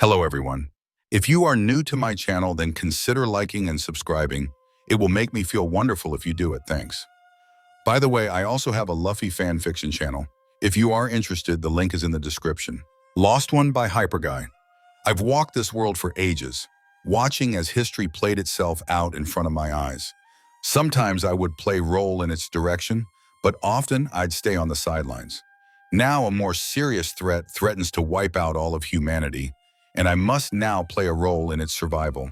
Hello everyone. If you are new to my channel, then consider liking and subscribing. It will make me feel wonderful if you do it, thanks. By the way, I also have a Luffy fan fiction channel. If you are interested, the link is in the description. Lost One by Hyperguy. I've walked this world for ages, watching as history played itself out in front of my eyes. Sometimes I would play role in its direction, but often I'd stay on the sidelines. Now a more serious threat threatens to wipe out all of humanity, and I must now play a role in its survival.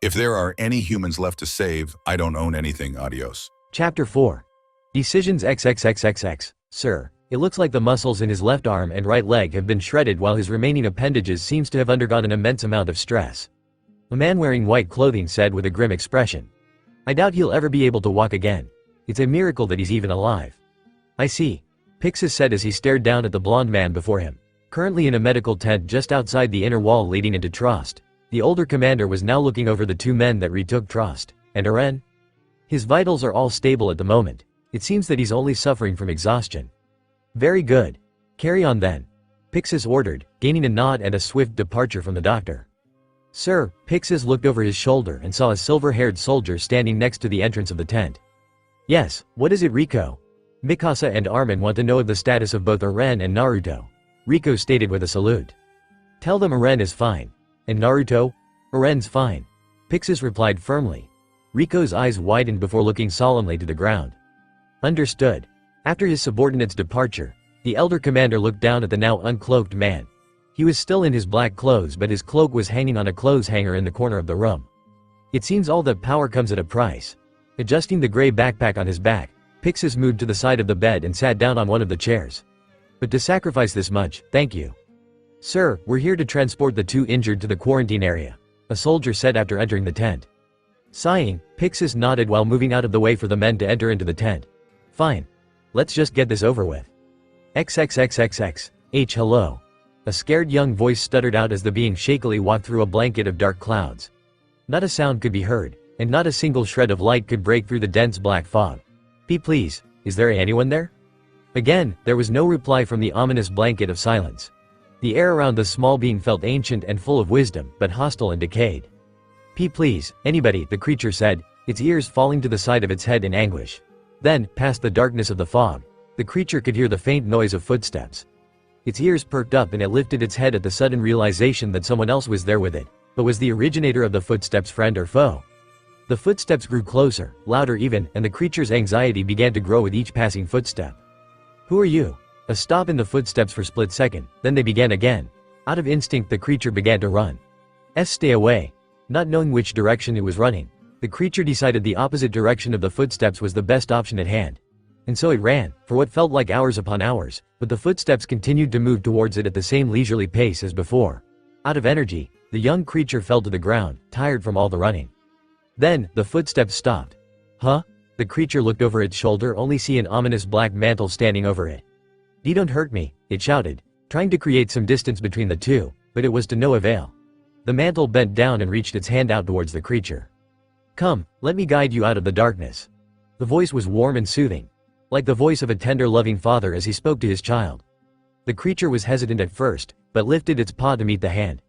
If there are any humans left to save, I don't own anything. Adios. Chapter 4. Decisions XXXXX. Sir, it looks like the muscles in his left arm and right leg have been shredded while his remaining appendages seems to have undergone an immense amount of stress. A man wearing white clothing said with a grim expression. I doubt he'll ever be able to walk again. It's a miracle that he's even alive. I see. Pixis said as he stared down at the blonde man before him. Currently in a medical tent just outside the inner wall leading into Trust. The older commander was now looking over the two men that retook Trust. And Eren? His vitals are all stable at the moment. It seems that he's only suffering from exhaustion. Very good. Carry on then. Pixis ordered, gaining a nod and a swift departure from the doctor. Sir, Pixis looked over his shoulder and saw a silver-haired soldier standing next to the entrance of the tent. Yes, what is it, Rico? Mikasa and Armin want to know of the status of both Eren and Naruto. Rico stated with a salute. Tell them Eren is fine. And Naruto? Eren's fine. Pixis replied firmly. Rico's eyes widened before looking solemnly to the ground. Understood. After his subordinate's departure, the elder commander looked down at the now uncloaked man. He was still in his black clothes, but his cloak was hanging on a clothes hanger in the corner of the room. It seems all that power comes at a price. Adjusting the gray backpack on his back, Pixis moved to the side of the bed and sat down on one of the chairs. But to sacrifice this much, thank you. Sir, we're here to transport the two injured to the quarantine area, a soldier said after entering the tent. Sighing, Pixis nodded while moving out of the way for the men to enter into the tent. Fine. Let's just get this over with. XXXXX. Hello. A scared young voice stuttered out as the being shakily walked through a blanket of dark clouds. Not a sound could be heard, and not a single shred of light could break through the dense black fog. Please, is there anyone there? Again, there was no reply from the ominous blanket of silence. The air around the small being felt ancient and full of wisdom, but hostile and decayed. Please, anybody, the creature said, its ears falling to the side of its head in anguish. Then, past the darkness of the fog, the creature could hear the faint noise of footsteps. Its ears perked up and it lifted its head at the sudden realization that someone else was there with it, but was the originator of the footsteps friend or foe? The footsteps grew closer, louder even, and the creature's anxiety began to grow with each passing footstep. Who are you? A stop in the footsteps for a split second, then they began again. Out of instinct the creature began to run. Stay away. Not knowing which direction it was running, the creature decided the opposite direction of the footsteps was the best option at hand. And so it ran, for what felt like hours upon hours, but the footsteps continued to move towards it at the same leisurely pace as before. Out of energy, the young creature fell to the ground, tired from all the running. Then, the footsteps stopped. Huh? The creature looked over its shoulder, only see an ominous black mantle standing over it. Don't hurt me, it shouted, trying to create some distance between the two, but it was to no avail. The mantle bent down and reached its hand out towards the creature. Come, let me guide you out of the darkness. The voice was warm and soothing, like the voice of a tender loving father as he spoke to his child. The creature was hesitant at first, but lifted its paw to meet the hand.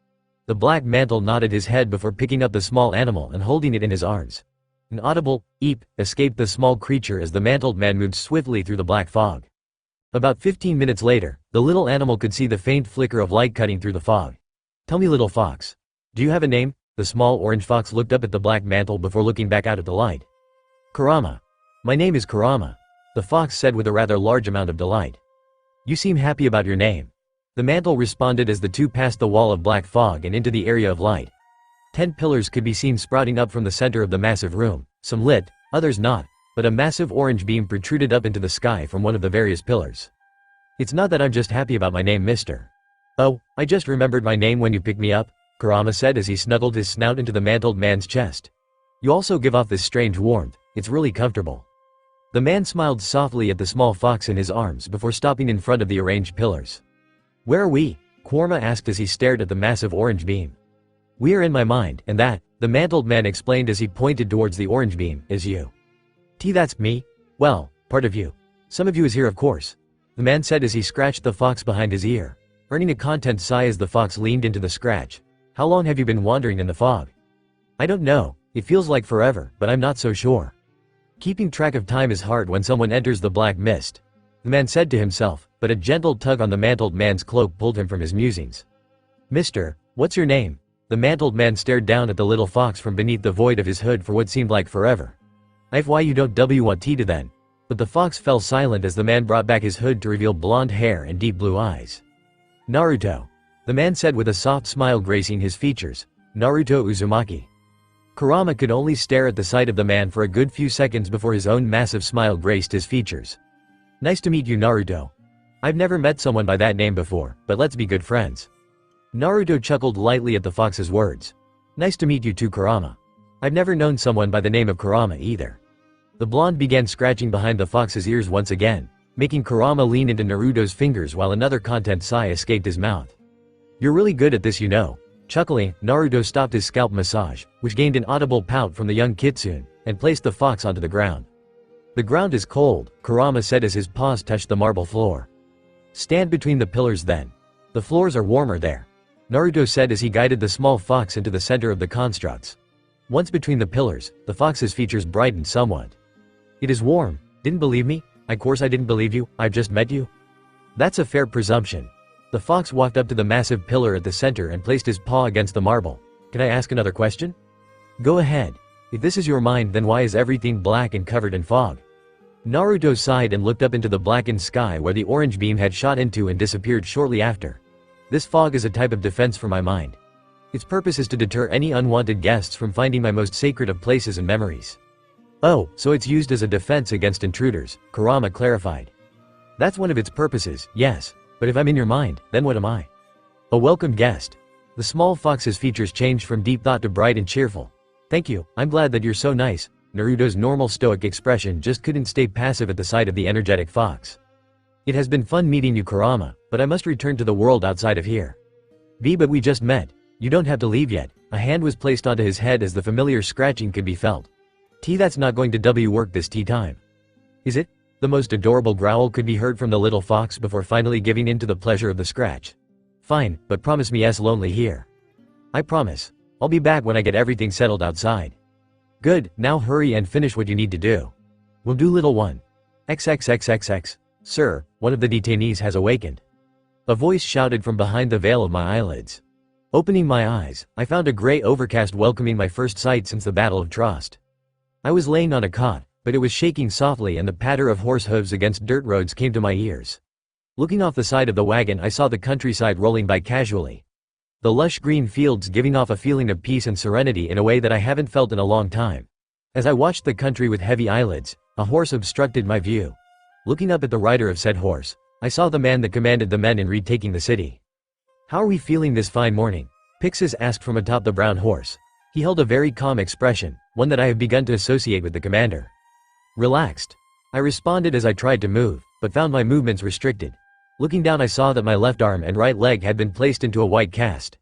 The black mantle nodded his head before picking up the small animal and holding it in his arms. An audible eep escaped the small creature as the mantled man moved swiftly through the black fog. About 15 minutes later, the little animal could see the faint flicker of light cutting through the fog. Tell me, little fox. Do you have a name? The small orange fox looked up at the black mantle before looking back out at the light. Kurama. My name is Kurama, the fox said with a rather large amount of delight. You seem happy about your name. The mantle responded as the two passed the wall of black fog and into the area of light. 10 pillars could be seen sprouting up from the center of the massive room, some lit, others not, but a massive orange beam protruded up into the sky from one of the various pillars. It's not that I'm just happy about my name, mister. Oh, I just remembered my name when you picked me up, Kurama said as he snuggled his snout into the mantled man's chest. You also give off this strange warmth, it's really comfortable. The man smiled softly at the small fox in his arms before stopping in front of the arranged pillars. Where are we? Kurama asked as he stared at the massive orange beam. We are in my mind, and that, the mantled man explained as he pointed towards the orange beam, is you. That's me? Well, part of you. Some of you is here of course. The man said as he scratched the fox behind his ear, earning a content sigh as the fox leaned into the scratch. How long have you been wandering in the fog? I don't know, it feels like forever, but I'm not so sure. Keeping track of time is hard when someone enters the black mist, the man said to himself, but a gentle tug on the mantled man's cloak pulled him from his musings. Mister, what's your name? The mantled man stared down at the little fox from beneath the void of his hood for what seemed like forever. If why you don't want to then? But the fox fell silent as the man brought back his hood to reveal blonde hair and deep blue eyes. Naruto. The man said with a soft smile gracing his features. Naruto Uzumaki. Kurama could only stare at the sight of the man for a good few seconds before his own massive smile graced his features. Nice to meet you, Naruto. I've never met someone by that name before, but let's be good friends. Naruto chuckled lightly at the fox's words. Nice to meet you too, Kurama. I've never known someone by the name of Kurama either. The blonde began scratching behind the fox's ears once again, making Kurama lean into Naruto's fingers while another content sigh escaped his mouth. You're really good at this, you know. Chuckling, Naruto stopped his scalp massage, which gained an audible pout from the young kitsune, and placed the fox onto the ground. The ground is cold, Kurama said as his paws touched the marble floor. Stand between the pillars then. The floors are warmer there. Naruto said as he guided the small fox into the center of the constructs. Once between the pillars, the fox's features brightened somewhat. It is warm. Didn't believe me? Of course I didn't believe you, I've just met you. That's a fair presumption. The fox walked up to the massive pillar at the center and placed his paw against the marble. Can I ask another question? Go ahead. If this is your mind, then why is everything black and covered in fog? Naruto sighed and looked up into the blackened sky where the orange beam had shot into and disappeared shortly after. This fog is a type of defense for my mind. Its purpose is to deter any unwanted guests from finding my most sacred of places and memories. Oh, so it's used as a defense against intruders, Kurama clarified. That's one of its purposes, yes, but if I'm in your mind, then what am I? A welcome guest. The small fox's features changed from deep thought to bright and cheerful. Thank you, I'm glad that you're so nice. Naruto's normal stoic expression just couldn't stay passive at the sight of the energetic fox. It has been fun meeting you, Kurama, but I must return to the world outside of here. But we just met. You don't have to leave yet. A hand was placed onto his head as the familiar scratching could be felt. That's not going to work this tea time. Is it? The most adorable growl could be heard from the little fox before finally giving in to the pleasure of the scratch. Fine, but promise me it's lonely here. I promise. I'll be back when I get everything settled outside. Good, now hurry and finish what you need to do. Will do, little one. XXXXX. Sir, one of the detainees has awakened. A voice shouted from behind the veil of my eyelids. Opening my eyes, I found a gray overcast welcoming my first sight since the Battle of Trost. I was laying on a cot, but it was shaking softly and the patter of horse hooves against dirt roads came to my ears. Looking off the side of the wagon, I saw the countryside rolling by casually. The lush green fields giving off a feeling of peace and serenity in a way that I haven't felt in a long time. As I watched the country with heavy eyelids, a horse obstructed my view. Looking up at the rider of said horse, I saw the man that commanded the men in retaking the city. How are we feeling this fine morning? Pixis asked from atop the brown horse. He held a very calm expression, one that I have begun to associate with the commander. Relaxed. I responded as I tried to move, but found my movements restricted. Looking down, I saw that my left arm and right leg had been placed into a white cast.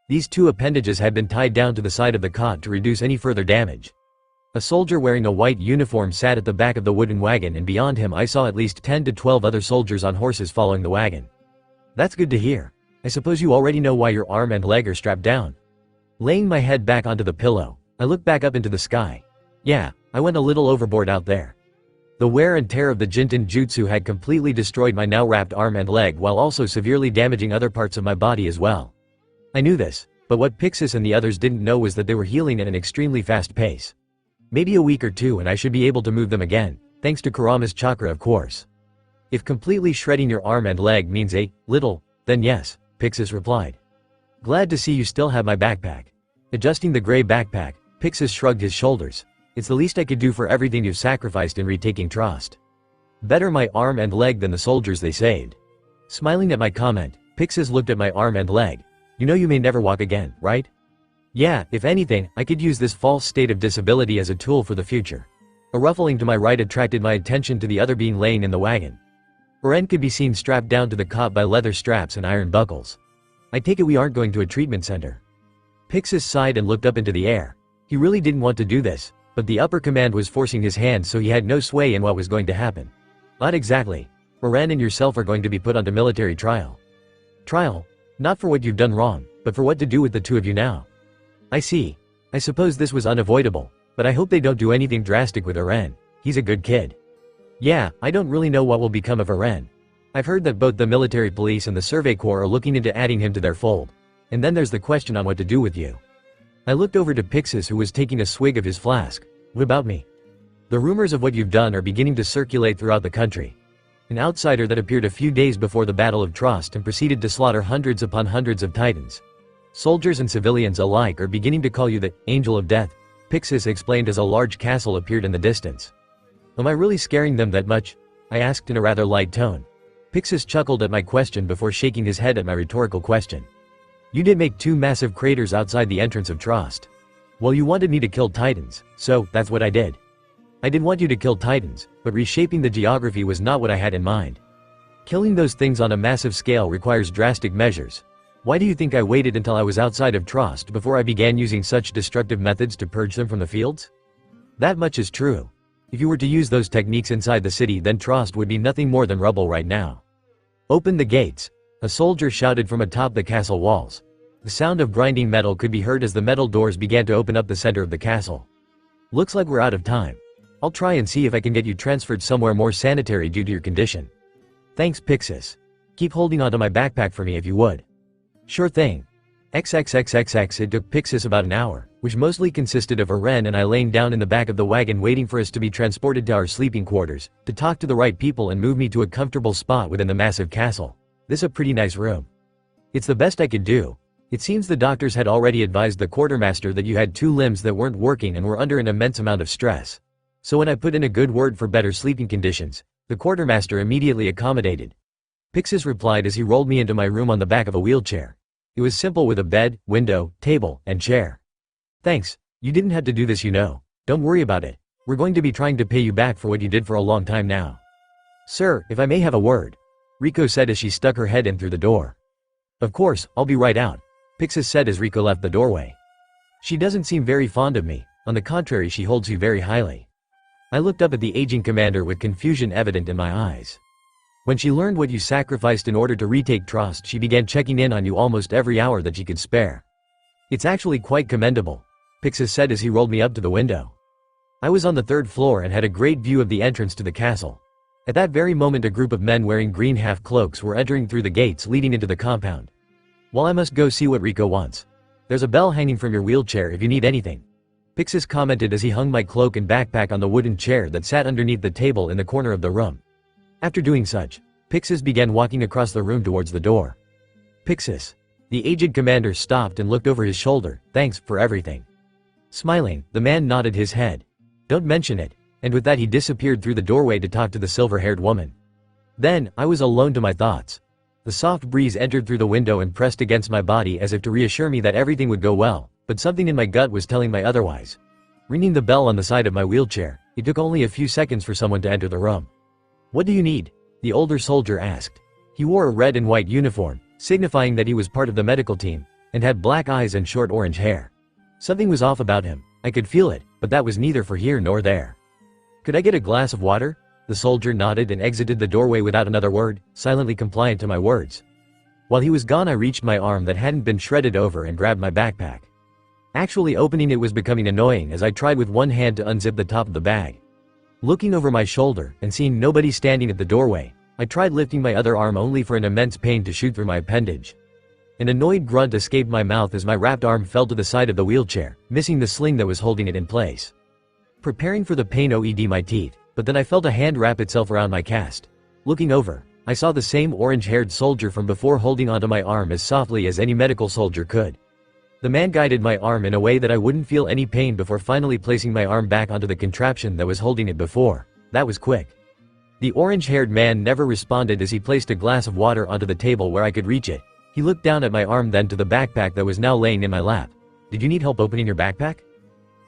These two appendages had been tied down to the side of the cot to reduce any further damage. A soldier wearing a white uniform sat at the back of the wooden wagon, and beyond him I saw at least 10 to 12 other soldiers on horses following the wagon. That's good to hear. I suppose you already know why your arm and leg are strapped down. Laying my head back onto the pillow, I looked back up into the sky. Yeah, I went a little overboard out there. The wear and tear of the Jinten Jutsu had completely destroyed my now wrapped arm and leg while also severely damaging other parts of my body as well. I knew this, but what Pixis and the others didn't know was that they were healing at an extremely fast pace. Maybe a week or two and I should be able to move them again, thanks to Kurama's chakra of course. If completely shredding your arm and leg means a little, then yes, Pixis replied. Glad to see you still have my backpack. Adjusting the gray backpack, Pixis shrugged his shoulders. It's the least I could do for everything you've sacrificed in retaking Trost. Better my arm and leg than the soldiers they saved. Smiling at my comment, Pixis looked at my arm and leg. You know you may never walk again, right? Yeah, if anything, I could use this false state of disability as a tool for the future. A ruffling to my right attracted my attention to the other being laying in the wagon. Ren could be seen strapped down to the cot by leather straps and iron buckles. I take it we aren't going to a treatment center. Pixis sighed and looked up into the air. He really didn't want to do this, but the upper command was forcing his hand, so he had no sway in what was going to happen. Not exactly. Ren and yourself are going to be put onto military trial. Trial? Not for what you've done wrong, but for what to do with the two of you now. I see. I suppose this was unavoidable, but I hope they don't do anything drastic with Eren. He's a good kid. Yeah, I don't really know what will become of Eren. I've heard that both the military police and the Survey Corps are looking into adding him to their fold. And then there's the question on what to do with you. I looked over to Pixis, who was taking a swig of his flask. What about me? The rumors of what you've done are beginning to circulate throughout the country. An outsider that appeared a few days before the Battle of Trost and proceeded to slaughter hundreds upon hundreds of titans. Soldiers and civilians alike are beginning to call you the Angel of Death, Pixis explained as a large castle appeared in the distance. Am I really scaring them that much? I asked in a rather light tone. Pixis chuckled at my question before shaking his head at my rhetorical question. You did make 2 massive craters outside the entrance of Trost. Well, you wanted me to kill titans, so that's what I did. I did want you to kill titans, but reshaping the geography was not what I had in mind. Killing those things on a massive scale requires drastic measures. Why do you think I waited until I was outside of Trost before I began using such destructive methods to purge them from the fields? That much is true. If you were to use those techniques inside the city, then Trost would be nothing more than rubble right now. Open the gates, a soldier shouted from atop the castle walls. The sound of grinding metal could be heard as the metal doors began to open up the center of the castle. Looks like we're out of time. I'll try and see if I can get you transferred somewhere more sanitary due to your condition. Thanks, Pixis. Keep holding onto my backpack for me if you would. Sure thing. XXXXX. It took Pixis about an hour, which mostly consisted of Eren and I laying down in the back of the wagon waiting for us to be transported to our sleeping quarters, to talk to the right people and move me to a comfortable spot within the massive castle. This is a pretty nice room. It's the best I could do. It seems the doctors had already advised the quartermaster that you had 2 limbs that weren't working and were under an immense amount of stress. So when I put in a good word for better sleeping conditions, the quartermaster immediately accommodated. Pixis replied as he rolled me into my room on the back of a wheelchair. It was simple with a bed, window, table, and chair. Thanks, you didn't have to do this, you know. Don't worry about it. We're going to be trying to pay you back for what you did for a long time now. Sir, if I may have a word, Riko said as she stuck her head in through the door. Of course, I'll be right out, Pixis said as Riko left the doorway. She doesn't seem very fond of me, on the contrary she holds you very highly. I looked up at the aging commander with confusion evident in my eyes. When she learned what you sacrificed in order to retake Trost, she began checking in on you almost every hour that she could spare. It's actually quite commendable, Pixis said as he rolled me up to the window. I was on the 3rd floor and had a great view of the entrance to the castle. At that very moment a group of men wearing green half-cloaks were entering through the gates leading into the compound. Well, I must go see what Riko wants. There's a bell hanging from your wheelchair if you need anything, Pixis commented as he hung my cloak and backpack on the wooden chair that sat underneath the table in the corner of the room. After doing such, Pixis began walking across the room towards the door. Pixis. The aged commander stopped and looked over his shoulder. Thanks for everything. Smiling, the man nodded his head. Don't mention it, and with that he disappeared through the doorway to talk to the silver-haired woman. Then, I was alone to my thoughts. The soft breeze entered through the window and pressed against my body as if to reassure me that everything would go well, but something in my gut was telling me otherwise. Ringing the bell on the side of my wheelchair, it took only a few seconds for someone to enter the room. What do you need? The older soldier asked. He wore a red and white uniform, signifying that he was part of the medical team, and had black eyes and short orange hair. Something was off about him, I could feel it, but that was neither for here nor there. Could I get a glass of water? The soldier nodded and exited the doorway without another word, silently compliant to my words. While he was gone I reached my arm that hadn't been shredded over and grabbed my backpack. Actually opening it was becoming annoying as I tried with one hand to unzip the top of the bag. Looking over my shoulder and seeing nobody standing at the doorway, I tried lifting my other arm only for an immense pain to shoot through my appendage. An annoyed grunt escaped my mouth as my wrapped arm fell to the side of the wheelchair, missing the sling that was holding it in place. Preparing for the pain OED my teeth, but then I felt a hand wrap itself around my cast. Looking over, I saw the same orange-haired soldier from before holding onto my arm as softly as any medical soldier could. The man guided my arm in a way that I wouldn't feel any pain before finally placing my arm back onto the contraption that was holding it before. That was quick. The orange-haired man never responded as he placed a glass of water onto the table where I could reach it. He looked down at my arm, then to the backpack that was now laying in my lap. Did you need help opening your backpack?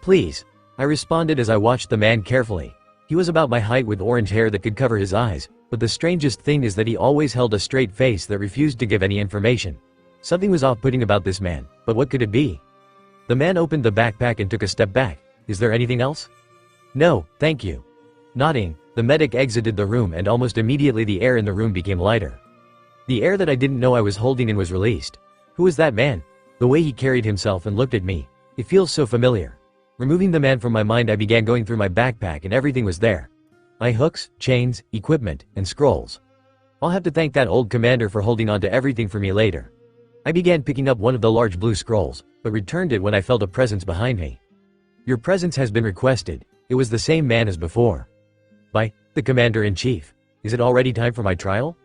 Please, I responded as I watched the man carefully. He was about my height with orange hair that could cover his eyes, but the strangest thing is that he always held a straight face that refused to give any information. Something was off-putting about this man, but what could it be? The man opened the backpack and took a step back. Is there anything else? No, thank you. Nodding, the medic exited the room and almost immediately the air in the room became lighter. The air that I didn't know I was holding in was released. Who was that man? The way he carried himself and looked at me. It feels so familiar. Removing the man from my mind, I began going through my backpack and everything was there. My hooks, chains, equipment, and scrolls. I'll have to thank that old commander for holding on to everything for me later. I began picking up one of the large blue scrolls, but returned it when I felt a presence behind me. Your presence has been requested. It was the same man as before. By the commander-in-chief. Is it already time for my trial?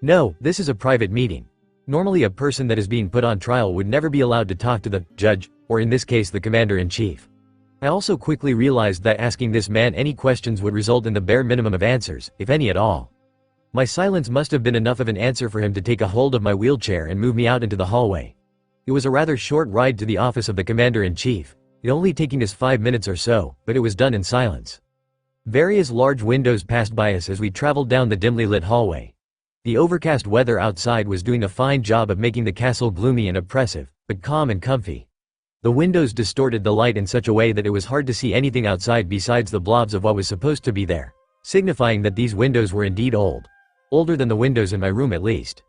No, this is a private meeting. Normally a person that is being put on trial would never be allowed to talk to the judge, or in this case the commander-in-chief. I also quickly realized that asking this man any questions would result in the bare minimum of answers, if any at all. My silence must have been enough of an answer for him to take a hold of my wheelchair and move me out into the hallway. It was a rather short ride to the office of the commander-in-chief, it only taking us 5 minutes or so, but it was done in silence. Various large windows passed by us as we traveled down the dimly lit hallway. The overcast weather outside was doing a fine job of making the castle gloomy and oppressive, but calm and comfy. The windows distorted the light in such a way that it was hard to see anything outside besides the blobs of what was supposed to be there, signifying that these windows were indeed old. Older than the windows in my room at least.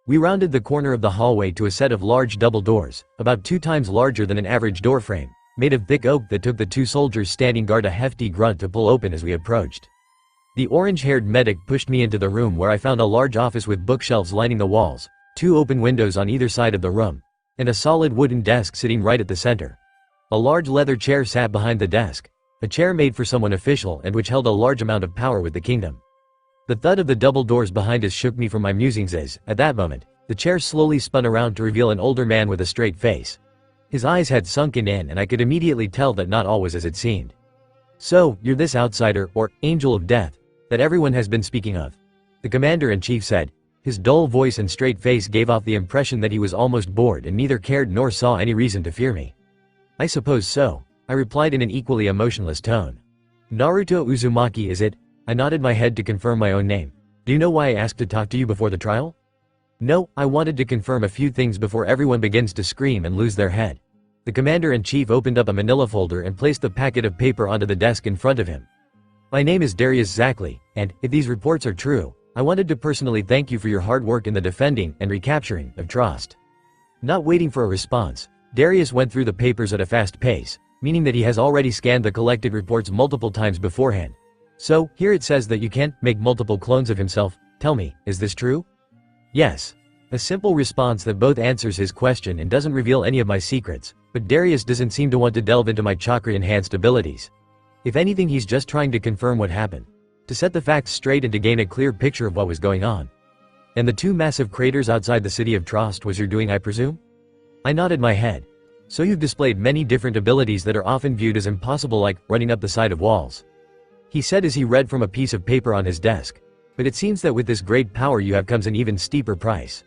We rounded the corner of the hallway to a set of large double doors, about 2 times larger than an average door frame, made of thick oak that took the 2 soldiers standing guard a hefty grunt to pull open as we approached. The orange-haired medic pushed me into the room where I found a large office with bookshelves lining the walls, 2 open windows on either side of the room, and a solid wooden desk sitting right at the center. A large leather chair sat behind the desk, a chair made for someone official and which held a large amount of power with the kingdom. The thud of the double doors behind us shook me from my musings as, at that moment, the chair slowly spun around to reveal an older man with a straight face. His eyes had sunken in and I could immediately tell that not all was as it seemed. So, you're this outsider, or angel of death, that everyone has been speaking of. The commander-in-chief said. His dull voice and straight face gave off the impression that he was almost bored and neither cared nor saw any reason to fear me. I suppose so, I replied in an equally emotionless tone. Naruto Uzumaki is it? I nodded my head to confirm my own name. Do you know why I asked to talk to you before the trial? No, I wanted to confirm a few things before everyone begins to scream and lose their head. The commander-in-chief opened up a manila folder and placed the packet of paper onto the desk in front of him. My name is Darius Zackley, and, if these reports are true, I wanted to personally thank you for your hard work in the defending and recapturing of Trost. Not waiting for a response, Darius went through the papers at a fast pace, meaning that he has already scanned the collected reports multiple times beforehand. So, here it says that you can't make multiple clones of himself. Tell me, is this true? Yes. A simple response that both answers his question and doesn't reveal any of my secrets, but Darius doesn't seem to want to delve into my chakra-enhanced abilities. If anything, he's just trying to confirm what happened, to set the facts straight and to gain a clear picture of what was going on. And the 2 massive craters outside the city of Trost was your doing, I presume? I nodded my head. So you've displayed many different abilities that are often viewed as impossible, like running up the side of walls. He said as he read from a piece of paper on his desk. But it seems that with this great power you have comes an even steeper price.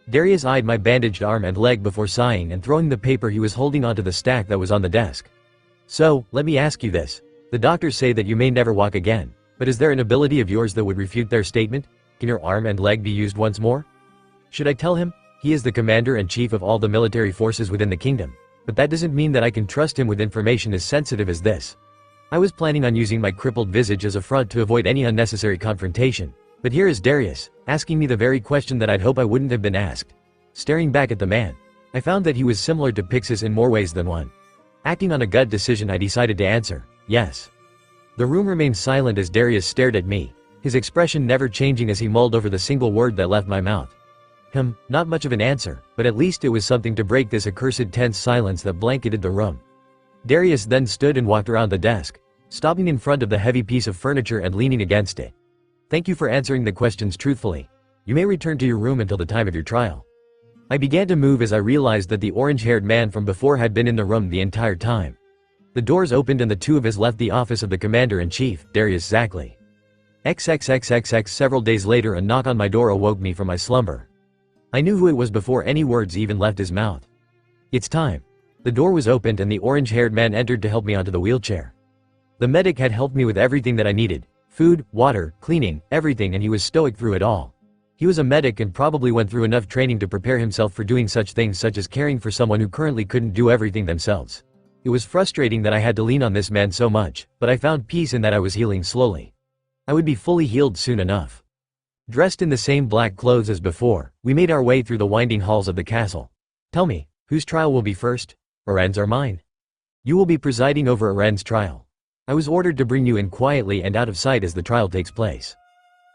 Darius eyed my bandaged arm and leg before sighing and throwing the paper he was holding onto the stack that was on the desk. So, let me ask you this. The doctors say that you may never walk again, but is there an ability of yours that would refute their statement? Can your arm and leg be used once more? Should I tell him? He is the commander-in-chief of all the military forces within the kingdom, but that doesn't mean that I can trust him with information as sensitive as this. I was planning on using my crippled visage as a front to avoid any unnecessary confrontation, but here is Darius, asking me the very question that I'd hope I wouldn't have been asked. Staring back at the man, I found that he was similar to Pixis in more ways than one. Acting on a gut decision, I decided to answer, yes. The room remained silent as Darius stared at me, his expression never changing as he mulled over the single word that left my mouth. Not much of an answer, but at least it was something to break this accursed tense silence that blanketed the room. Darius then stood and walked around the desk, stopping in front of the heavy piece of furniture and leaning against it. Thank you for answering the questions truthfully. You may return to your room until the time of your trial. I began to move as I realized that the orange-haired man from before had been in the room the entire time. The doors opened and the 2 of us left the office of the commander-in-chief, Darius Zackley. XXXXX. Several days later, a knock on my door awoke me from my slumber. I knew who it was before any words even left his mouth. It's time. The door was opened and the orange-haired man entered to help me onto the wheelchair. The medic had helped me with everything that I needed. Food, water, cleaning, everything, and he was stoic through it all. He was a medic and probably went through enough training to prepare himself for doing such things such as caring for someone who currently couldn't do everything themselves. It was frustrating that I had to lean on this man so much, but I found peace in that I was healing slowly. I would be fully healed soon enough. Dressed in the same black clothes as before, we made our way through the winding halls of the castle. Tell me, whose trial will be first? Aren's or mine? You will be presiding over Aren's trial. I was ordered to bring you in quietly and out of sight as the trial takes place.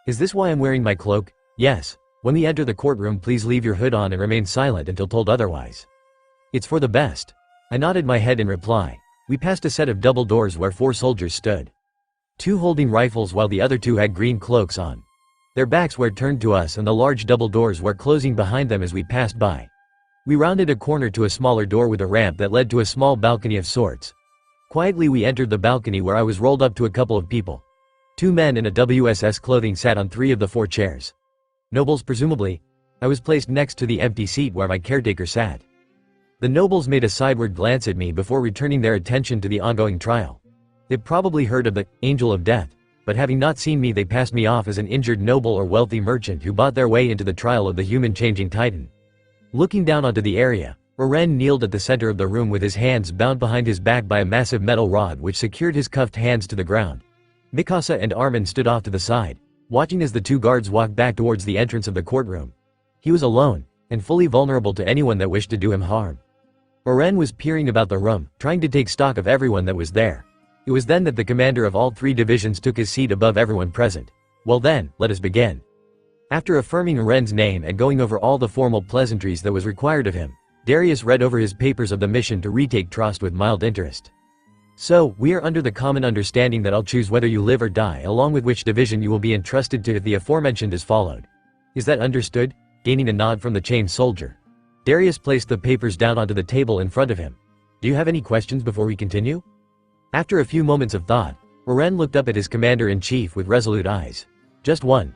Is this why I'm wearing my cloak? Yes. When we enter the courtroom, please leave your hood on and remain silent until told otherwise. It's for the best. I nodded my head in reply. We passed a set of double doors where 4 soldiers stood. 2 holding rifles while the other 2 had green cloaks on. Their backs were turned to us and the large double doors were closing behind them as we passed by. We rounded a corner to a smaller door with a ramp that led to a small balcony of sorts. Quietly we entered the balcony where I was rolled up to a couple of people. 2 men in a WSS clothing sat on 3 of the 4 chairs. Nobles presumably. I was placed next to the empty seat where my caretaker sat. The nobles made a sideward glance at me before returning their attention to the ongoing trial. They probably heard of the Angel of Death, but having not seen me they passed me off as an injured noble or wealthy merchant who bought their way into the trial of the human-changing titan. Looking down onto the area, Aren kneeled at the center of the room with his hands bound behind his back by a massive metal rod which secured his cuffed hands to the ground. Mikasa and Armin stood off to the side, watching as the 2 guards walked back towards the entrance of the courtroom. He was alone, and fully vulnerable to anyone that wished to do him harm. Aren was peering about the room, trying to take stock of everyone that was there. It was then that the commander of all 3 divisions took his seat above everyone present. Well then, let us begin. After affirming Aren's name and going over all the formal pleasantries that was required of him, Darius read over his papers of the mission to retake trust with mild interest. So, we are under the common understanding that I'll choose whether you live or die along with which division you will be entrusted to if the aforementioned is followed. Is that understood? Gaining a nod from the chained soldier. Darius placed the papers down onto the table in front of him. Do you have any questions before we continue? After a few moments of thought, Aren looked up at his commander-in-chief with resolute eyes. Just one.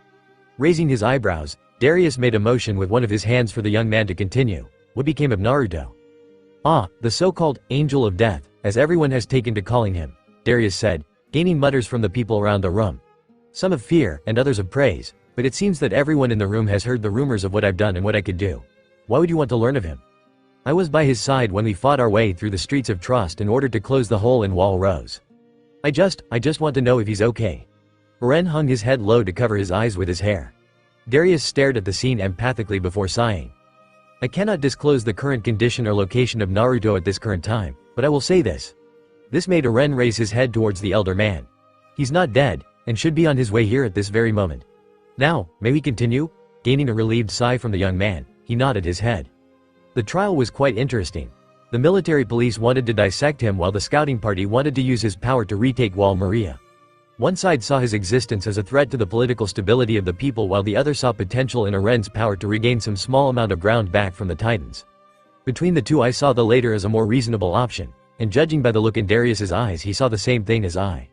Raising his eyebrows, Darius made a motion with one of his hands for the young man to continue. What became of Naruto? Ah, the so-called Angel of Death, as everyone has taken to calling him, Darius said, gaining mutters from the people around the room. Some of fear and others of praise, but it seems that everyone in the room has heard the rumors of what I've done and what I could do. Why would you want to learn of him? I was by his side when we fought our way through the streets of Trust in order to close the hole in Wall Rose. I just want to know if he's okay. Aren hung his head low to cover his eyes with his hair. Darius stared at the scene empathically before sighing. I cannot disclose the current condition or location of Naruto at this current time, but I will say this. This made Aren raise his head towards the elder man. He's not dead, and should be on his way here at this very moment. Now, may we continue? Gaining a relieved sigh from the young man, he nodded his head. The trial was quite interesting. The military police wanted to dissect him while the scouting party wanted to use his power to retake Wall Maria. One side saw his existence as a threat to the political stability of the people while the other saw potential in Aren's power to regain some small amount of ground back from the Titans. Between the two I saw the later as a more reasonable option, and judging by the look in Darius's eyes he saw the same thing as I.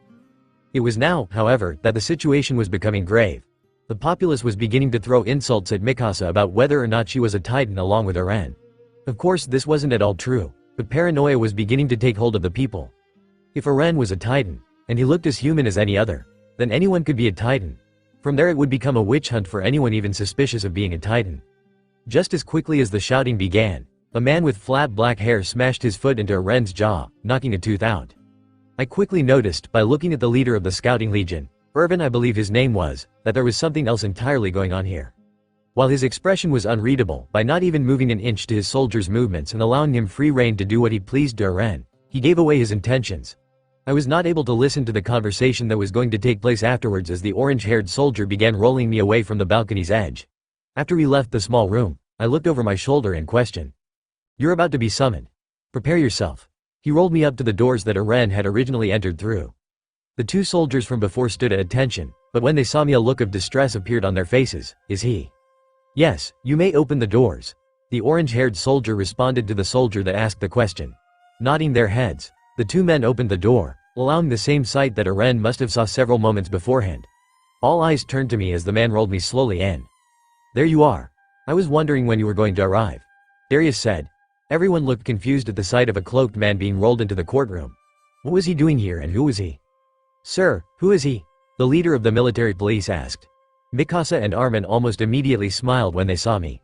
It was now, however, that the situation was becoming grave. The populace was beginning to throw insults at Mikasa about whether or not she was a Titan along with Aren. Of course this wasn't at all true, but paranoia was beginning to take hold of the people. If Aren was a Titan, and he looked as human as any other, then anyone could be a Titan. From there it would become a witch hunt for anyone even suspicious of being a Titan. Just as quickly as the shouting began, a man with flat black hair smashed his foot into Aren's jaw, knocking a tooth out. I quickly noticed, by looking at the leader of the Scouting Legion, Irvin I believe his name was, that there was something else entirely going on here. While his expression was unreadable, by not even moving an inch to his soldiers' movements and allowing him free rein to do what he pleased to Aren, he gave away his intentions. I was not able to listen to the conversation that was going to take place afterwards as the orange-haired soldier began rolling me away from the balcony's edge. After we left the small room, I looked over my shoulder and questioned. You're about to be summoned. Prepare yourself. He rolled me up to the doors that Aren had originally entered through. The two soldiers from before stood at attention, but when they saw me a look of distress appeared on their faces. Is he? Yes, you may open the doors. The orange-haired soldier responded to the soldier that asked the question. Nodding their heads, the two men opened the door, allowing the same sight that Aren must have saw several moments beforehand. All eyes turned to me as the man rolled me slowly in. There you are. I was wondering when you were going to arrive. Darius said. Everyone looked confused at the sight of a cloaked man being rolled into the courtroom. What was he doing here and who was he? Sir, who is he? The leader of the military police asked. Mikasa and Armin almost immediately smiled when they saw me.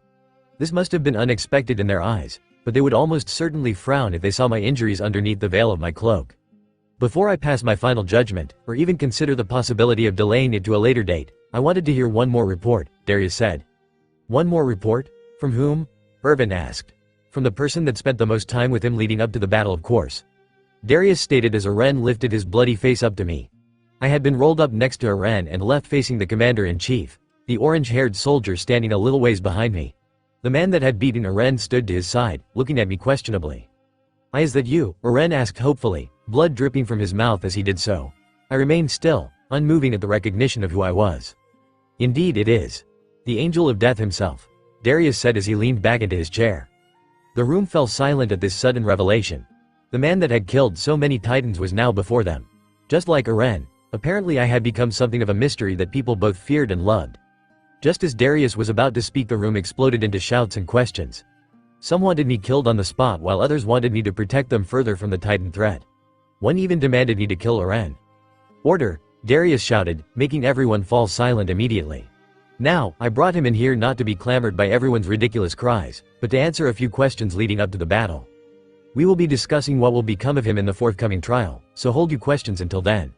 This must have been unexpected in their eyes, but they would almost certainly frown if they saw my injuries underneath the veil of my cloak. Before I pass my final judgment, or even consider the possibility of delaying it to a later date, I wanted to hear one more report, Darius said. One more report? From whom? Irvin asked. From the person that spent the most time with him leading up to the battle, of course. Darius stated as Aren lifted his bloody face up to me. I had been rolled up next to Aren and left facing the commander-in-chief, the orange-haired soldier standing a little ways behind me. The man that had beaten Aren stood to his side, looking at me questionably. Is that you? Aren asked hopefully, blood dripping from his mouth as he did so. I remained still, unmoving at the recognition of who I was. Indeed it is. The angel of death himself, Darius said as he leaned back into his chair. The room fell silent at this sudden revelation. The man that had killed so many titans was now before them. Just like Aren, apparently I had become something of a mystery that people both feared and loved. Just as Darius was about to speak, the room exploded into shouts and questions. Some wanted me killed on the spot while others wanted me to protect them further from the titan threat. One even demanded me to kill Aren. Order, Darius shouted, making everyone fall silent immediately. Now, I brought him in here not to be clamored by everyone's ridiculous cries, but to answer a few questions leading up to the battle. We will be discussing what will become of him in the forthcoming trial, so hold your questions until then.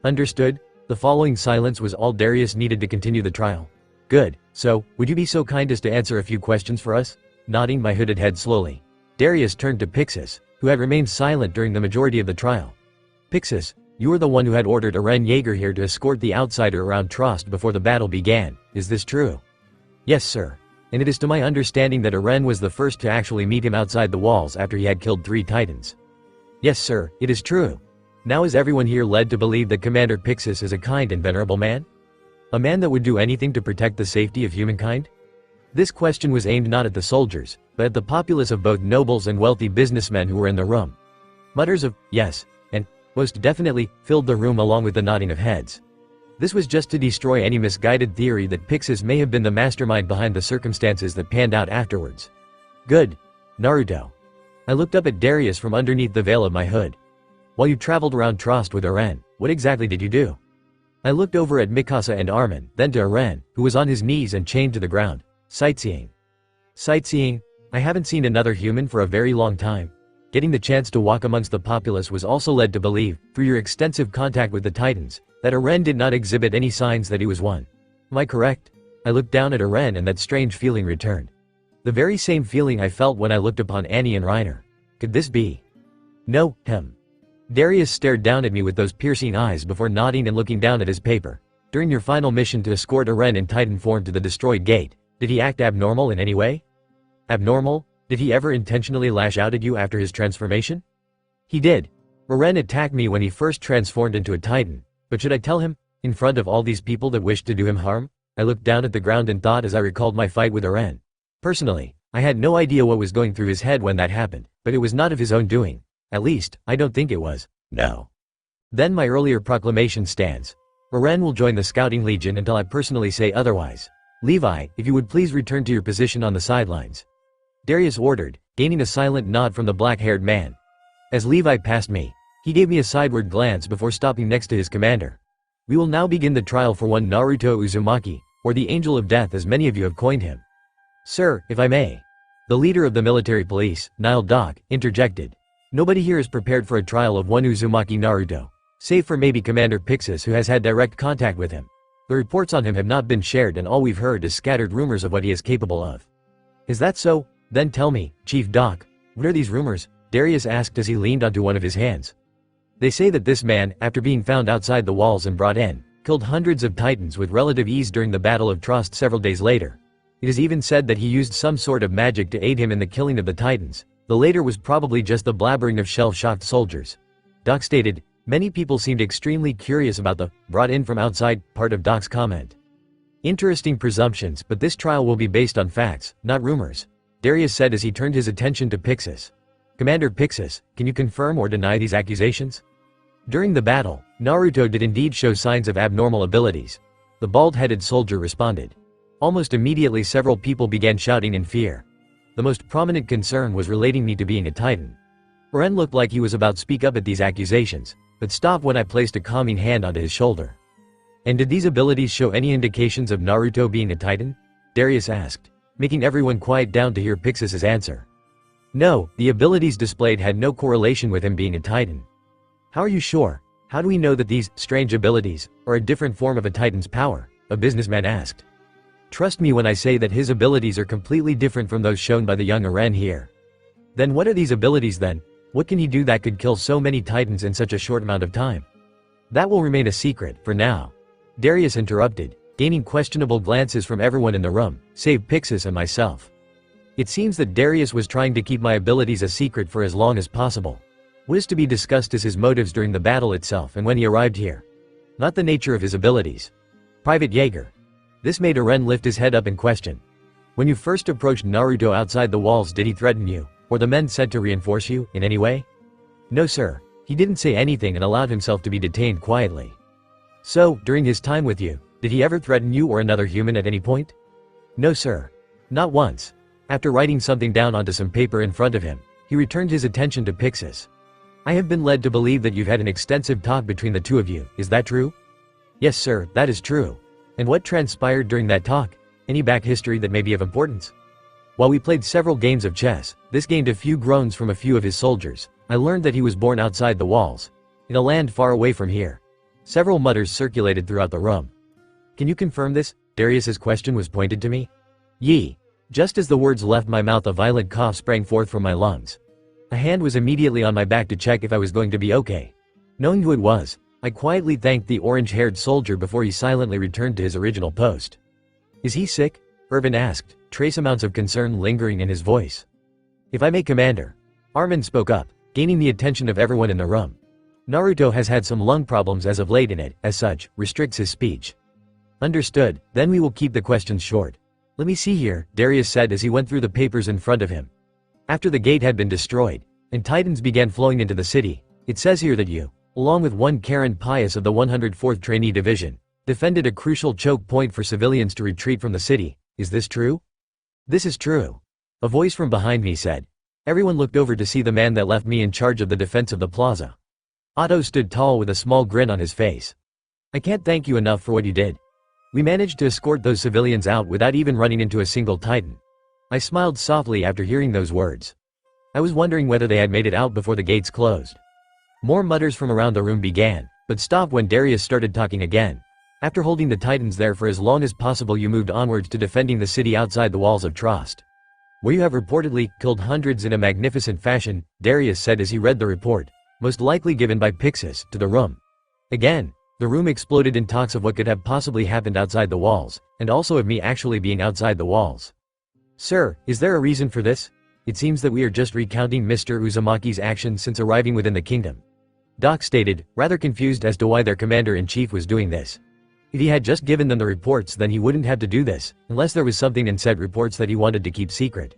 Understood? The following silence was all Darius needed to continue the trial. Good, so, would you be so kind as to answer a few questions for us? Nodding my hooded head slowly, Darius turned to Pixis, who had remained silent during the majority of the trial. Pixis, you were the one who had ordered Aren Yeager here to escort the outsider around Trost before the battle began, is this true? Yes, sir. And it is to my understanding that Aren was the first to actually meet him outside the walls after he had killed 3 titans. Yes, sir, it is true. Now is everyone here led to believe that Commander Pixis is a kind and venerable man? A man that would do anything to protect the safety of humankind? This question was aimed not at the soldiers, but at the populace of both nobles and wealthy businessmen who were in the room. Mutters of, yes, and, most definitely, filled the room along with the nodding of heads. This was just to destroy any misguided theory that Pixis may have been the mastermind behind the circumstances that panned out afterwards. Good. Naruto. I looked up at Darius from underneath the veil of my hood. While you traveled around Trost with Aren, what exactly did you do? I looked over at Mikasa and Armin, then to Aren, who was on his knees and chained to the ground. Sightseeing. Sightseeing? I haven't seen another human for a very long time. Getting the chance to walk amongst the populace was also led to believe, through your extensive contact with the Titans, that Aren did not exhibit any signs that he was one. Am I correct? I looked down at Aren and that strange feeling returned. The very same feeling I felt when I looked upon Annie and Reiner. Could this be? No, him. Darius stared down at me with those piercing eyes before nodding and looking down at his paper. During your final mission to escort Aren in Titan form to the destroyed gate, did he act abnormal in any way? Abnormal? Did he ever intentionally lash out at you after his transformation? He did. Aren attacked me when he first transformed into a Titan, but should I tell him, in front of all these people that wished to do him harm? I looked down at the ground and thought as I recalled my fight with Aren. Personally, I had no idea what was going through his head when that happened, but it was not of his own doing. At least, I don't think it was. No. Then my earlier proclamation stands. Aren will join the Scouting Legion until I personally say otherwise. Levi, if you would please return to your position on the sidelines. Darius ordered, gaining a silent nod from the black-haired man. As Levi passed me, he gave me a sideward glance before stopping next to his commander. We will now begin the trial for one Naruto Uzumaki, or the Angel of Death as many of you have coined him. Sir, if I may. The leader of the military police, Nile Doc, interjected. Nobody here is prepared for a trial of one Uzumaki Naruto, save for maybe Commander Pixis who has had direct contact with him. The reports on him have not been shared and all we've heard is scattered rumors of what he is capable of. Is that so? Then tell me, Chief Doc, what are these rumors? Darius asked as he leaned onto one of his hands. They say that this man, after being found outside the walls and brought in, killed hundreds of Titans with relative ease during the Battle of Trost several days later. It is even said that he used some sort of magic to aid him in the killing of the Titans. The later was probably just the blabbering of shell-shocked soldiers. Doc stated, many people seemed extremely curious about the brought in from outside part of Doc's comment. Interesting presumptions, but this trial will be based on facts, not rumors. Darius said as he turned his attention to Pixis. Commander Pixis, can you confirm or deny these accusations? During the battle, Naruto did indeed show signs of abnormal abilities. The bald-headed soldier responded. Almost immediately several people began shouting in fear. The most prominent concern was relating me to being a Titan. Ren looked like he was about to speak up at these accusations, but stopped when I placed a calming hand onto his shoulder. And did these abilities show any indications of Naruto being a Titan? Darius asked, making everyone quiet down to hear Pixis' answer. No, the abilities displayed had no correlation with him being a Titan. How are you sure? How do we know that these strange abilities are a different form of a Titan's power? a businessman asked. Trust me when I say that his abilities are completely different from those shown by the young Eren here. Then what are these abilities then? What can he do that could kill so many titans in such a short amount of time? That will remain a secret, for now. Darius interrupted, gaining questionable glances from everyone in the room, save Pixis and myself. It seems that Darius was trying to keep my abilities a secret for as long as possible. What is to be discussed is his motives during the battle itself and when he arrived here. Not the nature of his abilities. Private Jaeger. This made Eren lift his head up and question. When you first approached Naruto outside the walls, did he threaten you, or the men said to reinforce you, in any way? No sir, he didn't say anything and allowed himself to be detained quietly. So, during his time with you, did he ever threaten you or another human at any point? No sir. Not once. After writing something down onto some paper in front of him, he returned his attention to Pixis. I have been led to believe that you've had an extensive talk between the two of you, is that true? Yes sir, that is true. And what transpired during that talk? Any back history that may be of importance? While we played several games of chess, this gained a few groans from a few of his soldiers. I learned that he was born outside the walls, in a land far away from here. Several mutters circulated throughout the room. Can you confirm this? Darius's question was pointed to me. Yee. Just as the words left my mouth, a violent cough sprang forth from my lungs. A hand was immediately on my back to check if I was going to be okay. Knowing who it was, I quietly thanked the orange-haired soldier before he silently returned to his original post. Is he sick? Irvin asked, trace amounts of concern lingering in his voice. If I may, Commander. Armin spoke up, gaining the attention of everyone in the room. Naruto has had some lung problems as of late and it, as such, restricts his speech. Understood, then we will keep the questions short. Let me see here, Darius said as he went through the papers in front of him. After the gate had been destroyed, and titans began flowing into the city, it says here that you, along with one Karen Pius of the 104th Trainee Division, defended a crucial choke point for civilians to retreat from the city. Is this true? This is true. A voice from behind me said. Everyone looked over to see the man that left me in charge of the defense of the plaza. Otto stood tall with a small grin on his face. I can't thank you enough for what you did. We managed to escort those civilians out without even running into a single titan. I smiled softly after hearing those words. I was wondering whether they had made it out before the gates closed. More mutters from around the room began, but stopped when Darius started talking again. After holding the titans there for as long as possible, you moved onwards to defending the city outside the walls of Trost, where you have reportedly killed hundreds in a magnificent fashion, Darius said as he read the report, most likely given by Pixis, to the room. Again, the room exploded in talks of what could have possibly happened outside the walls, and also of me actually being outside the walls. Sir, is there a reason for this? It seems that we are just recounting Mr. Uzumaki's actions since arriving within the kingdom. Doc stated, rather confused as to why their commander-in-chief was doing this. If he had just given them the reports, then he wouldn't have to do this, unless there was something in said reports that he wanted to keep secret.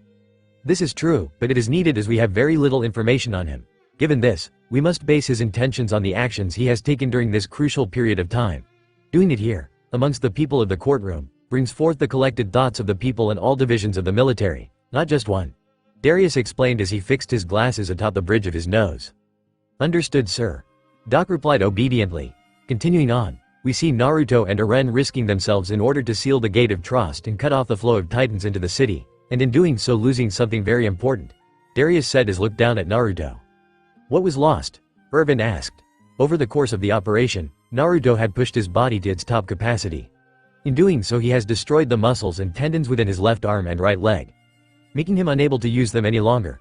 This is true, but it is needed as we have very little information on him. Given this, we must base his intentions on the actions he has taken during this crucial period of time. Doing it here, amongst the people of the courtroom, brings forth the collected thoughts of the people in all divisions of the military, not just one. Darius explained as he fixed his glasses atop the bridge of his nose. Understood, sir. Doc replied obediently. Continuing on, we see Naruto and Eren risking themselves in order to seal the gate of Trost and cut off the flow of titans into the city, and in doing so losing something very important. Darius said as looked down at Naruto. What was lost? Irvin asked. Over the course of the operation, Naruto had pushed his body to its top capacity. In doing so he has destroyed the muscles and tendons within his left arm and right leg, making him unable to use them any longer.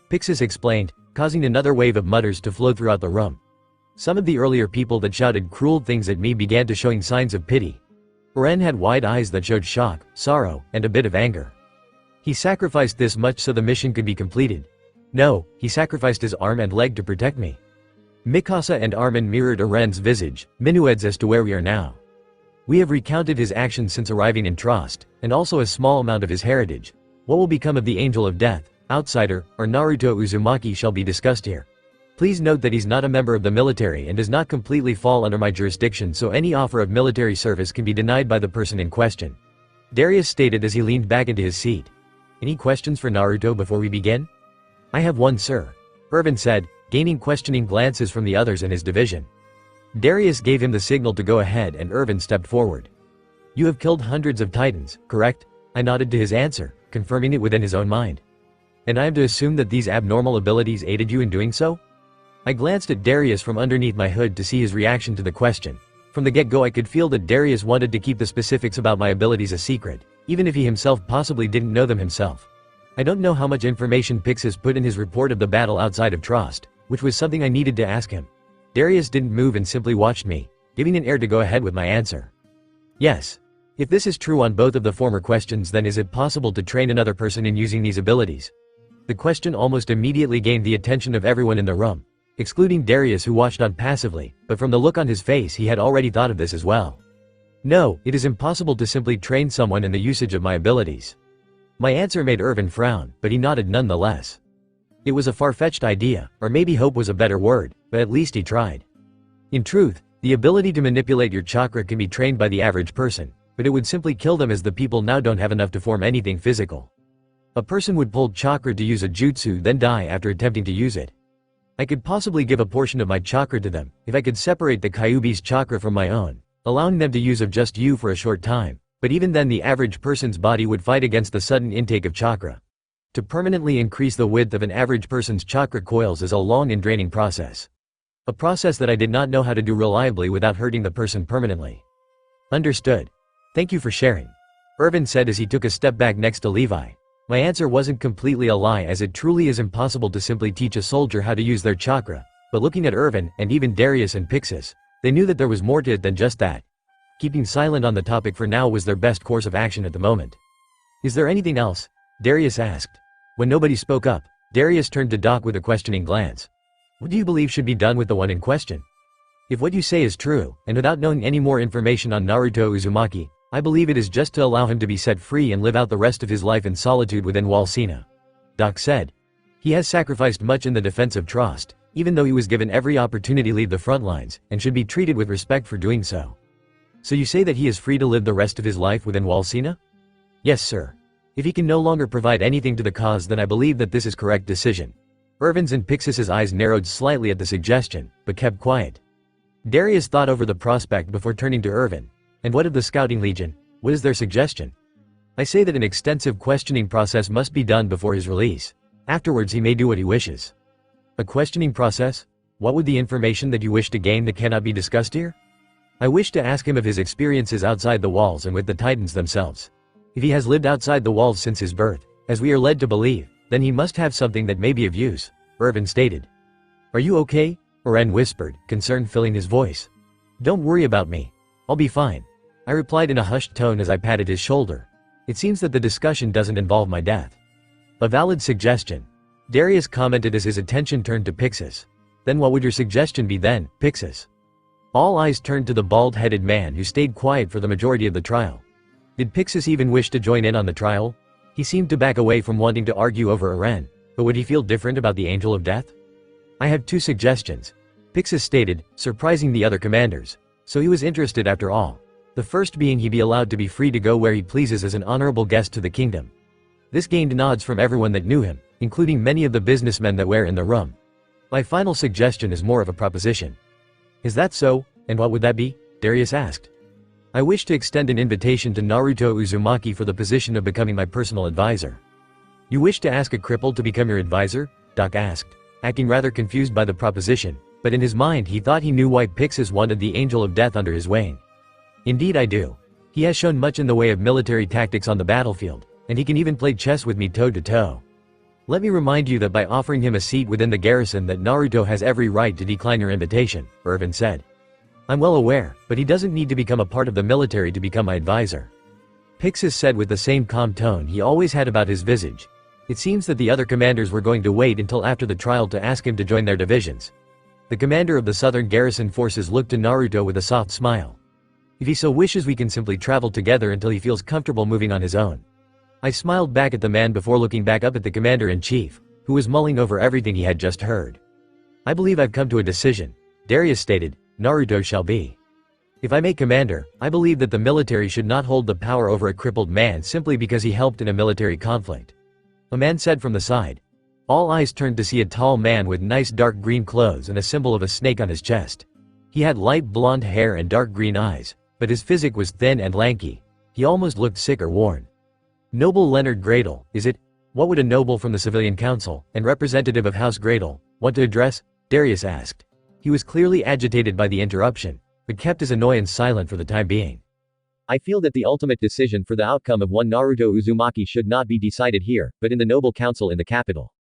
Pixis explained, causing another wave of mutters to flow throughout the room. Some of the earlier people that shouted cruel things at me began to showing signs of pity. Eren had wide eyes that showed shock, sorrow, and a bit of anger. He sacrificed this much so the mission could be completed. No, he sacrificed his arm and leg to protect me. Mikasa and Armin mirrored Eren's visage, minuets as to where we are now. We have recounted his actions since arriving in Trost, and also a small amount of his heritage. What will become of the Angel of Death, Outsider, or Naruto Uzumaki shall be discussed here. Please note that he's not a member of the military and does not completely fall under my jurisdiction, so any offer of military service can be denied by the person in question. Darius stated as he leaned back into his seat. Any questions for Naruto before we begin? I have one, sir. Irvin said, gaining questioning glances from the others in his division. Darius gave him the signal to go ahead and Irvin stepped forward. You have killed hundreds of titans, correct? I nodded to his answer, confirming it within his own mind. And I am to assume that these abnormal abilities aided you in doing so? I glanced at Darius from underneath my hood to see his reaction to the question. From the get-go I could feel that Darius wanted to keep the specifics about my abilities a secret, even if he himself possibly didn't know them himself. I don't know how much information Pixis put in his report of the battle outside of Trost, which was something I needed to ask him. Darius didn't move and simply watched me, giving an air to go ahead with my answer. Yes. If this is true on both of the former questions, then is it possible to train another person in using these abilities? The question almost immediately gained the attention of everyone in the room, excluding Darius, who watched on passively, but from the look on his face he had already thought of this as well. No, it is impossible to simply train someone in the usage of my abilities. My answer made Irvin frown, but he nodded nonetheless. It was a far-fetched idea, or maybe hope was a better word, but at least he tried. In truth, the ability to manipulate your chakra can be trained by the average person, but it would simply kill them, as the people now don't have enough to form anything physical. A person would pull chakra to use a jutsu, then die after attempting to use it. I could possibly give a portion of my chakra to them, if I could separate the Kyuubi's chakra from my own, allowing them to use of just you for a short time, but even then the average person's body would fight against the sudden intake of chakra. To permanently increase the width of an average person's chakra coils is a long and draining process. A process that I did not know how to do reliably without hurting the person permanently. Understood. Thank you for sharing, Irvin said as he took a step back next to Levi. My answer wasn't completely a lie, as it truly is impossible to simply teach a soldier how to use their chakra, but looking at Irvin, and even Darius and Pixis, they knew that there was more to it than just that. Keeping silent on the topic for now was their best course of action at the moment. Is there anything else? Darius asked. When nobody spoke up, Darius turned to Doc with a questioning glance. What do you believe should be done with the one in question? If what you say is true, and without knowing any more information on Naruto Uzumaki, I believe it is just to allow him to be set free and live out the rest of his life in solitude within Walsina. Doc said. He has sacrificed much in the defense of Trost, even though he was given every opportunity to leave the front lines, and should be treated with respect for doing so. So you say that he is free to live the rest of his life within Walsina? Yes, sir. If he can no longer provide anything to the cause, then I believe that this is correct decision. Irvin's and Pixis's eyes narrowed slightly at the suggestion, but kept quiet. Darius thought over the prospect before turning to Irvin. And what of the Scouting Legion? What is their suggestion? I say that an extensive questioning process must be done before his release. Afterwards he may do what he wishes. A questioning process? What would the information that you wish to gain that cannot be discussed here? I wish to ask him of his experiences outside the walls and with the Titans themselves. If he has lived outside the walls since his birth, as we are led to believe, then he must have something that may be of use, Irvin stated. Are you okay? Oren whispered, concern filling his voice. Don't worry about me. I'll be fine, I replied in a hushed tone as I patted his shoulder. It seems that the discussion doesn't involve my death. A valid suggestion, Darius commented as his attention turned to Pixis. Then what would your suggestion be then, Pixis? All eyes turned to the bald-headed man who stayed quiet for the majority of the trial. Did Pixis even wish to join in on the trial? He seemed to back away from wanting to argue over Oren, but would he feel different about the Angel of Death? I have two suggestions, Pixis stated, surprising the other commanders. So he was interested after all. The first being he be allowed to be free to go where he pleases as an honorable guest to the kingdom. This gained nods from everyone that knew him, including many of the businessmen that were in the room. My final suggestion is more of a proposition. Is that so, and what would that be? Darius asked. I wish to extend an invitation to Naruto Uzumaki for the position of becoming my personal advisor. You wish to ask a cripple to become your advisor? Doc asked, acting rather confused by the proposition, but in his mind he thought he knew why Pixis wanted the Angel of Death under his wing. Indeed I do. He has shown much in the way of military tactics on the battlefield, and he can even play chess with me toe-to-toe. Let me remind you that by offering him a seat within the garrison that Naruto has every right to decline your invitation, Irvin said. I'm well aware, but he doesn't need to become a part of the military to become my advisor. Pixis said with the same calm tone he always had about his visage. It seems that the other commanders were going to wait until after the trial to ask him to join their divisions. The commander of the southern garrison forces looked to Naruto with a soft smile. If he so wishes we can simply travel together until he feels comfortable moving on his own. I smiled back at the man before looking back up at the commander-in-chief, who was mulling over everything he had just heard. I believe I've come to a decision, Darius stated, Naruto shall be. If I make commander, I believe that the military should not hold the power over a crippled man simply because he helped in a military conflict. A man said from the side. All eyes turned to see a tall man with nice dark green clothes and a symbol of a snake on his chest. He had light blonde hair and dark green eyes, but his physique was thin and lanky. He almost looked sick or worn. Noble Leonard Gradle, is it? What would a noble from the civilian council, and representative of House Gradle, want to address? Darius asked. He was clearly agitated by the interruption, but kept his annoyance silent for the time being. I feel that the ultimate decision for the outcome of one Naruto Uzumaki should not be decided here, but in the noble council in the capital.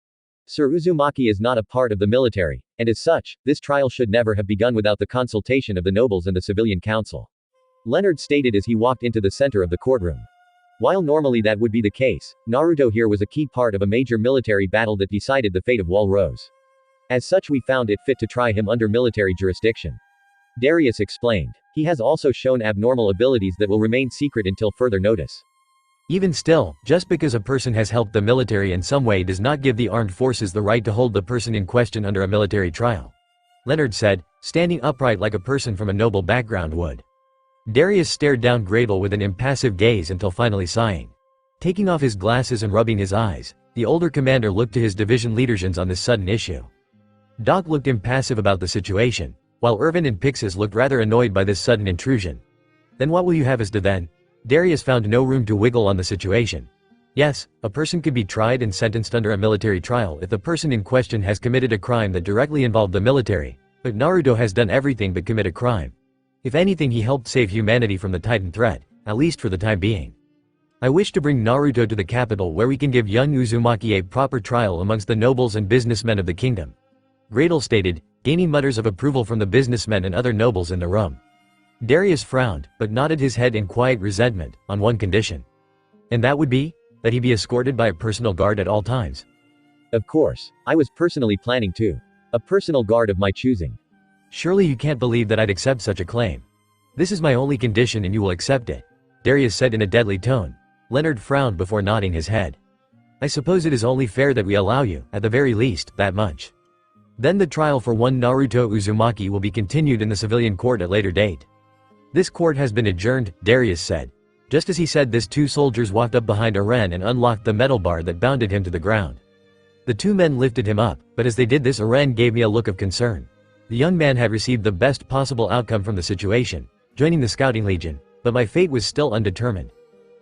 Sir Uzumaki is not a part of the military, and as such, this trial should never have begun without the consultation of the nobles and the civilian council. Leonard stated as he walked into the center of the courtroom. While normally that would be the case, Naruto here was a key part of a major military battle that decided the fate of Wall Rose. As such, we found it fit to try him under military jurisdiction. Darius explained. He has also shown abnormal abilities that will remain secret until further notice. Even still, just because a person has helped the military in some way does not give the armed forces the right to hold the person in question under a military trial. Leonard said, standing upright like a person from a noble background would. Darius stared down Gradle with an impassive gaze until finally sighing. Taking off his glasses and rubbing his eyes, the older commander looked to his division leadershins on this sudden issue. Doc looked impassive about the situation, while Irvin and Pixis looked rather annoyed by this sudden intrusion. Then what will you have us do then? Darius found no room to wiggle on the situation. Yes, a person could be tried and sentenced under a military trial if the person in question has committed a crime that directly involved the military, but Naruto has done everything but commit a crime. If anything, he helped save humanity from the Titan threat, at least for the time being. I wish to bring Naruto to the capital where we can give young Uzumaki a proper trial amongst the nobles and businessmen of the kingdom. Gradle stated, gaining mutters of approval from the businessmen and other nobles in the room. Darius frowned, but nodded his head in quiet resentment, on one condition. And that would be? That he be escorted by a personal guard at all times. Of course, I was personally planning to. A personal guard of my choosing. Surely you can't believe that I'd accept such a claim. This is my only condition and you will accept it, Darius said in a deadly tone. Leonard frowned before nodding his head. I suppose it is only fair that we allow you, at the very least, that much. Then the trial for one Naruto Uzumaki will be continued in the civilian court at later date. This court has been adjourned, Darius said. Just as he said this, two soldiers walked up behind Aren and unlocked the metal bar that bounded him to the ground. The two men lifted him up, but as they did this, Aren gave me a look of concern. The young man had received the best possible outcome from the situation, joining the scouting legion, but my fate was still undetermined.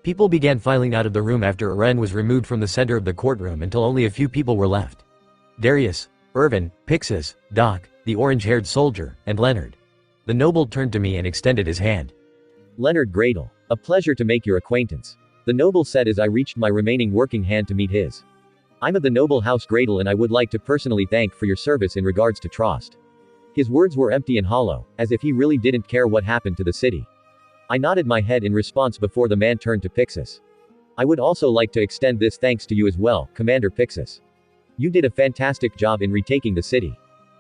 People began filing out of the room after Aren was removed from the center of the courtroom until only a few people were left. Darius, Irvin, Pixis, Doc, the orange-haired soldier, and Leonard. The noble turned to me and extended his hand. Leonard Gradle. A pleasure to make your acquaintance. The noble said as I reached my remaining working hand to meet his. I'm of the noble house Gradle and I would like to personally thank for your service in regards to Trost. His words were empty and hollow, as if he really didn't care what happened to the city. I nodded my head in response before the man turned to Pixis. I would also like to extend this thanks to you as well, Commander Pixis. You did a fantastic job in retaking the city.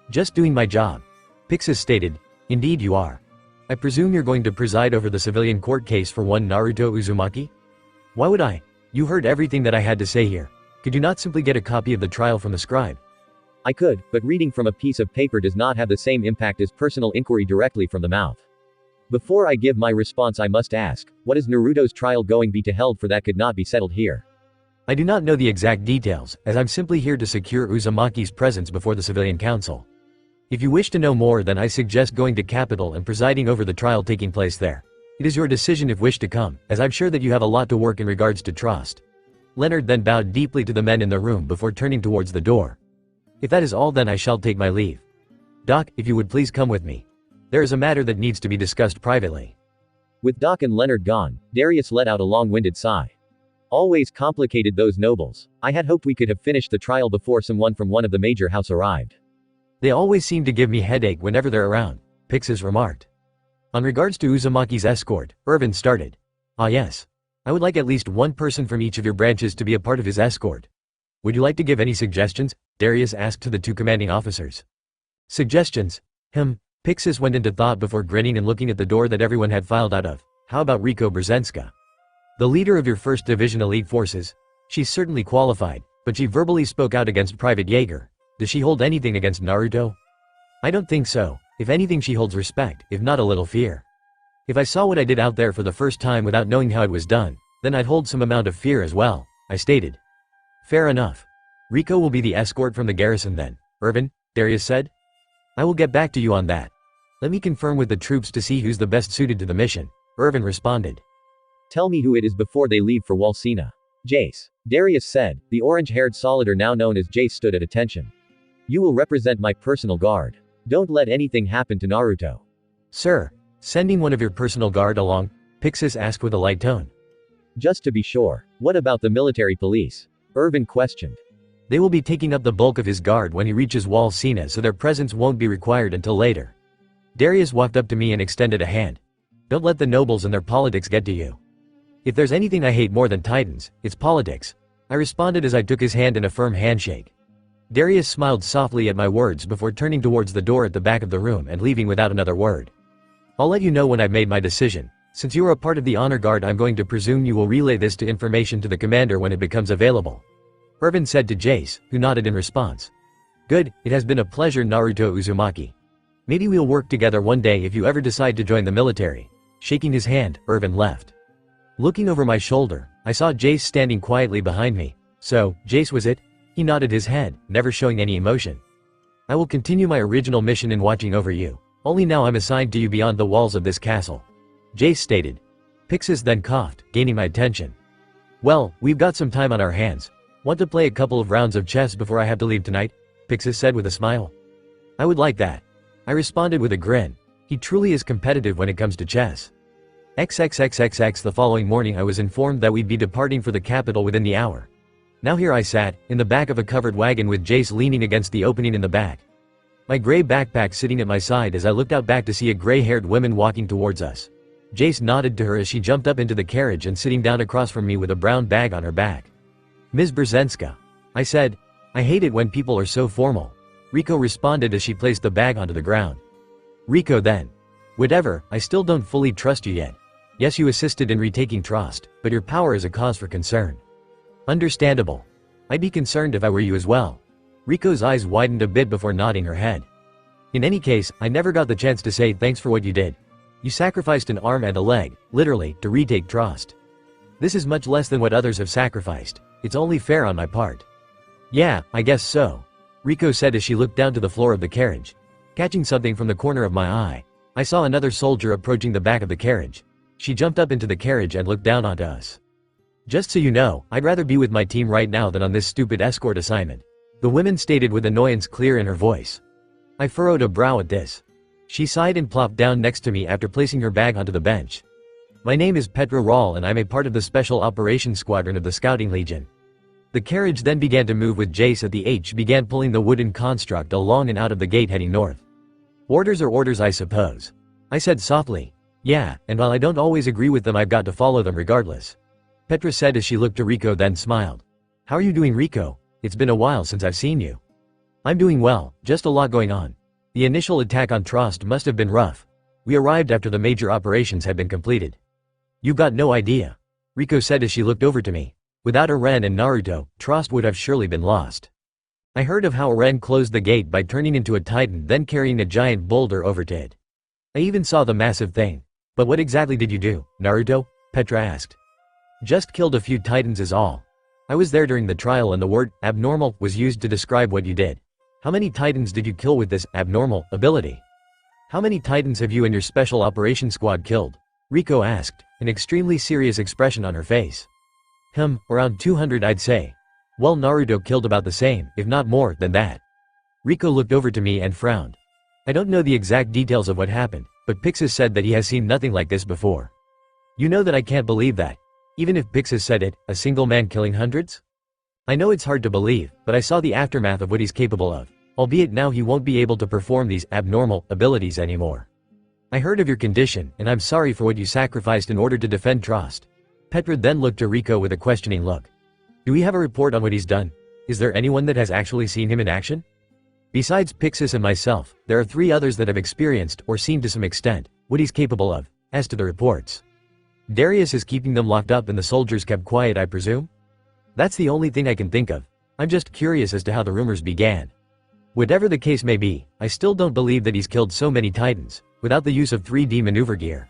Just doing my job. Pixis stated, indeed you are. I presume you're going to preside over the civilian court case for one Naruto Uzumaki? Why would I? You heard everything that I had to say here. Could you not simply get a copy of the trial from the scribe? I could, but reading from a piece of paper does not have the same impact as personal inquiry directly from the mouth. Before I give my response, I must ask, what is Naruto's trial going to be held for that could not be settled here? I do not know the exact details, as I'm simply here to secure Uzumaki's presence before the civilian council. If you wish to know more, then I suggest going to Capital and presiding over the trial taking place there. It is your decision if wish to come, as I'm sure that you have a lot to work in regards to trust. Leonard then bowed deeply to the men in the room before turning towards the door. If that is all, then I shall take my leave. Doc, if you would please come with me. There is a matter that needs to be discussed privately. With Doc and Leonard gone, Darius let out a long-winded sigh. Always complicated, those nobles. I had hoped we could have finished the trial before someone from one of the major house arrived. They always seem to give me headache whenever they're around, Pixis remarked. On regards to Uzumaki's escort, Irvin started. Ah yes. I would like at least one person from each of your branches to be a part of his escort. Would you like to give any suggestions? Darius asked to the two commanding officers. Suggestions? Pixis went into thought before grinning and looking at the door that everyone had filed out of. How about Riko Brzezinska? The leader of your 1st Division Elite Forces. She's certainly qualified, but she verbally spoke out against Private Jaeger. Does she hold anything against Naruto? I don't think so. If anything, she holds respect, if not a little fear. If I saw what I did out there for the first time without knowing how it was done, then I'd hold some amount of fear as well, I stated. Fair enough. Riko will be the escort from the garrison then, Irvin, Darius said. I will get back to you on that. Let me confirm with the troops to see who's the best suited to the mission, Irvin responded. Tell me who it is before they leave for Walsina. Jace. Darius said. The orange-haired soldier now known as Jace stood at attention. You will represent my personal guard. Don't let anything happen to Naruto. Sir, Sending one of your personal guard along? Pixis asked with a light tone. Just to be sure. What about the military police? Irvin questioned. They will be taking up the bulk of his guard when he reaches Wall Sina, so their presence won't be required until later. Darius walked up to me and extended a hand. Don't let the nobles and their politics get to you. If there's anything I hate more than titans, it's politics. I responded as I took his hand in a firm handshake. Darius smiled softly at my words before turning towards the door at the back of the room and leaving without another word. I'll let you know when I've made my decision. Since you are a part of the honor guard, I'm going to presume you will relay this to information to the commander when it becomes available. Irvin said to Jace, who nodded in response. Good, it has been a pleasure, Naruto Uzumaki. Maybe we'll work together one day if you ever decide to join the military. Shaking his hand, Irvin left. Looking over my shoulder, I saw Jace standing quietly behind me. So, Jace was it? He nodded his head, never showing any emotion. I will continue my original mission in watching over you. Only now I'm assigned to you beyond the walls of this castle. Jace stated. Pixis then coughed, gaining my attention. Well, we've got some time on our hands. Want to play a couple of rounds of chess before I have to leave tonight? Pixis said with a smile. I would like that. I responded with a grin. He truly is competitive when it comes to chess. XXXXX. The following morning I was informed that we'd be departing for the capital within the hour. Now here I sat, in the back of a covered wagon with Jace leaning against the opening in the back. My gray backpack sitting at my side as I looked out back to see a gray-haired woman walking towards us. Jace nodded to her as she jumped up into the carriage and sitting down across from me with a brown bag on her back. Ms. Brzezinska. I said. I hate it when people are so formal. Rico responded as she placed the bag onto the ground. Rico then. Whatever, I still don't fully trust you yet. Yes, you assisted in retaking trust, but your power is a cause for concern. Understandable. I'd be concerned if I were you as well. Rico's eyes widened a bit before nodding her head. In any case, I never got the chance to say thanks for what you did. You sacrificed an arm and a leg, literally, to retake trust. This is much less than what others have sacrificed. It's only fair on my part. Yeah, I guess so. Rico said as she looked down to the floor of the carriage. Catching something from the corner of my eye, I saw another soldier approaching the back of the carriage. She jumped up into the carriage and looked down onto us. Just so you know, I'd rather be with my team right now than on this stupid escort assignment. The woman stated with annoyance clear in her voice. I furrowed a brow at this. She sighed and plopped down next to me after placing her bag onto the bench. My name is Petra Rawl and I'm a part of the Special Operations Squadron of the Scouting Legion. The carriage then began to move with Jace at the H began pulling the wooden construct along and out of the gate heading north. Orders are orders, I suppose. I said softly. Yeah, and while I don't always agree with them, I've got to follow them regardless. Petra said as she looked to Rico then smiled. How are you doing, Rico? It's been a while since I've seen you. I'm doing well, just a lot going on. The initial attack on Trost must have been rough. We arrived after the major operations had been completed. You've got no idea. Rico said as she looked over to me. Without Eren and Naruto, Trost would have surely been lost. I heard of how Eren closed the gate by turning into a titan then carrying a giant boulder over to it. I even saw the massive thing. But what exactly did you do, Naruto? Petra asked. Just killed a few titans is all. I was there during the trial and the word abnormal was used to describe what you did. How many titans did you kill with this abnormal ability? How many titans have you and your special operations squad killed? Rico asked, an extremely serious expression on her face. Around 200 I'd say. Well, Naruto killed about the same, if not more, than that. Rico looked over to me and frowned. I don't know the exact details of what happened, but Pixis said that he has seen nothing like this before. You know that I can't believe that. Even if Pixis said it, a single man killing hundreds? I know it's hard to believe, but I saw the aftermath of what he's capable of, albeit now he won't be able to perform these abnormal abilities anymore. I heard of your condition, and I'm sorry for what you sacrificed in order to defend Trost. Petra then looked to Rico with a questioning look. Do we have a report on what he's done? Is there anyone that has actually seen him in action? Besides Pixis and myself, there are 3 others that have experienced, or seen to some extent, what he's capable of, as to the reports. Darius is keeping them locked up and the soldiers kept quiet, I presume? That's the only thing I can think of. I'm just curious as to how the rumors began. Whatever the case may be, I still don't believe that he's killed so many titans, without the use of 3D maneuver gear.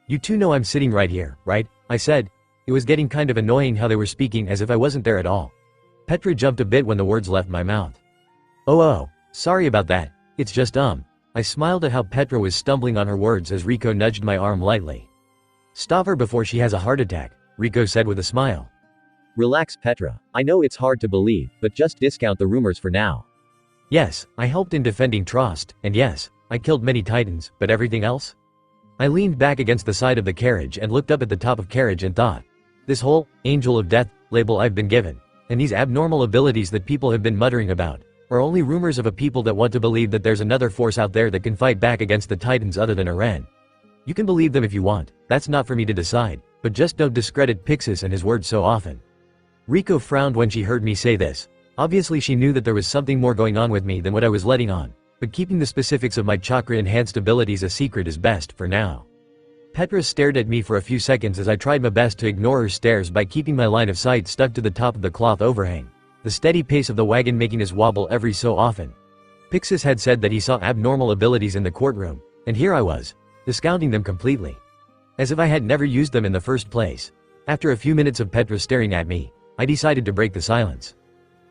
You two know I'm sitting right here, right? I said. It was getting kind of annoying how they were speaking as if I wasn't there at all. Petra jumped a bit when the words left my mouth. Oh, sorry about that. It's just I smiled at how Petra was stumbling on her words as Rico nudged my arm lightly. Stop her before she has a heart attack, Rico said with a smile. Relax, Petra. I know it's hard to believe, but just discount the rumors for now. Yes, I helped in defending Trost, and yes, I killed many titans, but everything else? I leaned back against the side of the carriage and looked up at the top of carriage and thought. This whole angel of death label I've been given, and these abnormal abilities that people have been muttering about, are only rumors of a people that want to believe that there's another force out there that can fight back against the titans other than Eren. You can believe them if you want, that's not for me to decide, but just don't discredit Pixis and his words so often. Riko frowned when she heard me say this. Obviously she knew that there was something more going on with me than what I was letting on, but keeping the specifics of my chakra-enhanced abilities a secret is best for now. Petra stared at me for a few seconds as I tried my best to ignore her stares by keeping my line of sight stuck to the top of the cloth overhang, the steady pace of the wagon making us wobble every so often. Pixis had said that he saw abnormal abilities in the courtroom, and here I was, discounting them completely. As if I had never used them in the first place. After a few minutes of Petra staring at me, I decided to break the silence.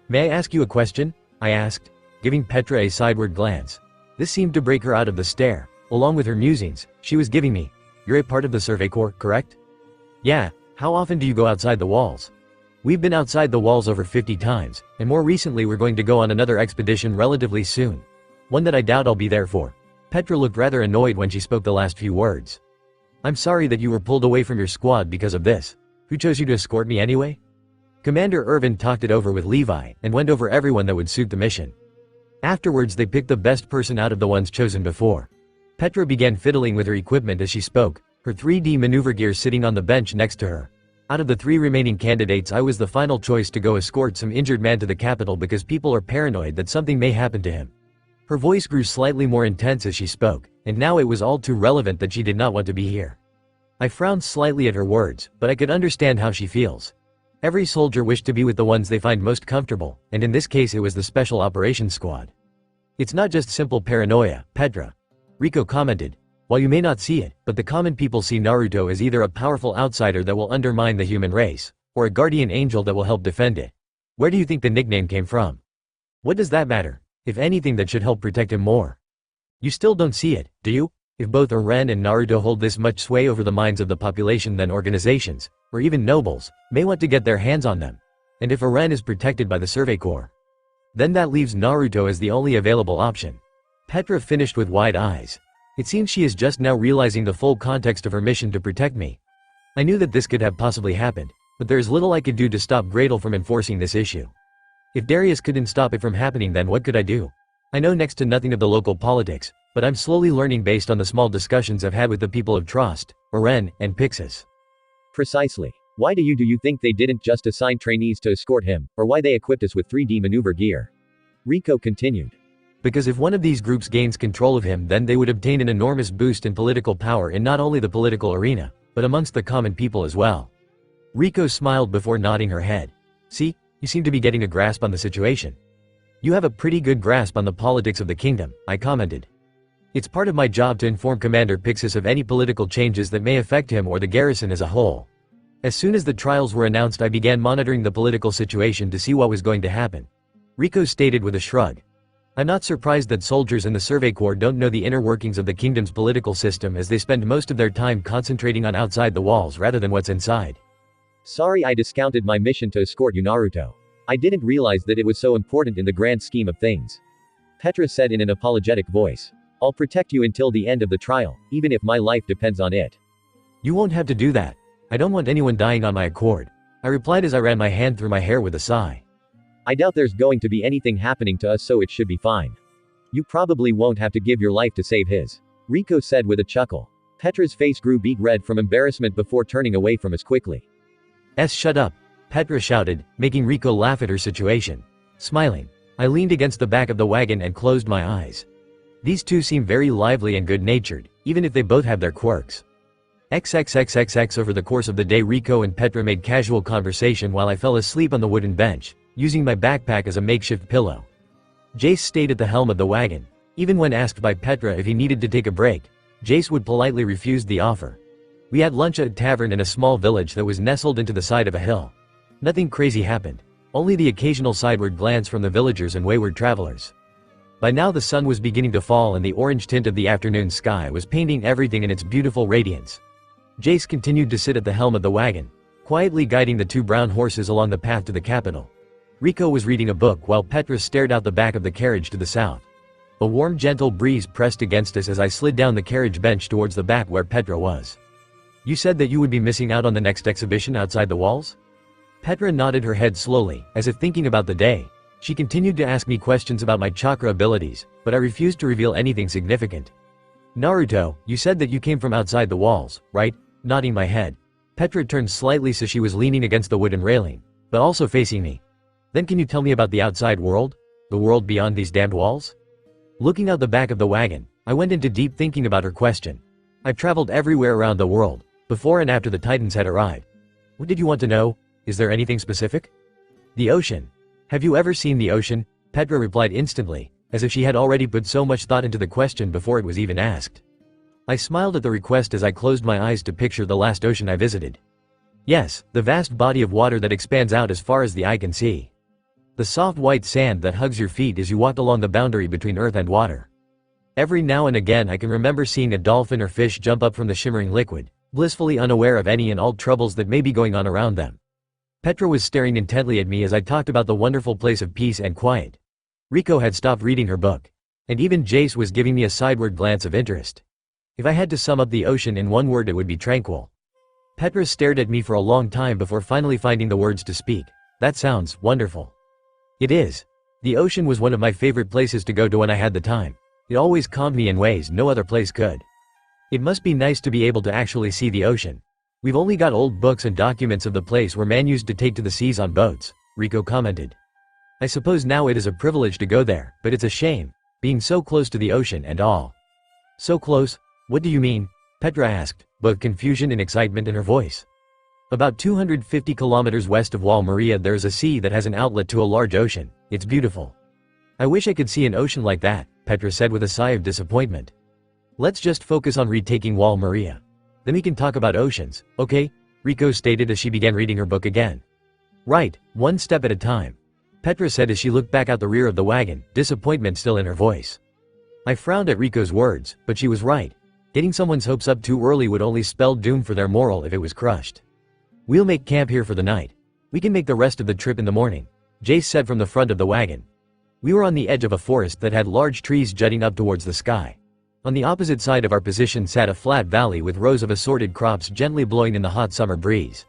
May I ask you a question? I asked, giving Petra a sideward glance. This seemed to break her out of the stare, along with her musings. She was giving me. You're a part of the Survey Corps, correct? Yeah, how often do you go outside the walls? We've been outside the walls over 50 times, and more recently we're going to go on another expedition relatively soon. One that I doubt I'll be there for. Petra looked rather annoyed when she spoke the last few words. I'm sorry that you were pulled away from your squad because of this. Who chose you to escort me anyway? Commander Irvin talked it over with Levi, and went over everyone that would suit the mission. Afterwards they picked the best person out of the ones chosen before. Petra began fiddling with her equipment as she spoke, her 3D maneuver gear sitting on the bench next to her. Out of the 3 remaining candidates I was the final choice to go escort some injured man to the capital because people are paranoid that something may happen to him. Her voice grew slightly more intense as she spoke, and now it was all too relevant that she did not want to be here. I frowned slightly at her words, but I could understand how she feels. Every soldier wished to be with the ones they find most comfortable, and in this case it was the Special Operations Squad. It's not just simple paranoia, Petra. Riko commented. While you may not see it, but the common people see Naruto as either a powerful outsider that will undermine the human race, or a guardian angel that will help defend it. Where do you think the nickname came from? What does that matter? If anything, that should help protect him more. You still don't see it, do you? If both Eren and Naruto hold this much sway over the minds of the population, then organizations, or even nobles, may want to get their hands on them. And if Eren is protected by the Survey Corps, then that leaves Naruto as the only available option. Petra finished with wide eyes. It seems she is just now realizing the full context of her mission to protect me. I knew that this could have possibly happened, but there is little I could do to stop Gretel from enforcing this issue. If Darius couldn't stop it from happening, then what could I do? I know next to nothing of the local politics, but I'm slowly learning based on the small discussions I've had with the people of Trost, Eren, and Pixis. Precisely. Why do you think they didn't just assign trainees to escort him, or why they equipped us with 3D maneuver gear? Riko continued. Because if one of these groups gains control of him, then they would obtain an enormous boost in political power in not only the political arena, but amongst the common people as well. Riko smiled before nodding her head. See, you seem to be getting a grasp on the situation. You have a pretty good grasp on the politics of the kingdom, I commented. It's part of my job to inform Commander Pixis of any political changes that may affect him or the garrison as a whole. As soon as the trials were announced, I began monitoring the political situation to see what was going to happen. Riko stated with a shrug. I'm not surprised that soldiers in the Survey Corps don't know the inner workings of the kingdom's political system, as they spend most of their time concentrating on outside the walls rather than what's inside. Sorry I discounted my mission to escort you, Naruto. I didn't realize that it was so important in the grand scheme of things. Petra said in an apologetic voice. I'll protect you until the end of the trial, even if my life depends on it. You won't have to do that. I don't want anyone dying on my accord, I replied as I ran my hand through my hair with a sigh. I doubt there's going to be anything happening to us, so it should be fine. You probably won't have to give your life to save his. Riko said with a chuckle. Petra's face grew beet red from embarrassment before turning away from us quickly. Shut up, Petra shouted, making Riko laugh at her situation. Smiling, I leaned against the back of the wagon and closed my eyes. These two seem very lively and good-natured, even if they both have their quirks. XXXXX. Over the course of the day, Riko and Petra made casual conversation while I fell asleep on the wooden bench, using my backpack as a makeshift pillow. Jace stayed at the helm of the wagon. Even when asked by Petra if he needed to take a break, Jace would politely refuse the offer. We had lunch at a tavern in a small village that was nestled into the side of a hill. Nothing crazy happened, only the occasional sideward glance from the villagers and wayward travelers. By now the sun was beginning to fall and the orange tint of the afternoon sky was painting everything in its beautiful radiance. Jace continued to sit at the helm of the wagon, quietly guiding the two brown horses along the path to the capital. Riko was reading a book while Petra stared out the back of the carriage to the south. A warm gentle breeze pressed against us as I slid down the carriage bench towards the back where Petra was. You said that you would be missing out on the next exhibition outside the walls? Petra nodded her head slowly, as if thinking about the day. She continued to ask me questions about my chakra abilities, but I refused to reveal anything significant. Naruto, you said that you came from outside the walls, right? Nodding my head. Petra turned slightly so she was leaning against the wooden railing, but also facing me. Then can you tell me about the outside world? The world beyond these damned walls? Looking out the back of the wagon, I went into deep thinking about her question. I've traveled everywhere around the world, before and after the Titans had arrived. What did you want to know? Is there anything specific? The ocean. Have you ever seen the ocean? Petra replied instantly, as if she had already put so much thought into the question before it was even asked. I smiled at the request as I closed my eyes to picture the last ocean I visited. Yes, the vast body of water that expands out as far as the eye can see. The soft white sand that hugs your feet as you walk along the boundary between earth and water. Every now and again I can remember seeing a dolphin or fish jump up from the shimmering liquid, blissfully unaware of any and all troubles that may be going on around them. Petra was staring intently at me as I talked about the wonderful place of peace and quiet. Riko had stopped reading her book. And even Jace was giving me a sideward glance of interest. If I had to sum up the ocean in one word, it would be tranquil. Petra stared at me for a long time before finally finding the words to speak. That sounds wonderful. It is. The ocean was one of my favorite places to go to when I had the time. It always calmed me in ways no other place could. It must be nice to be able to actually see the ocean. We've only got old books and documents of the place where man used to take to the seas on boats, Riko commented. I suppose now it is a privilege to go there, but it's a shame, being so close to the ocean and all. So close? What do you mean? Petra asked, both confusion and excitement in her voice. About 250 kilometers west of Wall Maria there is a sea that has an outlet to a large ocean. It's beautiful. I wish I could see an ocean like that, Petra said with a sigh of disappointment. Let's just focus on retaking Wall Maria. Then we can talk about oceans, okay? Riko stated as she began reading her book again. Right, one step at a time. Petra said as she looked back out the rear of the wagon, disappointment still in her voice. I frowned at Riko's words, but she was right. Getting someone's hopes up too early would only spell doom for their morale if it was crushed. We'll make camp here for the night. We can make the rest of the trip in the morning, Jace said from the front of the wagon. We were on the edge of a forest that had large trees jutting up towards the sky. On the opposite side of our position sat a flat valley with rows of assorted crops gently blowing in the hot summer breeze.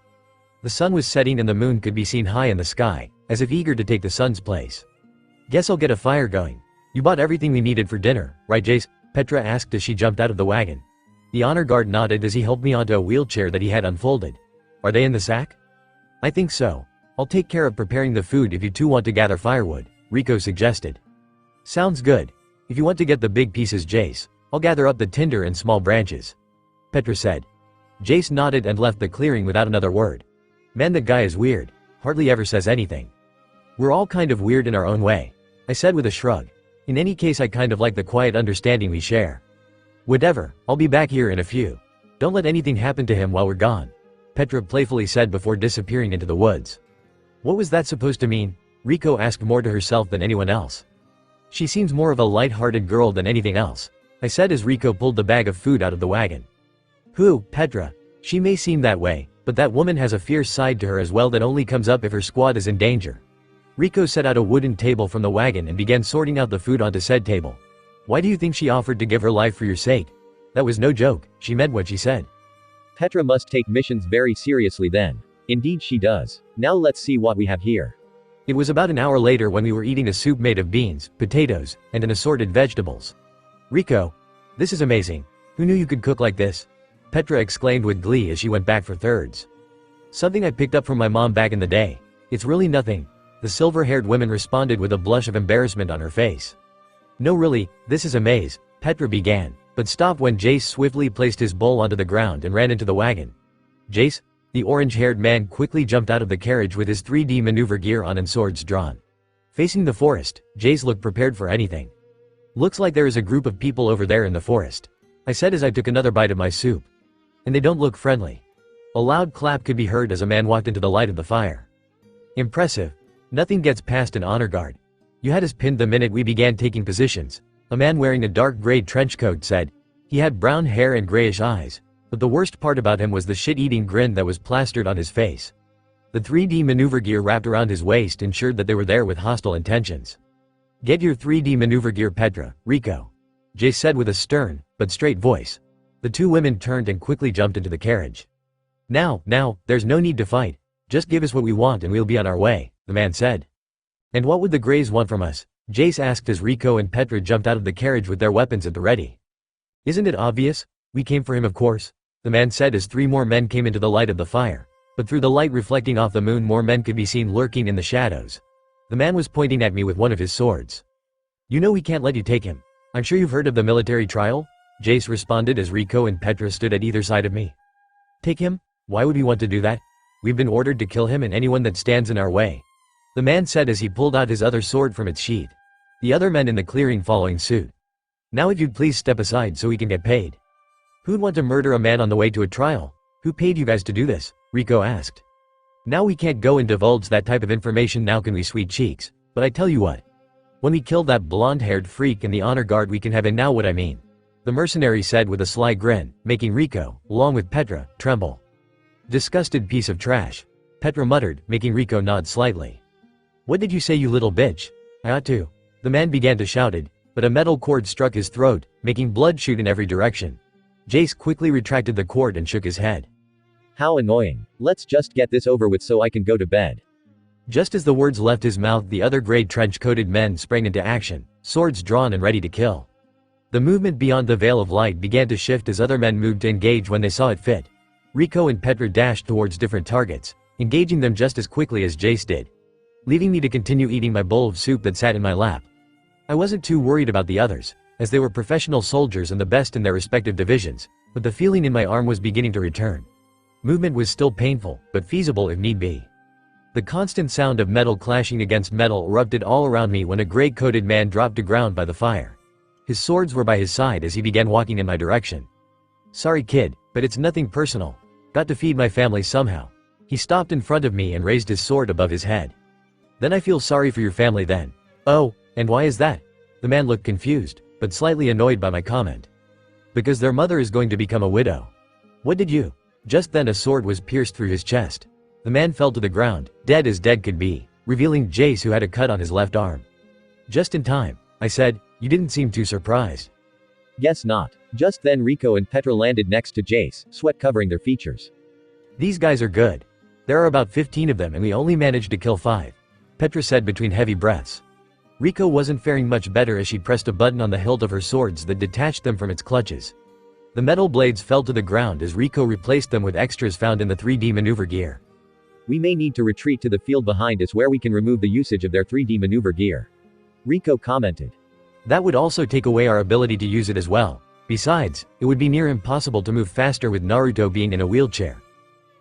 The sun was setting and the moon could be seen high in the sky, as if eager to take the sun's place. Guess I'll get a fire going. You bought everything we needed for dinner, right Jace? Petra asked as she jumped out of the wagon. The honor guard nodded as he helped me onto a wheelchair that he had unfolded. Are they in the sack? I think so. I'll take care of preparing the food if you two want to gather firewood, Riko suggested. Sounds good. If you want to get the big pieces, Jace, I'll gather up the tinder and small branches, Petra said. Jace nodded and left the clearing without another word. Man, that guy is weird. Hardly ever says anything. We're all kind of weird in our own way, I said with a shrug. In any case, I kind of like the quiet understanding we share. Whatever, I'll be back here in a few. Don't let anything happen to him while we're gone, Petra playfully said before disappearing into the woods. What was that supposed to mean? Riko asked more to herself than anyone else. She seems more of a light-hearted girl than anything else, I said as Riko pulled the bag of food out of the wagon. Who, Petra? She may seem that way, but that woman has a fierce side to her as well that only comes up if her squad is in danger. Riko set out a wooden table from the wagon and began sorting out the food onto said table. Why do you think she offered to give her life for your sake? That was no joke, she meant what she said. Petra must take missions very seriously then. Indeed she does. Now let's see what we have here. It was about an hour later when we were eating a soup made of beans, potatoes, and an assorted vegetables. Riko, this is amazing. Who knew you could cook like this? Petra exclaimed with glee as she went back for thirds. Something I picked up from my mom back in the day. It's really nothing, the silver-haired woman responded with a blush of embarrassment on her face. No really, this is a maze, Petra began, but stopped when Jace swiftly placed his bowl onto the ground and ran into the wagon. Jace? The orange-haired man quickly jumped out of the carriage with his 3D maneuver gear on and swords drawn. Facing the forest, Jace looked prepared for anything. Looks like there is a group of people over there in the forest, I said as I took another bite of my soup. And they don't look friendly. A loud clap could be heard as a man walked into the light of the fire. Impressive. Nothing gets past an honor guard. You had us pinned the minute we began taking positions, a man wearing a dark gray trench coat said. He had brown hair and grayish eyes, but the worst part about him was the shit-eating grin that was plastered on his face. The 3D maneuver gear wrapped around his waist ensured that they were there with hostile intentions. Get your 3D maneuver gear, Petra, Rico. Jace said with a stern, but straight voice. The two women turned and quickly jumped into the carriage. Now, there's no need to fight. Just give us what we want and we'll be on our way, the man said. And what would the Greys want from us? Jace asked as Rico and Petra jumped out of the carriage with their weapons at the ready. Isn't it obvious? We came for him, of course, the man said as three more men came into the light of the fire. But through the light reflecting off the moon, more men could be seen lurking in the shadows. The man was pointing at me with one of his swords. You know we can't let you take him. I'm sure you've heard of the military trial? Jace responded as Rico and Petra stood at either side of me. Take him? Why would we want to do that? We've been ordered to kill him and anyone that stands in our way, the man said as he pulled out his other sword from its sheath. The other men in the clearing following suit. Now if you'd please step aside so we can get paid. Who'd want to murder a man on the way to a trial? Who paid you guys to do this? Rico asked. Now we can't go and divulge that type of information now, can we, sweet cheeks? But I tell you what. When we killed that blonde-haired freak and the honor guard, we can have it now, what I mean, the mercenary said with a sly grin, making Rico, along with Petra, tremble. Disgusted piece of trash, Petra muttered, making Rico nod slightly. What did you say, you little bitch? I ought to. The man began to shout it, but a metal cord struck his throat, making blood shoot in every direction. Jace quickly retracted the cord and shook his head. How annoying. Let's just get this over with so I can go to bed. Just as the words left his mouth, the other gray trench-coated men sprang into action, swords drawn and ready to kill. The movement beyond the veil of light began to shift as other men moved to engage when they saw it fit. Rico and Petra dashed towards different targets, engaging them just as quickly as Jace did, leaving me to continue eating my bowl of soup that sat in my lap. I wasn't too worried about the others, as they were professional soldiers and the best in their respective divisions, but the feeling in my arm was beginning to return. Movement was still painful, but feasible if need be. The constant sound of metal clashing against metal erupted all around me when a gray-coated man dropped to ground by the fire. His swords were by his side as he began walking in my direction. Sorry kid, but it's nothing personal. Got to feed my family somehow. He stopped in front of me and raised his sword above his head. Then I feel sorry for your family then. Oh, and why is that? The man looked confused, but slightly annoyed by my comment. Because their mother is going to become a widow. What did you? Just then a sword was pierced through his chest. The man fell to the ground, dead as dead could be, revealing Jace, who had a cut on his left arm. Just in time, I said. You didn't seem too surprised. Guess not. Just then Rico and Petra landed next to Jace, sweat covering their features. These guys are good. There are about 15 of them and we only managed to kill 5. Petra said between heavy breaths. Rico wasn't faring much better as she pressed a button on the hilt of her swords that detached them from its clutches. The metal blades fell to the ground as Rico replaced them with extras found in the 3D maneuver gear. We may need to retreat to the field behind us where we can remove the usage of their 3D maneuver gear, Rico commented. That would also take away our ability to use it as well. Besides, it would be near impossible to move faster with Naruto being in a wheelchair.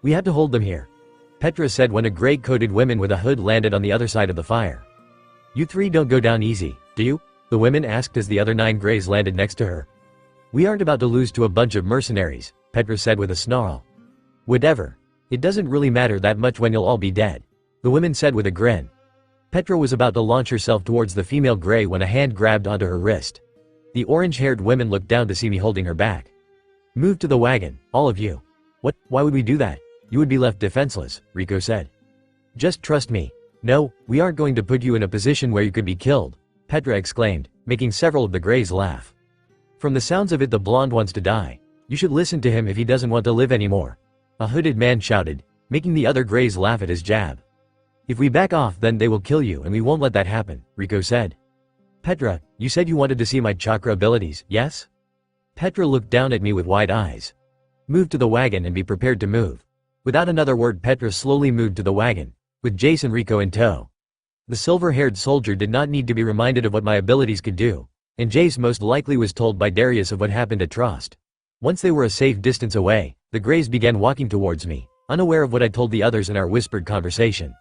We had to hold them here, Petra said when a gray-coated woman with a hood landed on the other side of the fire. You three don't go down easy, do you? The woman asked as the other 9 grays landed next to her. We aren't about to lose to a bunch of mercenaries, Petra said with a snarl. Whatever. It doesn't really matter that much when you'll all be dead, the woman said with a grin. Petra was about to launch herself towards the female gray when a hand grabbed onto her wrist. The orange-haired woman looked down to see me holding her back. Move to the wagon, all of you. What? Why would we do that? You would be left defenseless, Rico said. Just trust me. No, we aren't going to put you in a position where you could be killed, Petra exclaimed, making several of the grays laugh. From the sounds of it, the blonde wants to die. You should listen to him if he doesn't want to live anymore, a hooded man shouted, making the other grays laugh at his jab. If we back off, then they will kill you and we won't let that happen, Rico said. Petra, you said you wanted to see my chakra abilities, yes? Petra looked down at me with wide eyes. Move to the wagon and be prepared to move. Without another word, Petra slowly moved to the wagon, with Jace and Rico in tow. The silver-haired soldier did not need to be reminded of what my abilities could do, and Jace most likely was told by Darius of what happened at Trost. Once they were a safe distance away, the grays began walking towards me, unaware of what I told the others in our whispered conversation.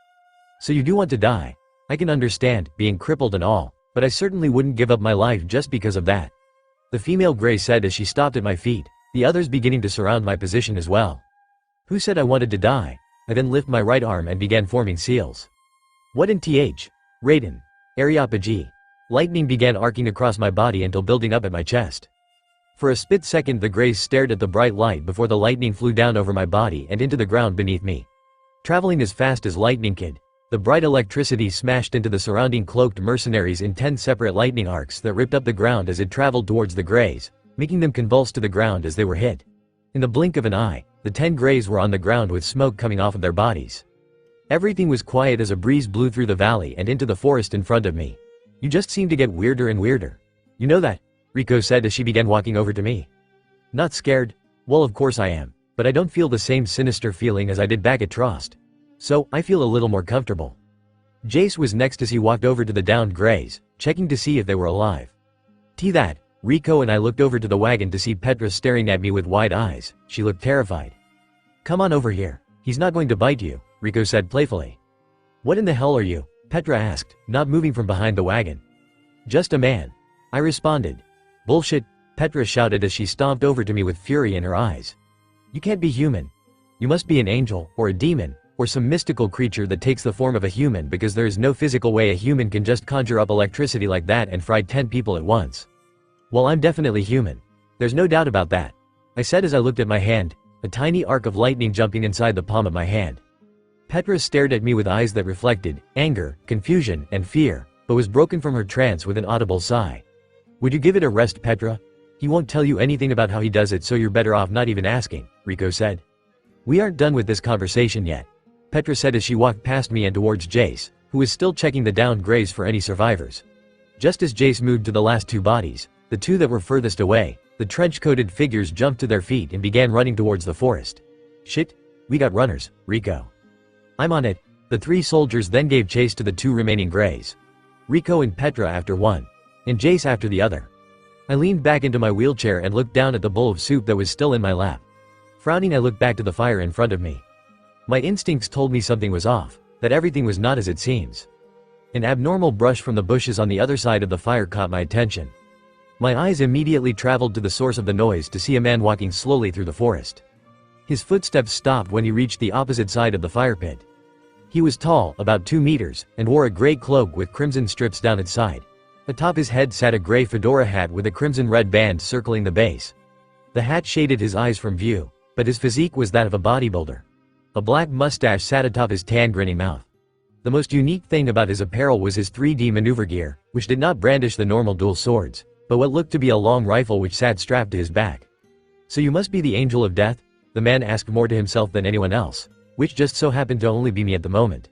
So you do want to die? I can understand, being crippled and all, but I certainly wouldn't give up my life just because of that, the female gray said as she stopped at my feet, the others beginning to surround my position as well. Who said I wanted to die? I then lifted my right arm and began forming seals. What in th? Raiden. Areopagi. Lightning began arcing across my body until building up at my chest. For a split second the grays stared at the bright light before the lightning flew down over my body and into the ground beneath me, traveling as fast as lightning could. The bright electricity smashed into the surrounding cloaked mercenaries in 10 separate lightning arcs that ripped up the ground as it traveled towards the Greys, making them convulse to the ground as they were hit. In the blink of an eye, the 10 Greys were on the ground with smoke coming off of their bodies. Everything was quiet as a breeze blew through the valley and into the forest in front of me. "You just seem to get weirder and weirder. You know that?" Riko said as she began walking over to me. "Not scared? Well, of course I am, but I don't feel the same sinister feeling as I did back at Trost. So, I feel a little more comfortable." Jace was next as he walked over to the downed Greys, checking to see if they were alive. That, Riko and I looked over to the wagon to see Petra staring at me with wide eyes. She looked terrified. "Come on over here. He's not going to bite you," Riko said playfully. "What in the hell are you?" Petra asked, not moving from behind the wagon. "Just a man," I responded. "Bullshit," Petra shouted as she stomped over to me with fury in her eyes. "You can't be human. You must be an angel, or a demon, or some mystical creature that takes the form of a human because there is no physical way a human can just conjure up electricity like that and fry 10 people at once." "Well, I'm definitely human. There's no doubt about that," I said as I looked at my hand, a tiny arc of lightning jumping inside the palm of my hand. Petra stared at me with eyes that reflected anger, confusion, and fear, but was broken from her trance with an audible sigh. "Would you give it a rest, Petra? He won't tell you anything about how he does it, so you're better off not even asking," Riko said. "We aren't done with this conversation yet," Petra said as she walked past me and towards Jace, who was still checking the downed Greys for any survivors. Just as Jace moved to the last 2 bodies, the 2 that were furthest away, the trench-coated figures jumped to their feet and began running towards the forest. "Shit, we got runners, Riko." "I'm on it." The 3 soldiers then gave chase to the 2 remaining Greys. Riko and Petra after one, and Jace after the other. I leaned back into my wheelchair and looked down at the bowl of soup that was still in my lap. Frowning, I looked back to the fire in front of me. My instincts told me something was off, that everything was not as it seems. An abnormal brush from the bushes on the other side of the fire caught my attention. My eyes immediately traveled to the source of the noise to see a man walking slowly through the forest. His footsteps stopped when he reached the opposite side of the fire pit. He was tall, about 2 meters, and wore a gray cloak with crimson strips down its side. Atop his head sat a gray fedora hat with a crimson-red band circling the base. The hat shaded his eyes from view, but his physique was that of a bodybuilder. A black mustache sat atop his tan, grinning mouth. The most unique thing about his apparel was his 3D maneuver gear, which did not brandish the normal dual swords, but what looked to be a long rifle which sat strapped to his back. "So you must be the Angel of Death?" the man asked, more to himself than anyone else, which just so happened to only be me at the moment.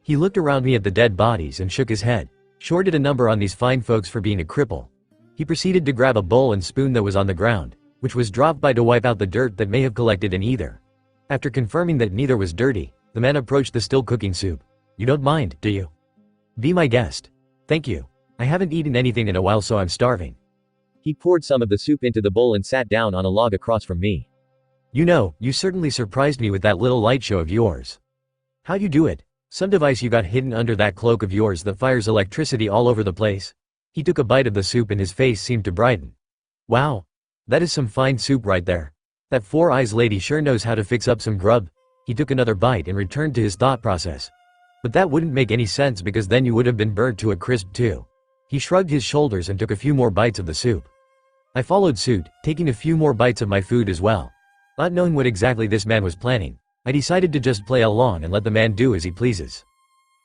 He looked around me at the dead bodies and shook his head, shorted a number on these fine folks for being a cripple. He proceeded to grab a bowl and spoon that was on the ground, which was dropped by to wipe out the dirt that may have collected in either. After confirming that neither was dirty, the man approached the still cooking soup. "You don't mind, do you? Be my guest." "Thank you. I haven't eaten anything in a while, so I'm starving." He poured some of the soup into the bowl and sat down on a log across from me. "You know, you certainly surprised me with that little light show of yours. How'd you do it? Some device you got hidden under that cloak of yours that fires electricity all over the place?" He took a bite of the soup and his face seemed to brighten. "Wow. That is some fine soup right there. That 4 Eyes lady sure knows how to fix up some grub." He took another bite and returned to his thought process. "But that wouldn't make any sense because then you would have been burnt to a crisp too." He shrugged his shoulders and took a few more bites of the soup. I followed suit, taking a few more bites of my food as well. Not knowing what exactly this man was planning, I decided to just play along and let the man do as he pleases.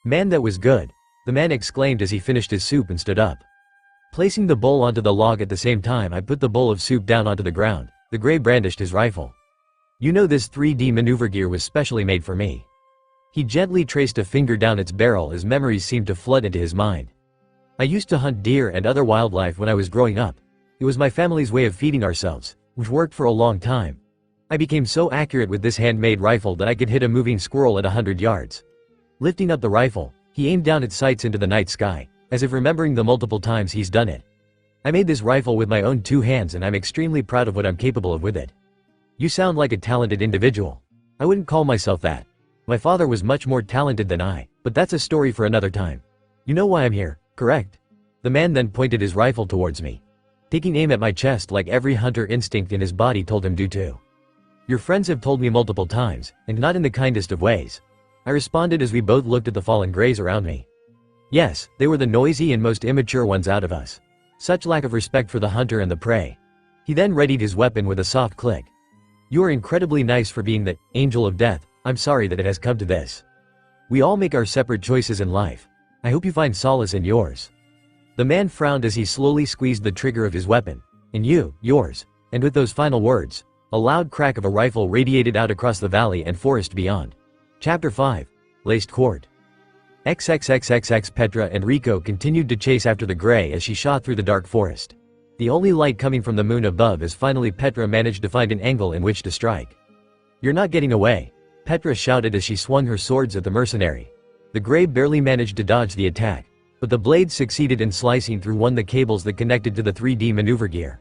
"Man, that was good," the man exclaimed as he finished his soup and stood up. Placing the bowl onto the log at the same time I put the bowl of soup down onto the ground. The Gray brandished his rifle. "You know, this 3D maneuver gear was specially made for me." He gently traced a finger down its barrel as memories seemed to flood into his mind. "I used to hunt deer and other wildlife when I was growing up. It was my family's way of feeding ourselves, which worked for a long time. I became so accurate with this handmade rifle that I could hit a moving squirrel at 100 yards. Lifting up the rifle, he aimed down its sights into the night sky, as if remembering the multiple times he's done it. I made this rifle with my own 2 hands and I'm extremely proud of what I'm capable of with it." "You sound like a talented individual." "I wouldn't call myself that. My father was much more talented than I, but that's a story for another time. You know why I'm here, correct?" The man then pointed his rifle towards me, taking aim at my chest like every hunter instinct in his body told him to. "Your friends have told me multiple times, and not in the kindest of ways," I responded as we both looked at the fallen Greys around me. "Yes, they were the noisy and most immature ones out of us. Such lack of respect for the hunter and the prey." He then readied his weapon with a soft click. "You are incredibly nice for being the Angel of Death. I'm sorry that it has come to this." We all make our separate choices in life. I hope you find solace in yours." The man frowned as he slowly squeezed the trigger of his weapon. "And you, yours." And with those final words, a loud crack of a rifle radiated out across the valley and forest beyond. Chapter 5. Laced Cord. XXXXX Petra and Rico continued to chase after the gray as she shot through the dark forest. The only light coming from the moon above as finally Petra managed to find an angle in which to strike. "You're not getting away," Petra shouted as she swung her swords at the mercenary. The gray barely managed to dodge the attack, but the blade succeeded in slicing through one of the cables that connected to the 3D maneuver gear.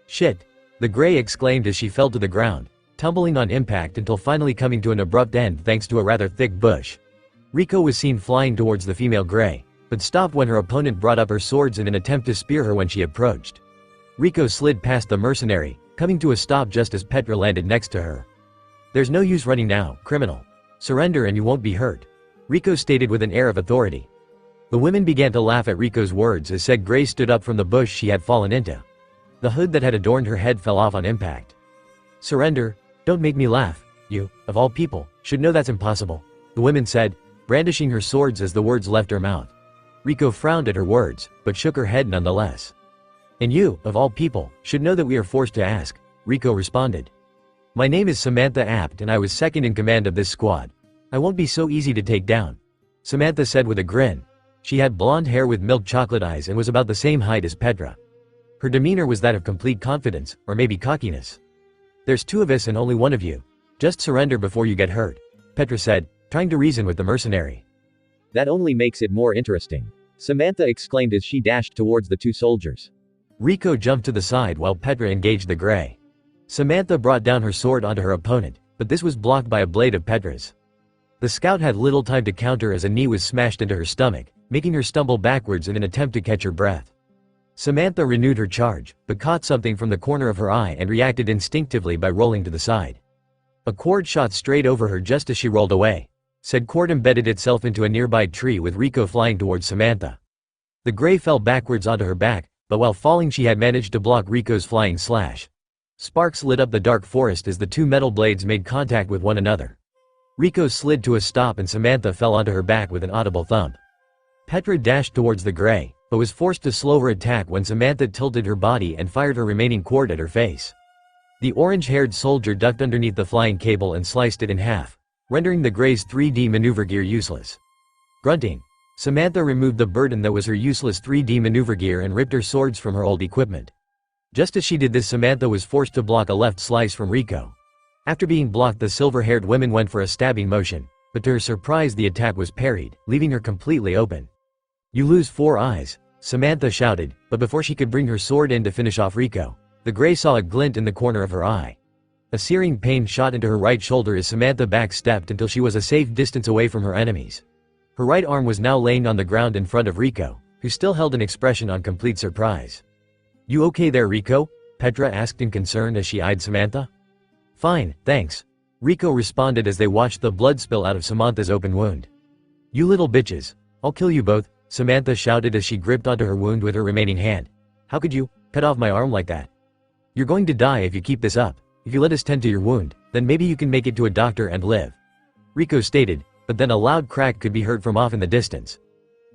"Shit!" the gray exclaimed as she fell to the ground, tumbling on impact until finally coming to an abrupt end thanks to a rather thick bush. Rico was seen flying towards the female gray, but stopped when her opponent brought up her swords in an attempt to spear her when she approached. Rico slid past the mercenary, coming to a stop just as Petra landed next to her. "There's no use running now, criminal. Surrender and you won't be hurt," Rico stated with an air of authority. The women began to laugh at Rico's words as said gray stood up from the bush she had fallen into. The hood that had adorned her head fell off on impact. "Surrender? Don't make me laugh. You, of all people, should know that's impossible," the women said, brandishing her swords as the words left her mouth. Rico frowned at her words, but shook her head nonetheless. "And you, of all people, should know that we are forced to ask," Rico responded. "My name is Samantha Apt and I was second in command of this squad. I won't be so easy to take down," Samantha said with a grin. She had blonde hair with milk chocolate eyes and was about the same height as Petra. Her demeanor was that of complete confidence, or maybe cockiness. "There's two of us and only one of you. Just surrender before you get hurt," Petra said, trying to reason with the mercenary. "That only makes it more interesting," Samantha exclaimed as she dashed towards the two soldiers. Rico jumped to the side while Petra engaged the gray. Samantha brought down her sword onto her opponent, but this was blocked by a blade of Petra's. The scout had little time to counter as a knee was smashed into her stomach, making her stumble backwards in an attempt to catch her breath. Samantha renewed her charge, but caught something from the corner of her eye and reacted instinctively by rolling to the side. A cord shot straight over her just as she rolled away. Said cord embedded itself into a nearby tree with Rico flying towards Samantha. The gray fell backwards onto her back, but while falling she had managed to block Rico's flying slash. Sparks lit up the dark forest as the two metal blades made contact with one another. Rico slid to a stop and Samantha fell onto her back with an audible thump. Petra dashed towards the gray, but was forced to slow her attack when Samantha tilted her body and fired her remaining cord at her face. The orange-haired soldier ducked underneath the flying cable and sliced it in half, rendering the gray's 3D maneuver gear useless. Grunting, Samantha removed the burden that was her useless 3D maneuver gear and ripped her swords from her old equipment. Just as she did this, Samantha was forced to block a left slice from Rico. After being blocked, the silver-haired woman went for a stabbing motion, but to her surprise the attack was parried, leaving her completely open. "You lose 4 eyes," Samantha shouted, but before she could bring her sword in to finish off Rico, the gray saw a glint in the corner of her eye. A searing pain shot into her right shoulder as Samantha backstepped until she was a safe distance away from her enemies. Her right arm was now laying on the ground in front of Rico, who still held an expression on complete surprise. "You okay there, Rico?" Petra asked in concern as she eyed Samantha. "Fine, thanks," Rico responded as they watched the blood spill out of Samantha's open wound. "You little bitches, I'll kill you both," Samantha shouted as she gripped onto her wound with her remaining hand. "How could you cut off my arm like that? You're going to die if you keep this up. If you let us tend to your wound, then maybe you can make it to a doctor and live," Rico stated, but then a loud crack could be heard from off in the distance.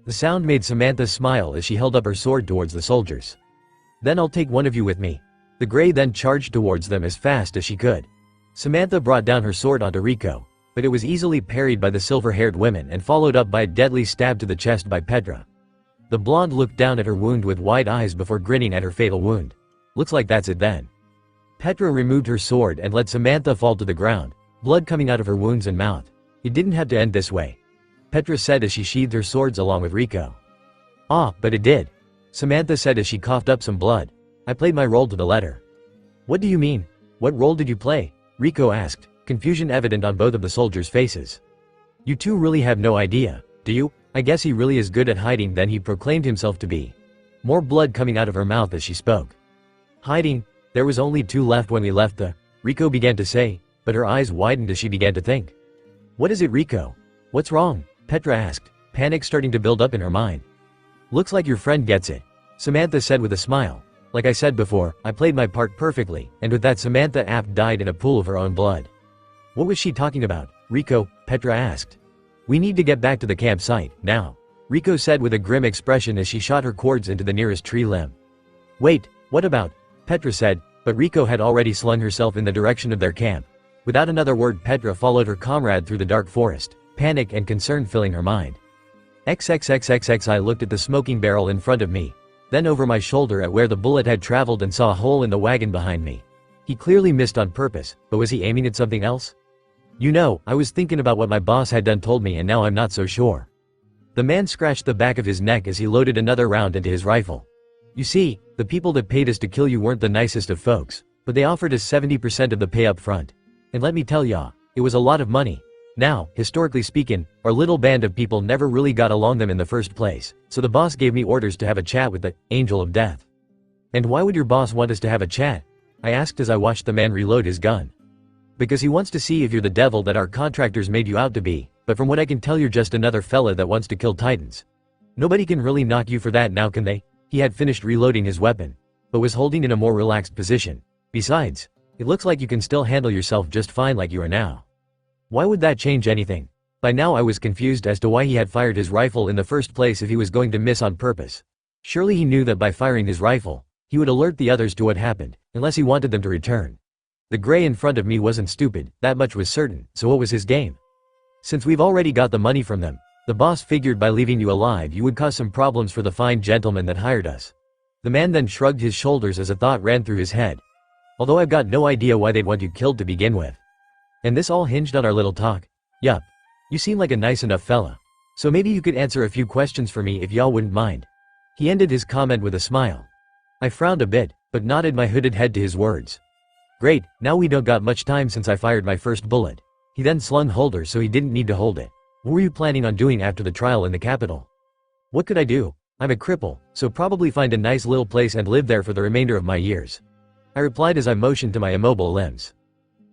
The sound made Samantha smile as she held up her sword towards the soldiers. "Then I'll take one of you with me." The gray then charged towards them as fast as she could. Samantha brought down her sword onto Rico, but it was easily parried by the silver-haired women and followed up by a deadly stab to the chest by Petra. The blonde looked down at her wound with wide eyes before grinning at her fatal wound. "Looks like that's it then." Petra removed her sword and let Samantha fall to the ground, blood coming out of her wounds and mouth. "It didn't have to end this way," Petra said as she sheathed her swords along with Rico. "Ah, but it did," Samantha said as she coughed up some blood. "I played my role to the letter." "What do you mean? What role did you play?" Rico asked, confusion evident on both of the soldiers' faces. "You two really have no idea, do you? I guess he really is good at hiding than he proclaimed himself to be." More blood coming out of her mouth as she spoke. "Hiding? There was only 2 left when we left the," Rico began to say, but her eyes widened as she began to think. "What is it, Rico? What's wrong?" Petra asked, panic starting to build up in her mind. "Looks like your friend gets it," Samantha said with a smile. "Like I said before, I played my part perfectly," and with that Samantha Apt died in a pool of her own blood. "What was she talking about, Rico?" Petra asked. We need to get back to the campsite, now. Riko said with a grim expression as she shot her cords into the nearest tree limb. Wait, what about? Petra said, but Riko had already slung herself in the direction of their camp. Without another word, Petra followed her comrade through the dark forest, panic and concern filling her mind. XXXXX. I looked at the smoking barrel in front of me, then over my shoulder at where the bullet had traveled and saw a hole in the wagon behind me. He clearly missed on purpose, but was he aiming at something else? You know, I was thinking about what my boss had done told me and now I'm not so sure. The man scratched the back of his neck as he loaded another round into his rifle. You see, the people that paid us to kill you weren't the nicest of folks, but they offered us 70% of the pay up front. And let me tell ya, it was a lot of money. Now, historically speaking, our little band of people never really got along them in the first place, so the boss gave me orders to have a chat with the Angel of Death. And why would your boss want us to have a chat? I asked as I watched the man reload his gun. Because he wants to see if you're the devil that our contractors made you out to be, but from what I can tell you're just another fella that wants to kill titans. Nobody can really knock you for that now, can they? He had finished reloading his weapon, but was holding in a more relaxed position. Besides, it looks like you can still handle yourself just fine like you are now. Why would that change anything? By now I was confused as to why he had fired his rifle in the first place if he was going to miss on purpose. Surely he knew that by firing his rifle, he would alert the others to what happened, unless he wanted them to return. The gray in front of me wasn't stupid, that much was certain, so what was his game? Since we've already got the money from them, the boss figured by leaving you alive you would cause some problems for the fine gentleman that hired us. The man then shrugged his shoulders as a thought ran through his head. Although I've got no idea why they'd want you killed to begin with. And this all hinged on our little talk? Yup. You seem like a nice enough fella. So maybe you could answer a few questions for me if y'all wouldn't mind. He ended his comment with a smile. I frowned a bit, but nodded my hooded head to his words. Great, now we don't got much time since I fired my first bullet. He then slung holder so he didn't need to hold it. What were you planning on doing after the trial in the capital? What could I do? I'm a cripple, so probably find a nice little place and live there for the remainder of my years. I replied as I motioned to my immobile limbs.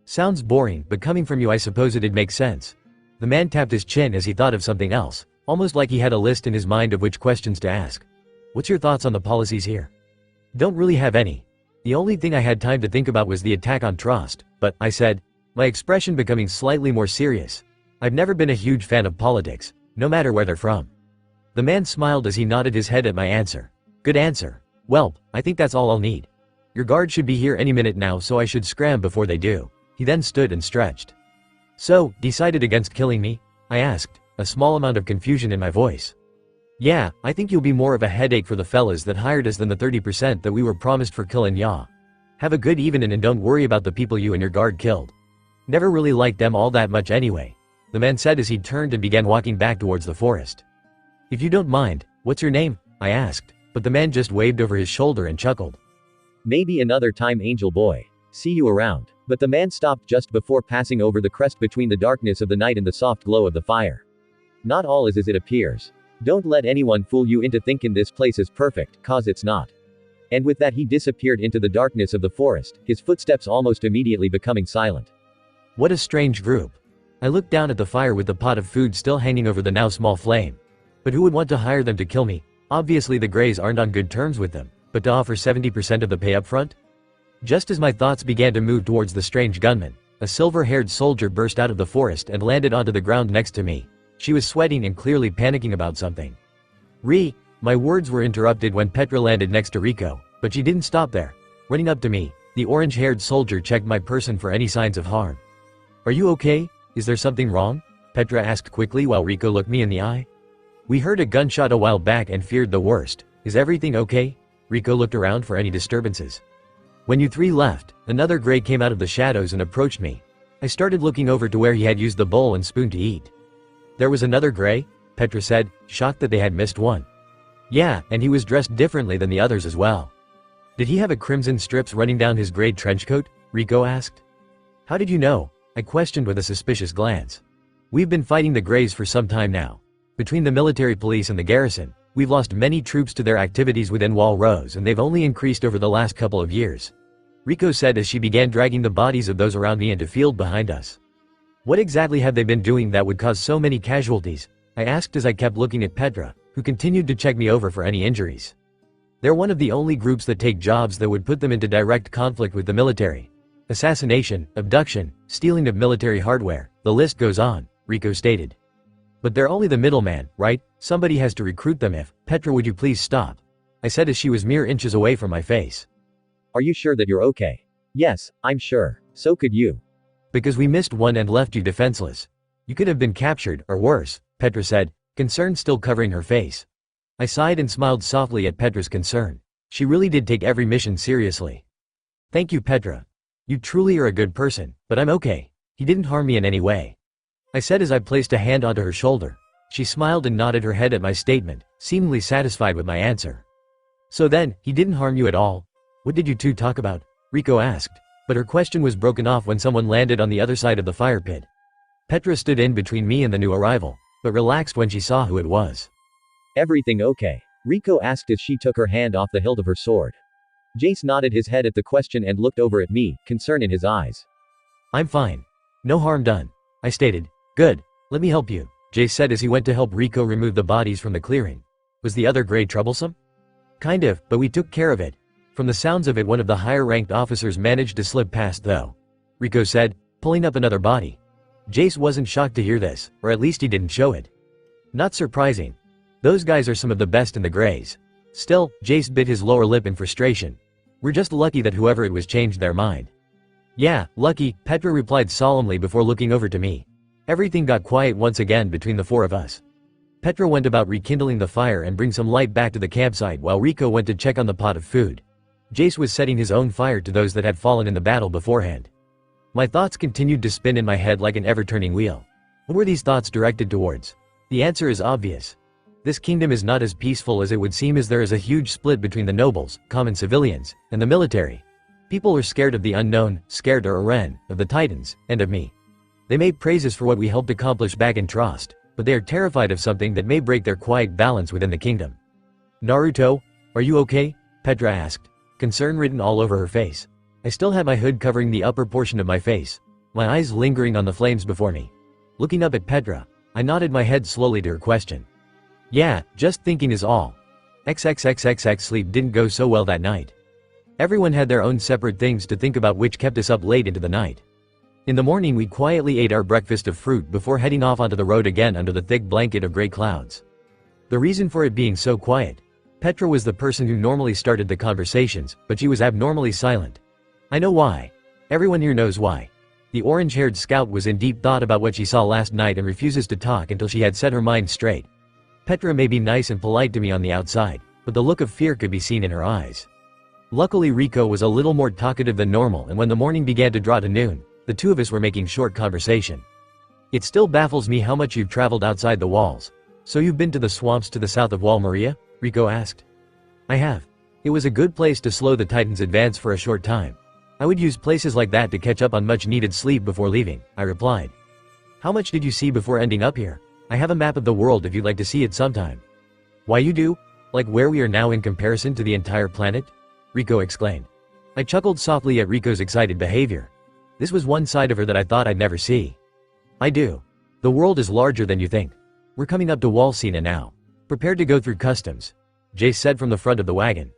Sounds boring, but coming from you I suppose it'd make sense. The man tapped his chin as he thought of something else, almost like he had a list in his mind of which questions to ask. What's your thoughts on the policies here? Don't really have any. The only thing I had time to think about was the attack on trust, but, I said, my expression becoming slightly more serious. I've never been a huge fan of politics, no matter where they're from. The man smiled as he nodded his head at my answer. Good answer. Well, I think that's all I'll need. Your guard should be here any minute now, so I should scram before they do. He then stood and stretched. So, decided against killing me? I asked, a small amount of confusion in my voice. Yeah, I think you'll be more of a headache for the fellas that hired us than the 30% that we were promised for killing ya. Have a good evening and don't worry about the people you and your guard killed. Never really liked them all that much anyway, the man said as he turned and began walking back towards the forest. If you don't mind, what's your name? I asked, but the man just waved over his shoulder and chuckled. Maybe another time, Angel Boy. See you around. But the man stopped just before passing over the crest between the darkness of the night and the soft glow of the fire. Not all is as it appears. Don't let anyone fool you into thinking this place is perfect, cause it's not. And with that he disappeared into the darkness of the forest, his footsteps almost immediately becoming silent. What a strange group. I looked down at the fire with the pot of food still hanging over the now small flame. But who would want to hire them to kill me? Obviously the Greys aren't on good terms with them, but to offer 70% of the pay up front? Just as my thoughts began to move towards the strange gunman, a silver-haired soldier burst out of the forest and landed onto the ground next to me. She was sweating and clearly panicking about something. My words were interrupted when Petra landed next to Riko, but she didn't stop there. Running up to me, the orange-haired soldier checked my person for any signs of harm. Are you okay? Is there something wrong? Petra asked quickly while Riko looked me in the eye. We heard a gunshot a while back and feared the worst. Is everything okay? Riko looked around for any disturbances. When you three left, another Grey came out of the shadows and approached me. I started looking over to where he had used the bowl and spoon to eat. There was another Grey? Petra said, shocked that they had missed one. Yeah, and he was dressed differently than the others as well. Did he have a crimson strips running down his grey trench coat? Riko asked. How did you know? I questioned with a suspicious glance. We've been fighting the Greys for some time now. Between the military police and the garrison, we've lost many troops to their activities within Wall Rose and they've only increased over the last couple of years. Riko said as she began dragging the bodies of those around me into field behind us. What exactly have they been doing that would cause so many casualties? I asked as I kept looking at Petra, who continued to check me over for any injuries. They're one of the only groups that take jobs that would put them into direct conflict with the military. Assassination, abduction, stealing of military hardware, the list goes on, Riko stated. But they're only the middleman, right? Somebody has to recruit them if. Petra, would you please stop? I said as she was mere inches away from my face. Are you sure that you're okay? Yes, I'm sure. So could you. Because we missed one and left you defenseless. You could have been captured, or worse, Petra said, concern still covering her face. I sighed and smiled softly at Petra's concern. She really did take every mission seriously. Thank you, Petra. You truly are a good person, but I'm okay. He didn't harm me in any way. I said as I placed a hand onto her shoulder. She smiled and nodded her head at my statement, seemingly satisfied with my answer. So then, he didn't harm you at all? What did you two talk about? Riko asked, but her question was broken off when someone landed on the other side of the fire pit. Petra stood in between me and the new arrival, but relaxed when she saw who it was. Everything okay? Riko asked as she took her hand off the hilt of her sword. Jace nodded his head at the question and looked over at me, concern in his eyes. I'm fine. No harm done. I stated. Good. Let me help you, Jace said as he went to help Riko remove the bodies from the clearing. Was the other grade troublesome? Kind of, but we took care of it. From the sounds of it, one of the higher-ranked officers managed to slip past though. Riko said, pulling up another body. Jace wasn't shocked to hear this, or at least he didn't show it. Not surprising. Those guys are some of the best in the Greys. Still, Jace bit his lower lip in frustration. We're just lucky that whoever it was changed their mind. Yeah, lucky, Petra replied solemnly before looking over to me. Everything got quiet once again between the four of us. Petra went about rekindling the fire and bring some light back to the campsite while Riko went to check on the pot of food. Jace was setting his own fire to those that had fallen in the battle beforehand. My thoughts continued to spin in my head like an ever-turning wheel. What were these thoughts directed towards? The answer is obvious. This kingdom is not as peaceful as it would seem, as there is a huge split between the nobles, common civilians, and the military. People are scared of the unknown, scared of Eren, of the Titans, and of me. They may praise us for what we helped accomplish back in Trost, but they are terrified of something that may break their quiet balance within the kingdom. Naruto, are you okay? Petra asked, concern written all over her face. I still had my hood covering the upper portion of my face, my eyes lingering on the flames before me. Looking up at Petra, I nodded my head slowly to her question. Yeah, just thinking is all. XXXXX sleep didn't go so well that night. Everyone had their own separate things to think about, which kept us up late into the night. In the morning we quietly ate our breakfast of fruit before heading off onto the road again under the thick blanket of gray clouds. The reason for it being so quiet? Petra was the person who normally started the conversations, but she was abnormally silent. I know why. Everyone here knows why. The orange-haired scout was in deep thought about what she saw last night and refuses to talk until she had set her mind straight. Petra may be nice and polite to me on the outside, but the look of fear could be seen in her eyes. Luckily Riko was a little more talkative than normal, and when the morning began to draw to noon, the two of us were making short conversation. It still baffles me how much you've traveled outside the walls. So you've been to the swamps to the south of Wall Maria? Riko asked. I have. It was a good place to slow the Titans' advance for a short time. I would use places like that to catch up on much needed sleep before leaving, I replied. How much did you see before ending up here? I have a map of the world if you'd like to see it sometime. Why, you do? Like where we are now in comparison to the entire planet? Riko exclaimed. I chuckled softly at Riko's excited behavior. This was one side of her that I thought I'd never see. I do. The world is larger than you think. We're coming up to Walsina now. Prepared to go through customs, Jace said from the front of the wagon.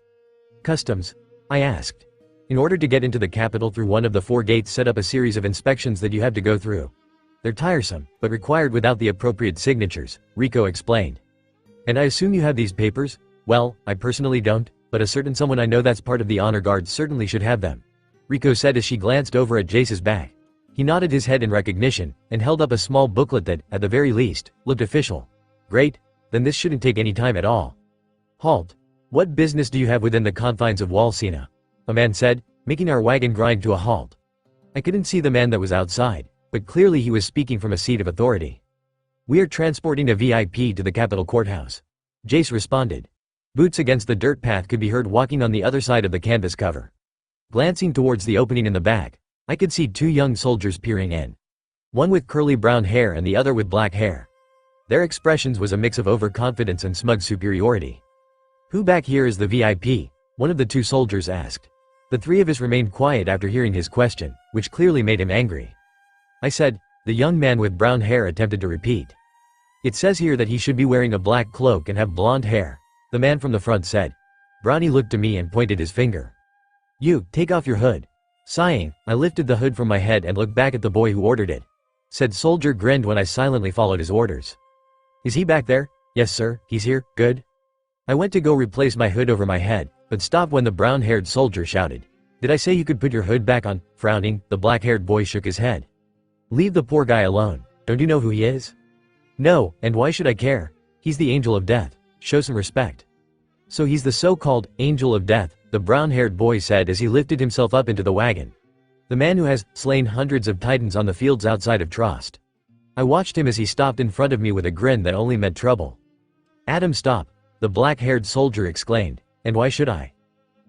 Customs? I asked. In order to get into the capital through one of the 4 gates, set up a series of inspections that you have to go through. They're tiresome, but required without the appropriate signatures, Riko explained. And I assume you have these papers? Well, I personally don't, but a certain someone I know that's part of the honor guard certainly should have them, Riko said as she glanced over at Jace's back. He nodded his head in recognition, and held up a small booklet that, at the very least, looked official. Great, then this shouldn't take any time at all. Halt. What business do you have within the confines of Walsina? A man said, making our wagon grind to a halt. I couldn't see the man that was outside, but clearly he was speaking from a seat of authority. We are transporting a VIP to the capital courthouse, Jace responded. Boots against the dirt path could be heard walking on the other side of the canvas cover. Glancing towards the opening in the back, I could see 2 young soldiers peering in. One with curly brown hair and the other with black hair. Their expressions was a mix of overconfidence and smug superiority. Who back here is the VIP? One of the 2 soldiers asked. The 3 of us remained quiet after hearing his question, which clearly made him angry. I said, the young man with brown hair attempted to repeat. It says here that he should be wearing a black cloak and have blonde hair, the man from the front said. Brownie looked to me and pointed his finger. You, take off your hood. Sighing, I lifted the hood from my head and looked back at the boy who ordered it. Said soldier grinned when I silently followed his orders. Is he back there? Yes sir, he's here, good. I went to go replace my hood over my head, but stopped when the brown-haired soldier shouted. Did I say you could put your hood back on? Frowning, the black-haired boy shook his head. Leave the poor guy alone. Don't you know who he is? No, and why should I care? He's the angel of death. Show some respect. So he's the so-called angel of death, the brown-haired boy said as he lifted himself up into the wagon. The man who has slain hundreds of titans on the fields outside of Trost. I watched him as he stopped in front of me with a grin that only meant trouble. Adam, stop, the black-haired soldier exclaimed. And why should I?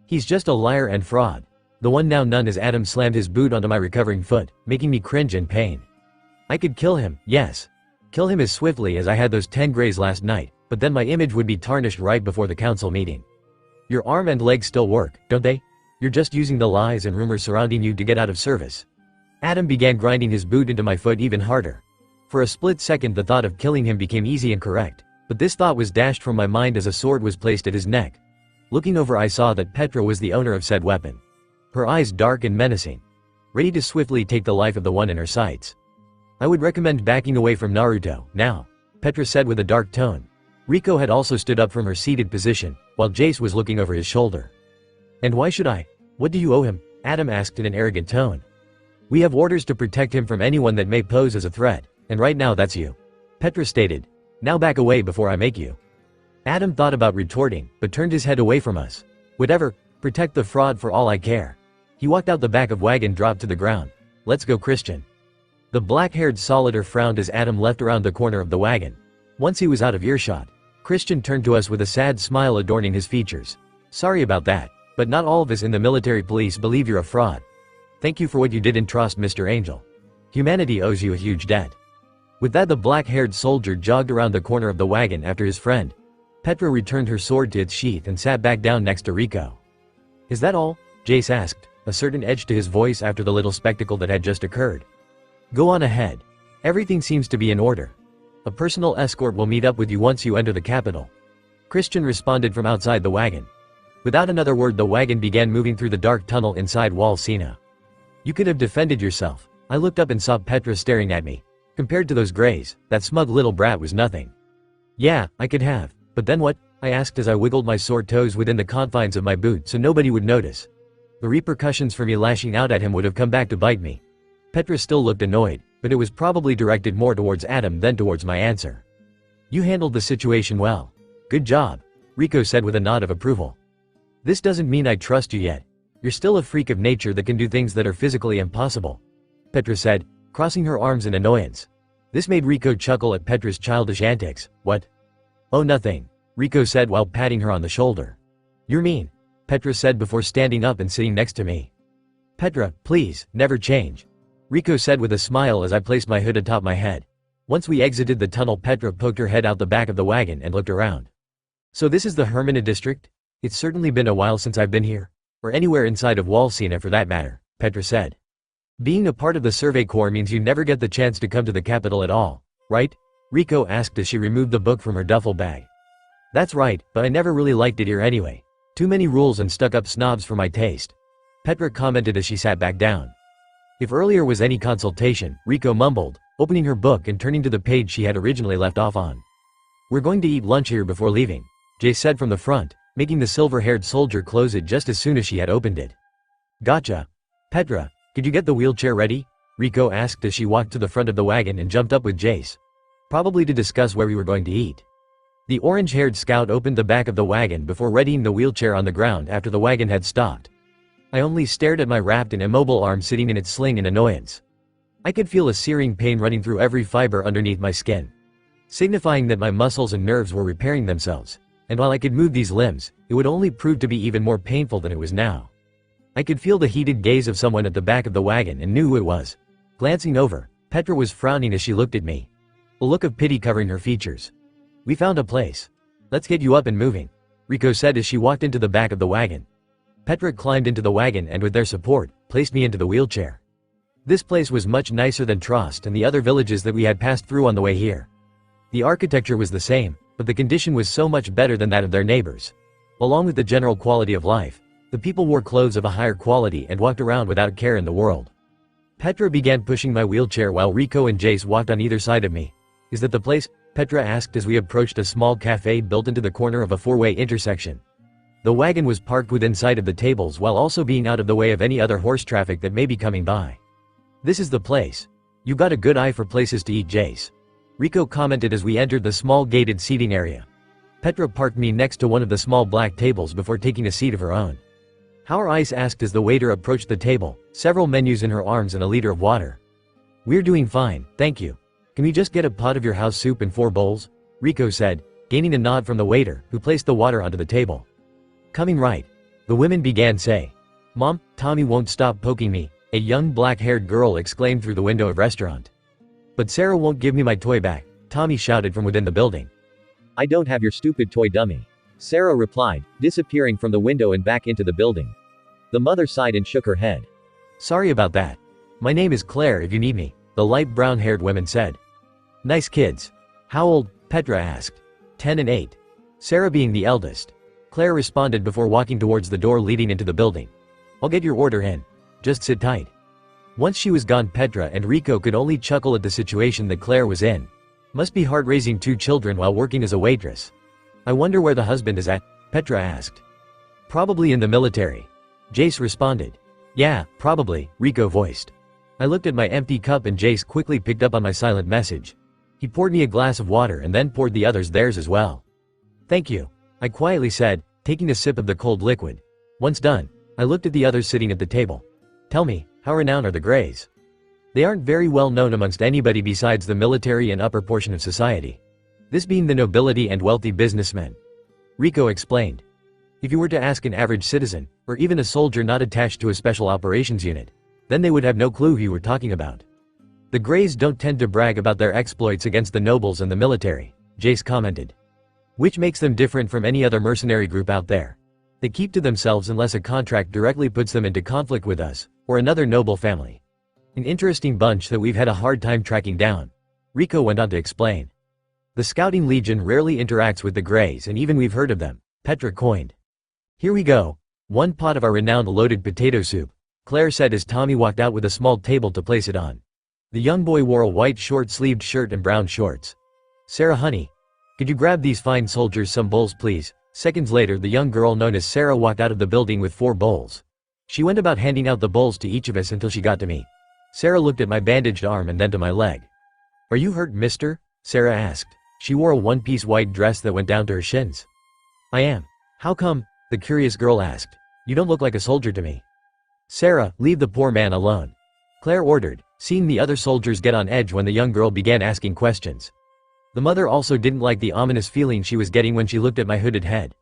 He's just a liar and fraud. The one now none as Adam slammed his boot onto my recovering foot, making me cringe in pain. I could kill him, yes. Kill him as swiftly as I had those 10 grays last night, but then my image would be tarnished right before the council meeting. Your arm and leg still work, don't they? You're just using the lies and rumors surrounding you to get out of service. Adam began grinding his boot into my foot even harder. For a split second the thought of killing him became easy and correct, but this thought was dashed from my mind as a sword was placed at his neck. Looking over I saw that Petra was the owner of said weapon. Her eyes dark and menacing. Ready to swiftly take the life of the one in her sights. I would recommend backing away from Naruto, now, Petra said with a dark tone. Riko had also stood up from her seated position, while Jace was looking over his shoulder. And why should I? What do you owe him? Adam asked in an arrogant tone. We have orders to protect him from anyone that may pose as a threat, and right now that's you. Petra stated. Now back away before I make you. Adam thought about retorting, but turned his head away from us. Whatever, protect the fraud for all I care. He walked out the back of wagon, dropped to the ground. Let's go, Christian. The black-haired soldier frowned as Adam left around the corner of the wagon. Once he was out of earshot, Christian turned to us with a sad smile adorning his features. Sorry about that, but not all of us in the military police believe you're a fraud. Thank you for what you did in Trost, Mr. Angel. Humanity owes you a huge debt. With that the black-haired soldier jogged around the corner of the wagon after his friend. Petra returned her sword to its sheath and sat back down next to Riko. Is that all? Jace asked, a certain edge to his voice after the little spectacle that had just occurred. Go on ahead. Everything seems to be in order. A personal escort will meet up with you once you enter the capital. Christian responded from outside the wagon. Without another word the wagon began moving through the dark tunnel inside Wall Sina. You could have defended yourself. I looked up and saw Petra staring at me. Compared to those grays, that smug little brat was nothing. Yeah, I could have, but then what? I asked as I wiggled my sore toes within the confines of my boot so nobody would notice. The repercussions for me lashing out at him would have come back to bite me. Petra still looked annoyed, but it was probably directed more towards Adam than towards my answer. You handled the situation well. Good job, Riko said with a nod of approval. This doesn't mean I trust you yet. You're still a freak of nature that can do things that are physically impossible. Petra said, crossing her arms in annoyance. This made Riko chuckle at Petra's childish antics. What? Oh, nothing, Riko said while patting her on the shoulder. You're mean, Petra said before standing up and sitting next to me. Petra, please, never change, Riko said with a smile as I placed my hood atop my head. Once we exited the tunnel Petra poked her head out the back of the wagon and looked around. So this is the Hermina district? It's certainly been a while since I've been here. Or anywhere inside of Wall Sina for that matter, Petra said. Being a part of the Survey Corps means you never get the chance to come to the capital at all, right? Riko asked as she removed the book from her duffel bag. That's right, but I never really liked it here anyway. Too many rules and stuck-up snobs for my taste. Petra commented as she sat back down. If earlier was any consultation, Riko mumbled, opening her book and turning to the page she had originally left off on. We're going to eat lunch here before leaving, Jay said from the front, making the silver-haired soldier close it just as soon as she had opened it. Gotcha. Petra, could you get the wheelchair ready? Riko asked as she walked to the front of the wagon and jumped up with Jace. Probably to discuss where we were going to eat. The orange-haired scout opened the back of the wagon before readying the wheelchair on the ground after the wagon had stopped. I only stared at my wrapped and immobile arm sitting in its sling in annoyance. I could feel a searing pain running through every fiber underneath my skin, signifying that my muscles and nerves were repairing themselves, and while I could move these limbs, it would only prove to be even more painful than it was now. I could feel the heated gaze of someone at the back of the wagon and knew who it was. Glancing over, Petra was frowning as she looked at me, a look of pity covering her features. We found a place. Let's get you up and moving, Riko said as she walked into the back of the wagon. Petra climbed into the wagon and with their support, placed me into the wheelchair. This place was much nicer than Trost and the other villages that we had passed through on the way here. The architecture was the same, but the condition was so much better than that of their neighbors. Along with the general quality of life, the people wore clothes of a higher quality and walked around without care in the world. Petra began pushing my wheelchair while Riko and Jace walked on either side of me. Is that the place? Petra asked as we approached a small cafe built into the corner of a four-way intersection. The wagon was parked within sight of the tables while also being out of the way of any other horse traffic that may be coming by. "This is the place. You got a good eye for places to eat, Jace," Rico commented as we entered the small gated seating area. Petra parked me next to one of the small black tables before taking a seat of her own. "How are ice?" asked as the waiter approached the table, several menus in her arms and a liter of water. "We're doing fine, thank you. Can we just get a pot of your house soup and 4 bowls?" Rico said, gaining a nod from the waiter, who placed the water onto the table. "Coming right," the women began say. "Mom, Tommy won't stop poking me," a young black-haired girl exclaimed through the window of restaurant. "But Sarah won't give me my toy back," Tommy shouted from within the building. "I don't have your stupid toy, dummy," Sarah replied, disappearing from the window and back into the building. The mother sighed and shook her head. "Sorry about that. My name is Claire if you need me," the light brown-haired woman said. "Nice kids. How old?" Petra asked. 10 and 8. Sarah being the eldest. Claire responded before walking towards the door leading into the building. "I'll get your order in. Just sit tight." Once she was gone, Petra and Rico could only chuckle at the situation that Claire was in. Must be hard raising 2 children while working as a waitress. "I wonder where the husband is at?" Petra asked. "Probably in the military," Jace responded. "Yeah, probably," Rico voiced. I looked at my empty cup and Jace quickly picked up on my silent message. He poured me a glass of water and then poured the others theirs as well. "Thank you," I quietly said, taking a sip of the cold liquid. Once done, I looked at the others sitting at the table. "Tell me, how renowned are the Greys?" "They aren't very well known amongst anybody besides the military and upper portion of society. This being the nobility and wealthy businessmen," Rico explained. "If you were to ask an average citizen, or even a soldier not attached to a special operations unit, then they would have no clue who you were talking about. The Greys don't tend to brag about their exploits against the nobles and the military," Jace commented. "Which makes them different from any other mercenary group out there. They keep to themselves unless a contract directly puts them into conflict with us, or another noble family. An interesting bunch that we've had a hard time tracking down," Rico went on to explain. "The Scouting Legion rarely interacts with the Greys and even we've heard of them," Petra coined. "Here we go. 1 pot of our renowned loaded potato soup," Claire said as Tommy walked out with a small table to place it on. The young boy wore a white short-sleeved shirt and brown shorts. "Sarah honey, could you grab these fine soldiers some bowls please?" Seconds later the young girl known as Sarah walked out of the building with 4 bowls. She went about handing out the bowls to each of us until she got to me. Sarah looked at my bandaged arm and then to my leg. "Are you hurt, mister?" Sarah asked. She wore a one-piece white dress that went down to her shins. "I am." "How come?" the curious girl asked. "You don't look like a soldier to me." "Sarah, leave the poor man alone," Claire ordered, seeing the other soldiers get on edge when the young girl began asking questions. The mother also didn't like the ominous feeling she was getting when she looked at my hooded head.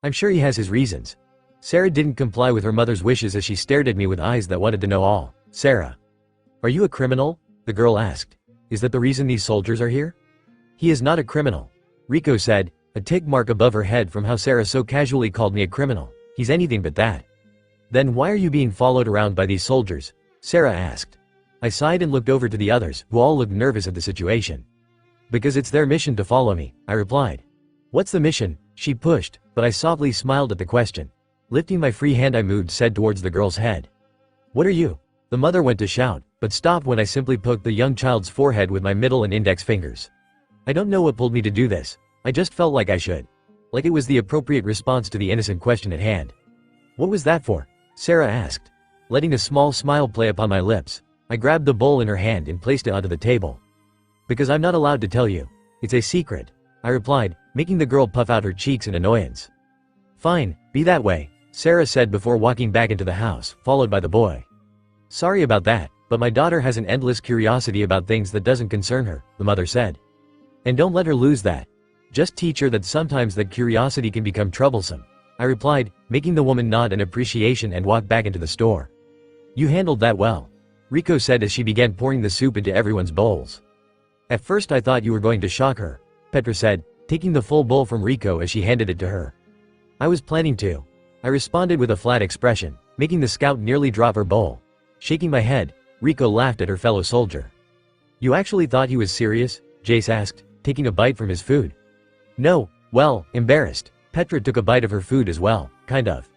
"I'm sure he has his reasons." Sarah didn't comply with her mother's wishes as she stared at me with eyes that wanted to know all. "Sarah, are you a criminal?" the girl asked. "Is that the reason these soldiers are here?" "He is not a criminal," Rico said, a tick mark above her head from how Sarah so casually called me a criminal. "He's anything but that." "Then why are you being followed around by these soldiers?" Sarah asked. I sighed and looked over to the others, who all looked nervous at the situation. "Because it's their mission to follow me," I replied. "What's the mission?" she pushed, but I softly smiled at the question. Lifting my free hand I moved said towards the girl's head. "What are you?" The mother went to shout, but stopped when I simply poked the young child's forehead with my middle and index fingers. I don't know what pulled me to do this. I just felt like I should. Like it was the appropriate response to the innocent question at hand. "What was that for?" Sarah asked. Letting a small smile play upon my lips, I grabbed the bowl in her hand and placed it onto the table. "Because I'm not allowed to tell you. It's a secret," I replied, making the girl puff out her cheeks in annoyance. "Fine, be that way," Sarah said before walking back into the house, followed by the boy. "Sorry about that, but my daughter has an endless curiosity about things that doesn't concern her," the mother said. "And don't let her lose that. Just teach her that sometimes that curiosity can become troublesome," I replied, making the woman nod in appreciation and walk back into the store. "You handled that well," Rico said as she began pouring the soup into everyone's bowls. "At first I thought you were going to shock her," Petra said, taking the full bowl from Rico as she handed it to her. "I was planning to," I responded with a flat expression, making the scout nearly drop her bowl. Shaking my head, Rico laughed at her fellow soldier. "You actually thought he was serious?" Jace asked, taking a bite from his food. "No, well, embarrassed." Petra took a bite of her food as well, kind of.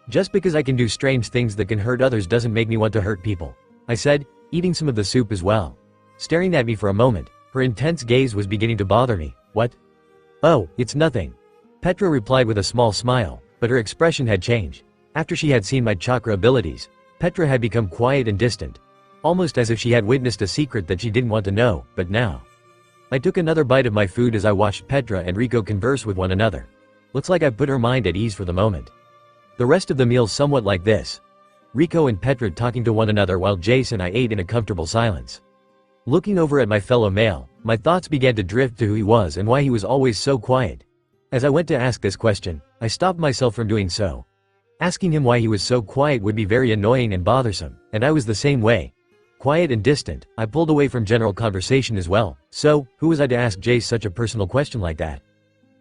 "Just because I can do strange things that can hurt others doesn't make me want to hurt people," I said, eating some of the soup as well. Staring at me for a moment, Her intense gaze was beginning to bother me. What? Oh, it's nothing. Petra replied with a small smile, but her expression had changed. After she had seen my chakra abilities, Petra had become quiet and distant, almost as if she had witnessed a secret that she didn't want to know, but now. I took another bite of my food as I watched Petra and Rico converse with one another. Looks like I put her mind at ease for the moment. The rest of the meal somewhat like this. Rico and Petra talking to one another while Jace and I ate in a comfortable silence. Looking over at my fellow male, my thoughts began to drift to who he was and why he was always so quiet. As I went to ask this question, I stopped myself from doing so. Asking him why he was so quiet would be very annoying and bothersome, and I was the same way. Quiet and distant, I pulled away from general conversation as well, so, who was I to ask Jace such a personal question like that?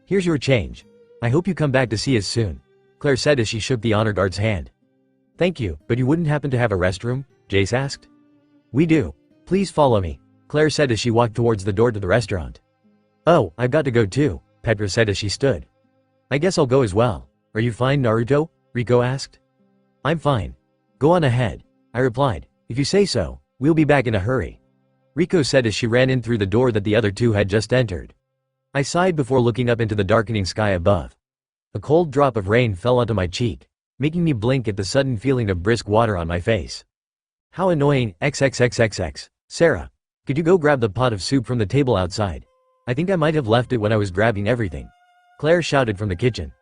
Here's your change. I hope you come back to see us soon, Claire said as she shook the honor guard's hand. Thank you, but you wouldn't happen to have a restroom? Jace asked. We do. Please follow me, Claire said as she walked towards the door to the restaurant. Oh, I've got to go too, Petra said as she stood. I guess I'll go as well. Are you fine, Naruto? Rico asked. I'm fine. Go on ahead, I replied. If you say so, we'll be back in a hurry, Rico said as she ran in through the door that the other two had just entered. I sighed before looking up into the darkening sky above. A cold drop of rain fell onto my cheek, making me blink at the sudden feeling of brisk water on my face. How annoying, xxxxx. Sarah, could you go grab the pot of soup from the table outside? I think I might have left it when I was grabbing everything, Claire shouted from the kitchen.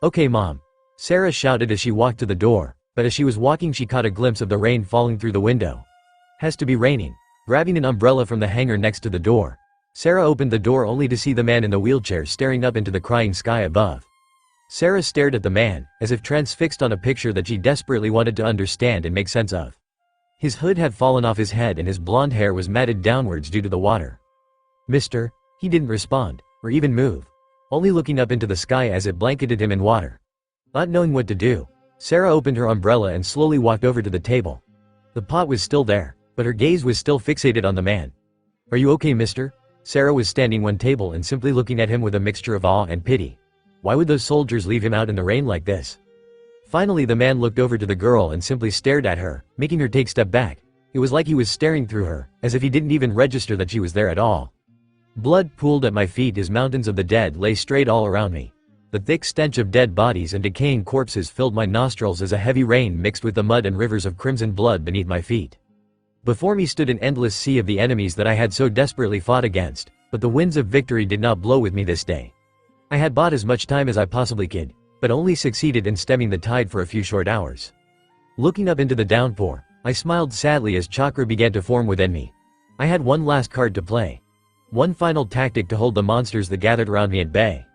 Okay, Mom, Sarah shouted as she walked to the door, but as she was walking she caught a glimpse of the rain falling through the window. Has to be raining. Grabbing an umbrella from the hanger next to the door, Sarah opened the door only to see the man in the wheelchair staring up into the crying sky above. Sarah stared at the man, as if transfixed on a picture that she desperately wanted to understand and make sense of. His hood had fallen off his head and his blonde hair was matted downwards due to the water. Mister? He didn't respond, or even move, only looking up into the sky as it blanketed him in water. Not knowing what to do, Sarah opened her umbrella and slowly walked over to the table. The pot was still there, but her gaze was still fixated on the man. Are you okay, mister? Sarah was standing one table and simply looking at him with a mixture of awe and pity. Why would those soldiers leave him out in the rain like this? Finally the man looked over to the girl and simply stared at her, making her take a step back. It was like he was staring through her, as if he didn't even register that she was there at all. Blood pooled at my feet as mountains of the dead lay straight all around me. The thick stench of dead bodies and decaying corpses filled my nostrils as a heavy rain mixed with the mud and rivers of crimson blood beneath my feet. Before me stood an endless sea of the enemies that I had so desperately fought against, but the winds of victory did not blow with me this day. I had bought as much time as I possibly could, but only succeeded in stemming the tide for a few short hours. Looking up into the downpour, I smiled sadly as chakra began to form within me. I had one last card to play. One final tactic to hold the monsters that gathered around me at bay.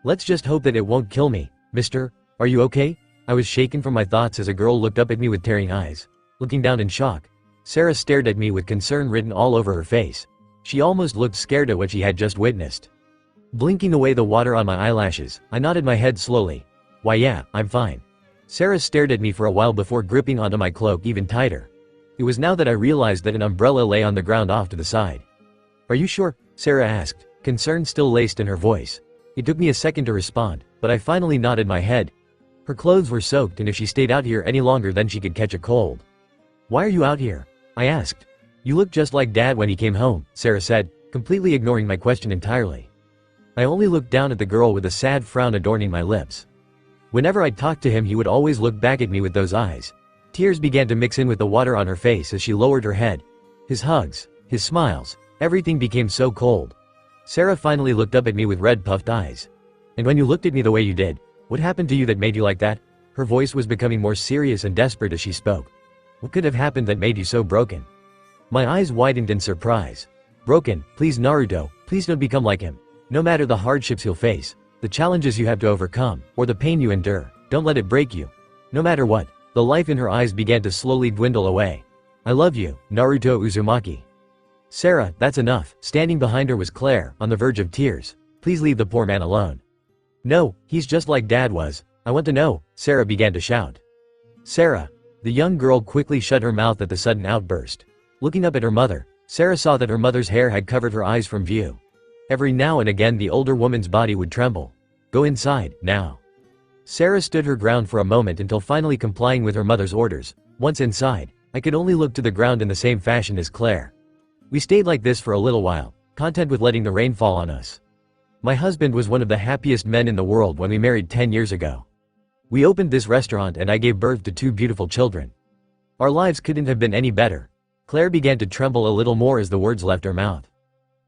Let's just hope that it won't kill me, mister. Are you okay? I was shaken from my thoughts as a girl looked up at me with tearing eyes. Looking down in shock, Sarah stared at me with concern written all over her face. She almost looked scared at what she had just witnessed. Blinking away the water on my eyelashes, I nodded my head slowly. Why yeah, I'm fine. Sarah stared at me for a while before gripping onto my cloak even tighter. It was now that I realized that an umbrella lay on the ground off to the side. Are you sure? Sarah asked, concern still laced in her voice. It took me a second to respond, but I finally nodded my head. Her clothes were soaked and if she stayed out here any longer then she could catch a cold. Why are you out here? I asked. You look just like Dad when he came home, Sarah said, completely ignoring my question entirely. I only looked down at the girl with a sad frown adorning my lips. Whenever I talked to him he would always look back at me with those eyes. Tears began to mix in with the water on her face as she lowered her head. His hugs, his smiles, everything became so cold. Sarah finally looked up at me with red puffed eyes. And when you looked at me the way you did, what happened to you that made you like that? Her voice was becoming more serious and desperate as she spoke. What could have happened that made you so broken? My eyes widened in surprise. Broken, please Naruto, please don't become like him. No matter the hardships you'll face, the challenges you have to overcome, or the pain you endure, don't let it break you. No matter what, the life in her eyes began to slowly dwindle away. I love you, Naruto Uzumaki. Sarah, that's enough. Standing behind her was Claire, on the verge of tears. Please leave the poor man alone. No, he's just like Dad was. I want to know, Sarah began to shout. Sarah. The young girl quickly shut her mouth at the sudden outburst. Looking up at her mother, Sarah saw that her mother's hair had covered her eyes from view. Every now and again the older woman's body would tremble. Go inside, now. Sarah stood her ground for a moment until finally complying with her mother's orders. Once inside, I could only look to the ground in the same fashion as Claire. We stayed like this for a little while, content with letting the rain fall on us. My husband was one of the happiest men in the world when we married 10 years ago. We opened this restaurant and I gave birth to 2 beautiful children. Our lives couldn't have been any better. Claire began to tremble a little more as the words left her mouth.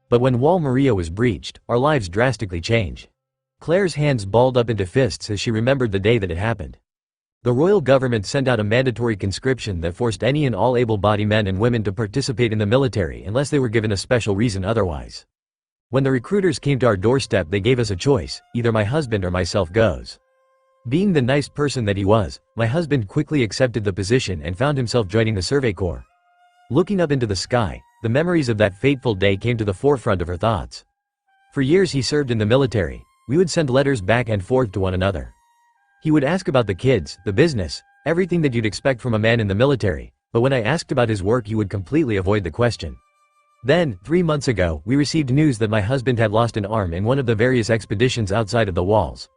But when Wall Maria was breached, our lives drastically changed. Claire's hands balled up into fists as she remembered the day that it happened. The royal government sent out a mandatory conscription that forced any and all able-bodied men and women to participate in the military unless they were given a special reason otherwise. When the recruiters came to our doorstep, they gave us a choice: either my husband or myself goes. Being the nice person that he was, my husband quickly accepted the position and found himself joining the Survey Corps. Looking up into the sky, the memories of that fateful day came to the forefront of her thoughts. For years he served in the military. We would send letters back and forth to one another. He would ask about the kids, the business, everything that you'd expect from a man in the military, but when I asked about his work he would completely avoid the question. Then, 3 months ago, we received news that my husband had lost an arm in one of the various expeditions outside of the walls.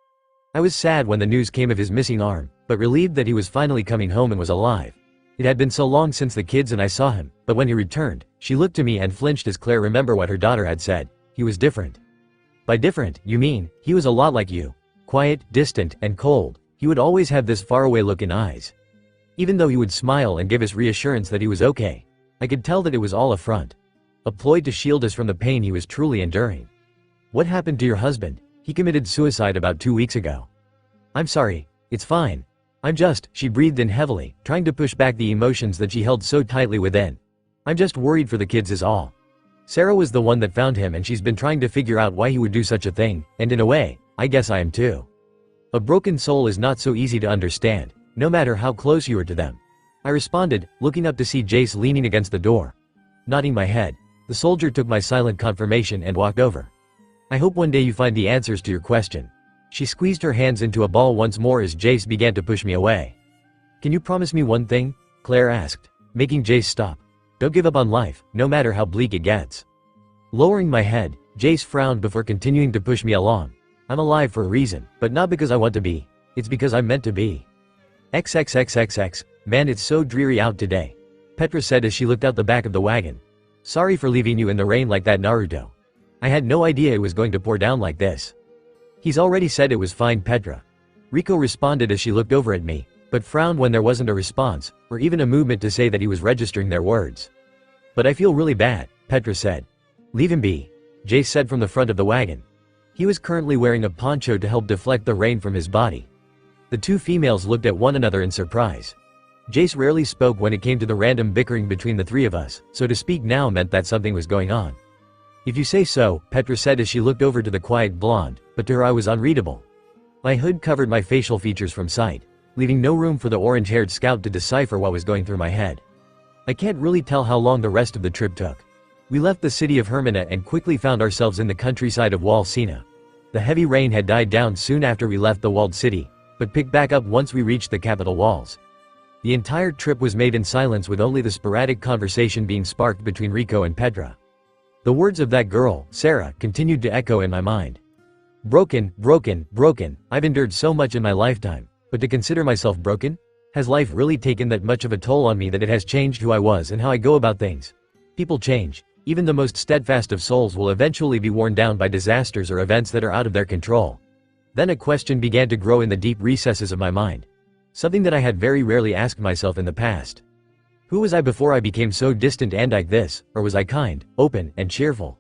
I was sad when the news came of his missing arm, but relieved that he was finally coming home and was alive. It had been so long since the kids and I saw him, but when he returned, she looked to me and flinched as Claire remembered what her daughter had said: he was different. By different, you mean, he was a lot like you. Quiet, distant, and cold. He would always have this faraway look in eyes. Even though he would smile and give us reassurance that he was okay, I could tell that it was all a front. A ploy to shield us from the pain he was truly enduring. What happened to your husband? He committed suicide about 2 weeks ago. I'm sorry, it's fine. She breathed in heavily, trying to push back the emotions that she held so tightly within. I'm just worried for the kids is all. Sarah was the one that found him and she's been trying to figure out why he would do such a thing, and in a way, I guess I am too. A broken soul is not so easy to understand, no matter how close you are to them. I responded, looking up to see Jace leaning against the door. Nodding my head, the soldier took my silent confirmation and walked over. I hope one day you find the answers to your question. She squeezed her hands into a ball once more as Jace began to push me away. Can you promise me one thing? Claire asked, making Jace stop. Don't give up on life, no matter how bleak it gets. Lowering my head, Jace frowned before continuing to push me along. I'm alive for a reason, but not because I want to be. It's because I'm meant to be. XXXXX, man, it's so dreary out today, Petra said as she looked out the back of the wagon. Sorry for leaving you in the rain like that, Naruto. I had no idea it was going to pour down like this. He's already said it was fine, Petra. Rico responded as she looked over at me, but frowned when there wasn't a response, or even a movement to say that he was registering their words. But I feel really bad, Petra said. Leave him be, Jace said from the front of the wagon. He was currently wearing a poncho to help deflect the rain from his body. The 2 females looked at one another in surprise. Jace rarely spoke when it came to the random bickering between the 3 of us, so to speak now meant that something was going on. If you say so, Petra said as she looked over to the quiet blonde, but to her I was unreadable. My hood covered my facial features from sight, leaving no room for the orange-haired scout to decipher what was going through my head. I can't really tell how long the rest of the trip took. We left the city of Hermina and quickly found ourselves in the countryside of Wall Sina. The heavy rain had died down soon after we left the walled city, but picked back up once we reached the capital walls. The entire trip was made in silence, with only the sporadic conversation being sparked between Rico and Petra. The words of that girl, Sarah, continued to echo in my mind. Broken, broken, broken. I've endured so much in my lifetime, but to consider myself broken? Has life really taken that much of a toll on me that it has changed who I was and how I go about things? People change. Even the most steadfast of souls will eventually be worn down by disasters or events that are out of their control. Then a question began to grow in the deep recesses of my mind. Something that I had very rarely asked myself in the past. Who was I before I became so distant and like this, or was I kind, open, and cheerful?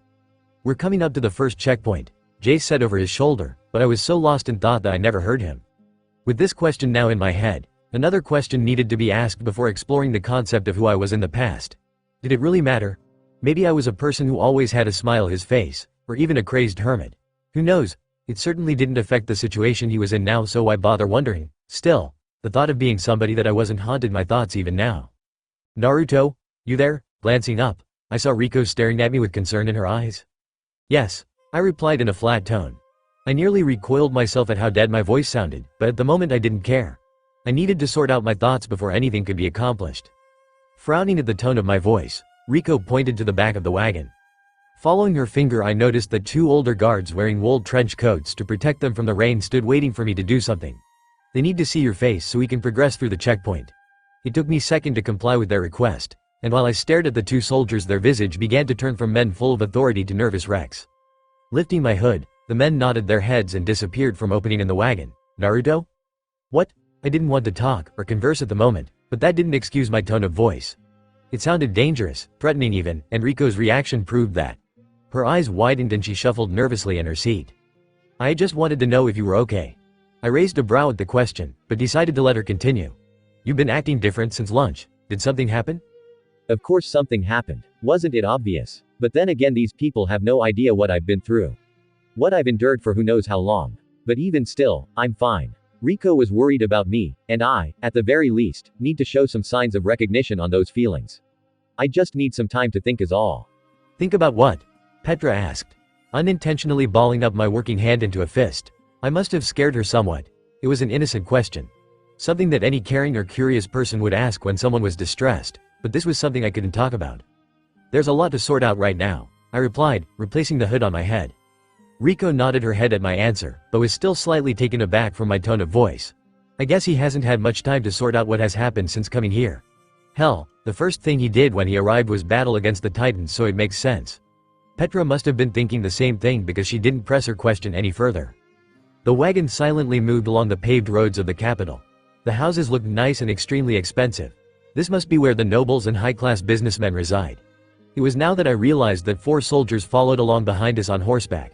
We're coming up to the first checkpoint, Jace said over his shoulder, but I was so lost in thought that I never heard him. With this question now in my head, another question needed to be asked before exploring the concept of who I was in the past. Did it really matter? Maybe I was a person who always had a smile on his face, or even a crazed hermit. Who knows? It certainly didn't affect the situation he was in now, so why bother wondering? Still, the thought of being somebody that I wasn't haunted my thoughts even now. Naruto, you there? Glancing up, I saw Rico staring at me with concern in her eyes. Yes, I replied in a flat tone. I nearly recoiled myself at how dead my voice sounded, but at the moment I didn't care. I needed to sort out my thoughts before anything could be accomplished. Frowning at the tone of my voice, Rico pointed to the back of the wagon. Following her finger, I noticed that 2 older guards wearing wool trench coats to protect them from the rain stood waiting for me to do something. They need to see your face so we can progress through the checkpoint. It took me a second to comply with their request, And while I stared at the two soldiers, their visage began to turn from men full of authority to nervous wrecks. Lifting my hood, the men nodded their heads and disappeared from opening in the wagon. Naruto? What? I didn't want to talk or converse at the moment, but that didn't excuse my tone of voice. It sounded dangerous, threatening even, and Riko's reaction proved that. Her eyes widened and she shuffled nervously in her seat. I just wanted to know if you were okay. I raised a brow at the question, but decided to let her continue. You've been acting different since lunch. Did something happen? Of course something happened. Wasn't it obvious? But then again, these people have no idea what I've been through. What I've endured for who knows how long. But even still, I'm fine. Riko was worried about me, and I, at the very least, need to show some signs of recognition on those feelings. I just need some time to think is all. Think about what? Petra asked, unintentionally balling up my working hand into a fist. I must have scared her somewhat. It was an innocent question. Something that any caring or curious person would ask when someone was distressed, but this was something I couldn't talk about. There's a lot to sort out right now, I replied, replacing the hood on my head. Riko nodded her head at my answer, but was still slightly taken aback from my tone of voice. I guess he hasn't had much time to sort out what has happened since coming here. Hell, the first thing he did when he arrived was battle against the Titans, so it makes sense. Petra must have been thinking the same thing because she didn't press her question any further. The wagon silently moved along the paved roads of the capital. The houses looked nice and extremely expensive. This must be where the nobles and high-class businessmen reside. It was now that I realized that 4 soldiers followed along behind us on horseback.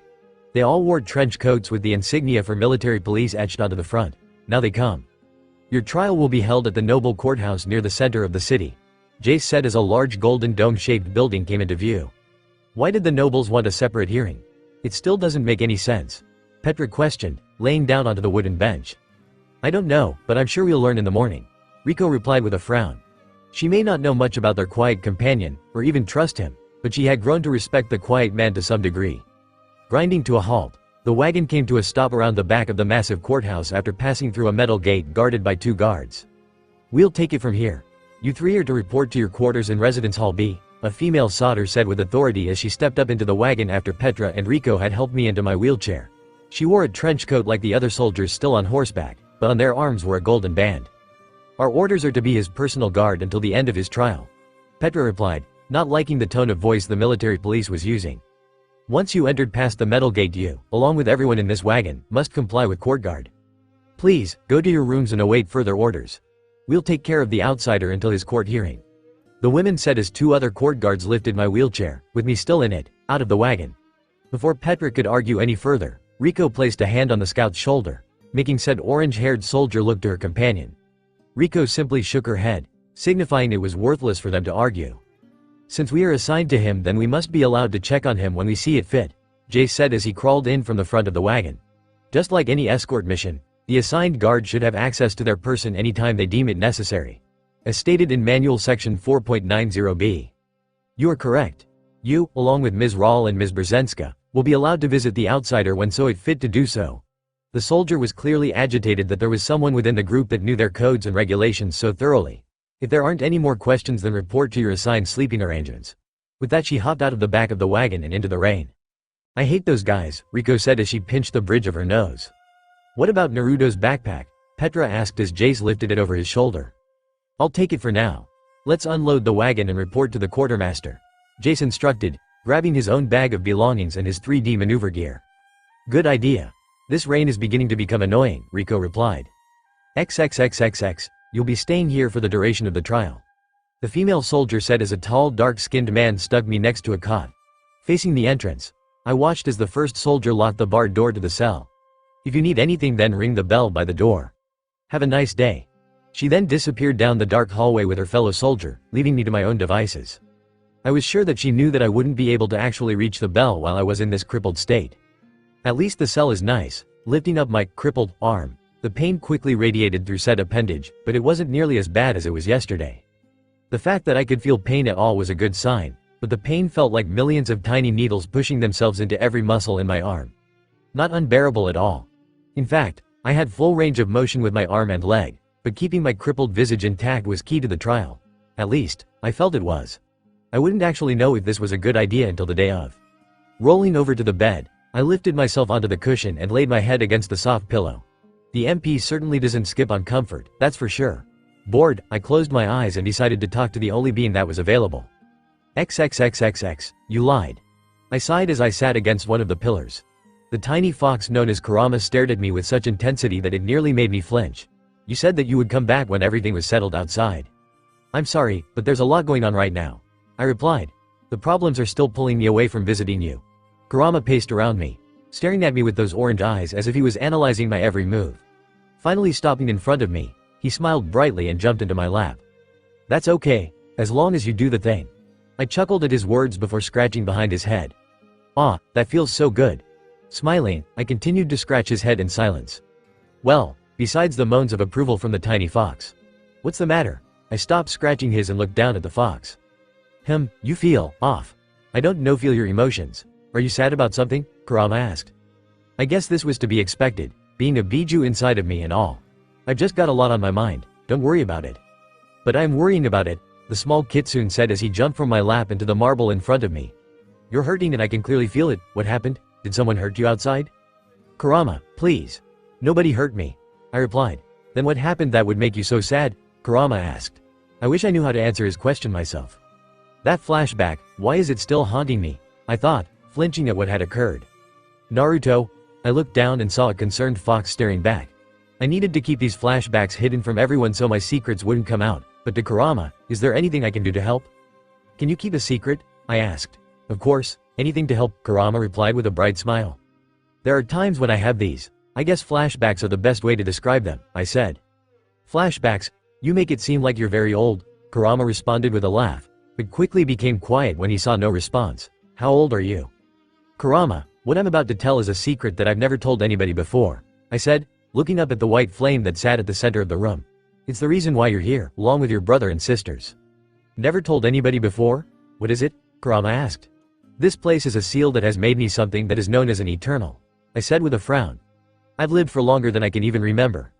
They all wore trench coats with the insignia for military police etched onto the front. Now they come. Your trial will be held at the noble courthouse near the center of the city, Jace said as a large golden dome-shaped building came into view. Why did the nobles want a separate hearing? It still doesn't make any sense. Petra questioned, laying down onto the wooden bench. I don't know, but I'm sure we'll learn in the morning, Riko replied with a frown. She may not know much about their quiet companion, or even trust him, but she had grown to respect the quiet man to some degree. Grinding to a halt, the wagon came to a stop around the back of the massive courthouse after passing through a metal gate guarded by 2 guards. We'll take it from here. You 3 are to report to your quarters in Residence Hall B, a female soldier said with authority as she stepped up into the wagon after Petra and Riko had helped me into my wheelchair. She wore a trench coat like the other soldiers still on horseback, but on their arms were a golden band. Our orders are to be his personal guard until the end of his trial, Petra replied, not liking the tone of voice the military police was using. Once you entered past the metal gate, you, along with everyone in this wagon, must comply with court guard. Please, go to your rooms and await further orders. We'll take care of the outsider until his court hearing, the women said as 2 other court guards lifted my wheelchair, with me still in it, out of the wagon. Before Petra could argue any further, Riko placed a hand on the scout's shoulder, making said orange-haired soldier look to her companion. Riko simply shook her head, signifying it was worthless for them to argue. Since we are assigned to him, then we must be allowed to check on him when we see it fit, Jace said as he crawled in from the front of the wagon. Just like any escort mission, the assigned guard should have access to their person anytime they deem it necessary, as stated in Manual Section 4.90b. You are correct. You, along with Ms. Rahl and Ms. Brzezinska, will be allowed to visit the outsider when so it fit to do so. The soldier was clearly agitated that there was someone within the group that knew their codes and regulations so thoroughly. If there aren't any more questions, then report to your assigned sleeping arrangements. With that, she hopped out of the back of the wagon and into the rain. I hate those guys, Riko said as she pinched the bridge of her nose. What about Naruto's backpack? Petra asked as Jace lifted it over his shoulder. I'll take it for now. Let's unload the wagon and report to the quartermaster, Jace instructed, grabbing his own bag of belongings and his 3D maneuver gear. Good idea. This rain is beginning to become annoying, Riko replied. XXXXX, you'll be staying here for the duration of the trial, the female soldier said as a tall, dark-skinned man stuck me next to a cot. Facing the entrance, I watched as the first soldier locked the barred door to the cell. If you need anything, then ring the bell by the door. Have a nice day. She then disappeared down the dark hallway with her fellow soldier, leaving me to my own devices. I was sure that she knew that I wouldn't be able to actually reach the bell while I was in this crippled state. At least the cell is nice. Lifting up my crippled arm, the pain quickly radiated through said appendage, but it wasn't nearly as bad as it was yesterday. The fact that I could feel pain at all was a good sign, but the pain felt like millions of tiny needles pushing themselves into every muscle in my arm. Not unbearable at all. In fact, I had full range of motion with my arm and leg, but keeping my crippled visage intact was key to the trial. At least, I felt it was. I wouldn't actually know if this was a good idea until the day of. Rolling over to the bed, I lifted myself onto the cushion and laid my head against the soft pillow. The MP certainly doesn't skip on comfort, that's for sure. Bored, I closed my eyes and decided to talk to the only being that was available. XXXXX, you lied. I sighed as I sat against one of the pillars. The tiny fox known as Kurama stared at me with such intensity that it nearly made me flinch. You said that you would come back when everything was settled outside. I'm sorry, but there's a lot going on right now. I replied. The problems are still pulling me away from visiting you. Kurama paced around me, staring at me with those orange eyes as if he was analyzing my every move. Finally stopping in front of me, he smiled brightly and jumped into my lap. That's okay, as long as you do the thing. I chuckled at his words before scratching behind his head. Ah, that feels so good. Smiling, I continued to scratch his head in silence. Well, besides the moans of approval from the tiny fox. What's the matter? I stopped scratching his and looked down at the fox. You feel off. I don't know feel your emotions. Are you sad about something? Kurama asked. I guess this was to be expected, being a biju inside of me and all. I've just got a lot on my mind, don't worry about it. But I'm worrying about it, the small kitsune said as he jumped from my lap into the marble in front of me. You're hurting and I can clearly feel it. What happened? Did someone hurt you outside? Kurama, please. Nobody hurt me. I replied. Then what happened that would make you so sad? Kurama asked. I wish I knew how to answer his question myself. That flashback, why is it still haunting me? I thought, flinching at what had occurred. Naruto. I looked down and saw a concerned fox staring back. I needed to keep these flashbacks hidden from everyone so my secrets wouldn't come out, but to Kurama, is there anything I can do to help? Can you keep a secret? I asked. Of course, anything to help, Kurama replied with a bright smile. There are times when I have these. I guess flashbacks are the best way to describe them, I said. Flashbacks? You make it seem like you're very old, Kurama responded with a laugh, but quickly became quiet when he saw no response. How old are you? Kurama, what I'm about to tell is a secret that I've never told anybody before, I said, looking up at the white flame that sat at the center of the room. It's the reason why you're here, along with your brother and sisters. Never told anybody before? What is it? Kurama asked. This place is a seal that has made me something that is known as an eternal, I said with a frown. I've lived for longer than I can even remember.